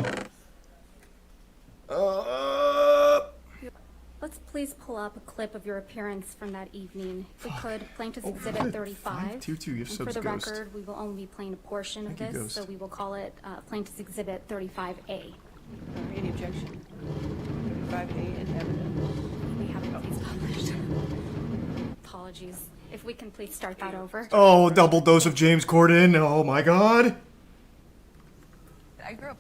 Let's please pull up a clip of your appearance from that evening. If we could, Plaintiff's Exhibit 35. 522, your And for subs the ghost. record, we will only be playing a portion of Thank you, this, Ghost. so we will call it Plaintiff's Exhibit 35A. Any objection? 35A in evidence. You may have it please published. Apologies. If we can please start that over. Oh, double dose of James Corden. Oh my god. I grew up,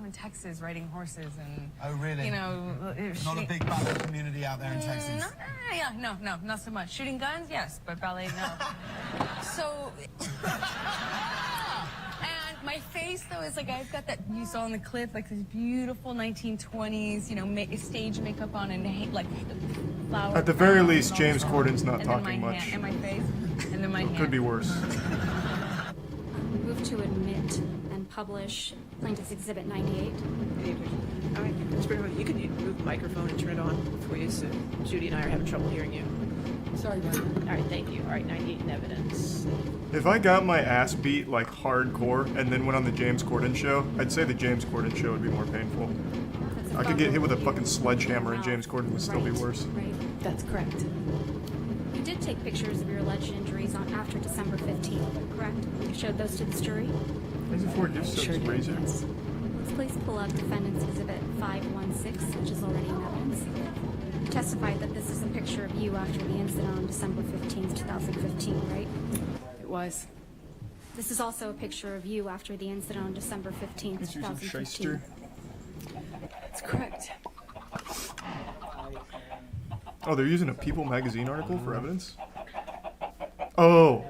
in Texas riding horses and. Oh, really? Not a big ballet community out there in Texas. No, not so much. Shooting guns, yes, but ballet, no. So. And my face, though, is like I've got that you saw in the clip, like this beautiful 1920s, stage makeup on and like flower. At the very crowns least, and all James this. Corden's not And then talking my much. hand, and my face, and then my hand. Could be worse. Move to admit and publish Plaintiff's Exhibit 98. Any objection? All right, Ms. Brennan, you can move the microphone and turn it on for you, so Judy and I are having trouble hearing you. Sorry, Brennan. All right, thank you. All right, 98 in evidence. If I got my ass beat like hardcore and then went on the James Corden show, I'd say the James Corden show would be more painful. I could get hit with a fucking sledgehammer and James Corden would still be worse. Right. That's correct. You did take pictures of your alleged injuries on after December 15th, correct? You showed those to the jury? Thanks for your Sure did, razor. yes. Let's please pull up Defendant's Exhibit 516, which is already in evidence. You testified that this is a picture of you after the incident on December 15th, 2015, right? It was. This is also a picture of you after the incident on December 15th, This is a 2015. shyster. That's correct. Oh, they're using a People magazine article for evidence? Oh.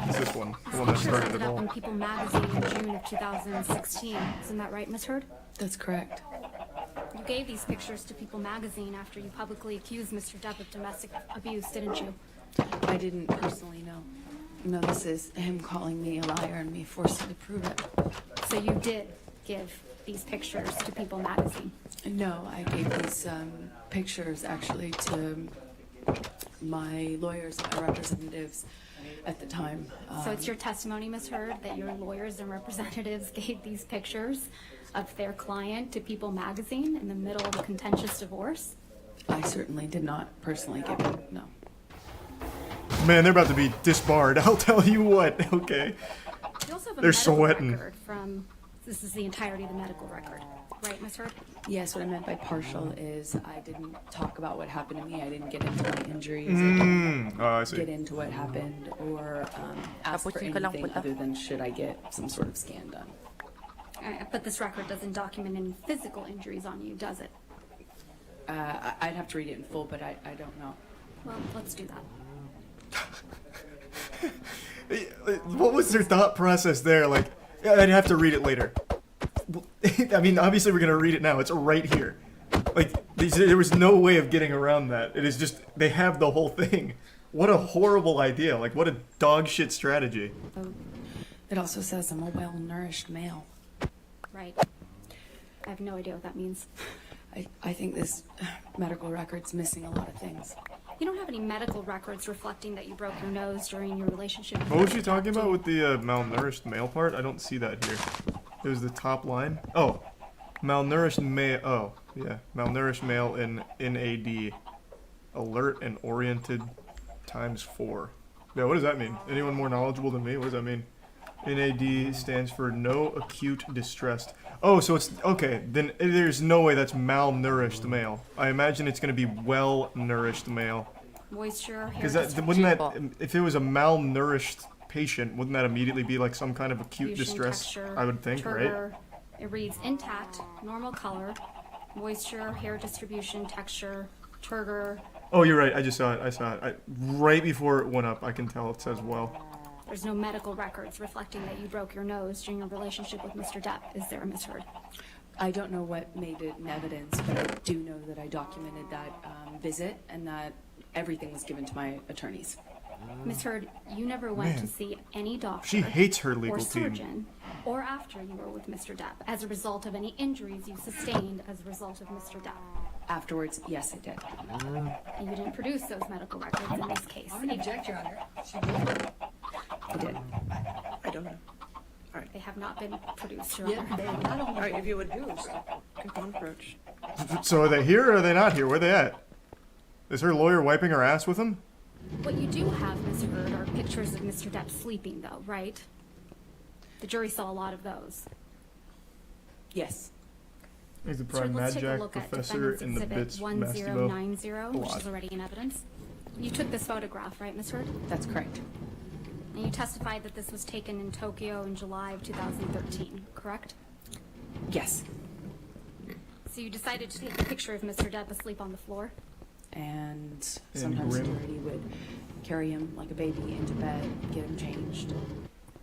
It's this one. The one that Pictures started ended it up all. in People magazine in June of 2016. Isn't that right, Ms. Hurd? That's correct. You gave these pictures to People magazine after you publicly accused Mr. Depp of domestic abuse, didn't you? I didn't personally know. No, this is him calling me a liar and me forcing to prove it. So you did give these pictures to People magazine? No, I gave these pictures actually to my lawyers and my representatives at the time. So it's your testimony, Ms. Hurd, that your lawyers and representatives gave these pictures of their client to People magazine in the middle of a contentious divorce? I certainly did not personally give them, no. Man, they're about to be disbarred. I'll tell you what. Okay. You also have a They're medical sweating. record from, this is the entirety of the medical record, right, Ms. Hurd? Yes, what I meant by partial is I didn't talk about what happened to me. I didn't get into my injuries. I didn't I see. get into what happened or ask for anything other than should I get some sort of scan done. But this record doesn't document any physical injuries on you, does it? I'd have to read it in full, but I don't know. Well, let's do that. What was their thought process there? Like, yeah, I'd have to read it later. I mean, obviously we're gonna read it now. It's right here. Like, there was no way of getting around that. It is just, they have the whole thing. What a horrible idea. Like, what a dog shit strategy. It also says I'm a well-nourished male. Right. I have no idea what that means. I think this medical record's missing a lot of things. You don't have any medical records reflecting that you broke your nose during your relationship with What was Mr. she talking Depp, about do with the malnourished male part? I don't see that here. It was the top line. Oh. Malnourished male. Oh. Yeah, malnourished male in NAD. Alert and oriented ×4. Yeah, what does that mean? Anyone more knowledgeable than me? What does that mean? NAD stands for no acute distress. Oh, so it's okay. Then there's no way that's malnourished male. I imagine it's going to be well-nourished male. Moisture, hair Because that distribution, wouldn't that if it was a malnourished patient, wouldn't that immediately be like some kind of acute distress? texture, I would think, right? turgor. It reads intact, normal color, moisture, hair distribution, texture, turgor. Oh, you're right. I just saw it. I saw it. Right before it went up, I can tell it says well. There's no medical records reflecting that you broke your nose during your relationship with Mr. Depp, is there, Miss Heard? I don't know what made it in evidence, but I do know that I documented that visit and that everything was given to my attorneys. Miss Heard, you never went Man. to see any doctor She hates her legal or team. surgeon or after you were with Mr. Depp as a result of any injuries you sustained as a result of Mr. Depp. Afterwards, yes, I did. And you didn't produce those medical records in this case. I'm gonna object, Your Honor. I did. I don't know. They have not been produced, Your Yeah, Honor. they are not. All right, if you would do, don't approach. So are they here or are they not here? Where are they at? Is her lawyer wiping her ass with him? What you do have, Miss Heard, are pictures of Mr. Depp sleeping, though, right? The jury saw a lot of those. Yes. He's the So prime let's take a Mad look Jack at professor defendant's in the exhibit bits 1090, Mastibo. which is already in evidence. You took this photograph, right, Miss Heard? That's correct. And you testified that this was taken in Tokyo in July of 2013, correct? Yes. So you decided to take a picture of Mr. Depp asleep on the floor? And sometimes grim. security would carry him like a baby into bed, get him changed,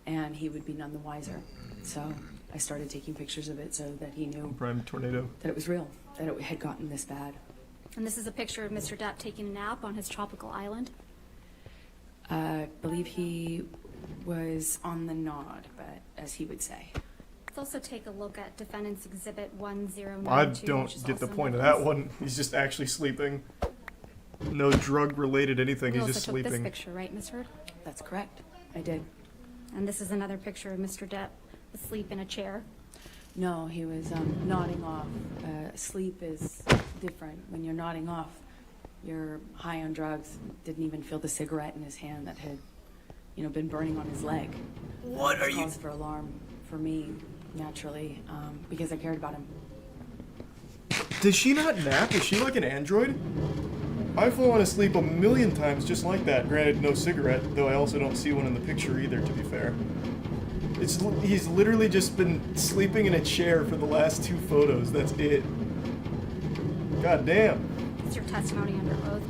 and he would be none the wiser. So I started taking pictures of it so that he knew Prime tornado. that it was real, that it had gotten this bad. And this is a picture of Mr. Depp taking a nap on his tropical island? I believe he was on the nod, but as he would say. Let's also take a look at defendant's exhibit 1092. I which is don't get the also in point of evidence. that one. He's just actually sleeping. No drug-related anything. You He's also just took sleeping. this picture, right, Miss Heard? That's correct. I did. And this is another picture of Mr. Depp asleep in a chair. No, he was nodding off. Sleep is different. When you're nodding off, you're high on drugs. Didn't even feel the cigarette in his hand that had, been burning on his leg. What are you? Cause for alarm for me, naturally, because I cared about him. Does she not nap? Is she like an android? I've fallen asleep a million times just like that. Granted, no cigarette, though I also don't see one in the picture either, to be fair. He's literally just been sleeping in a chair for the last 2 photos. That's it. God damn. It's your testimony under oath.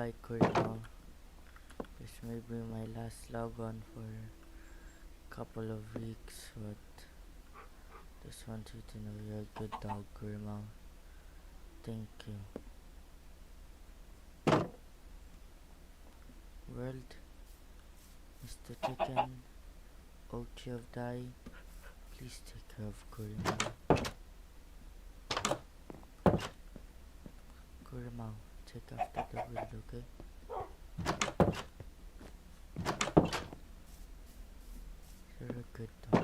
Goodbye, Kurima. This may be my last log on for a couple of weeks, but just want you to know you're a good dog, Kurima. Thank you. World, Mr. Chicken, Ochi of Dai, please take care of Kurima. Kurima, take after the world, okay? You're a good dog.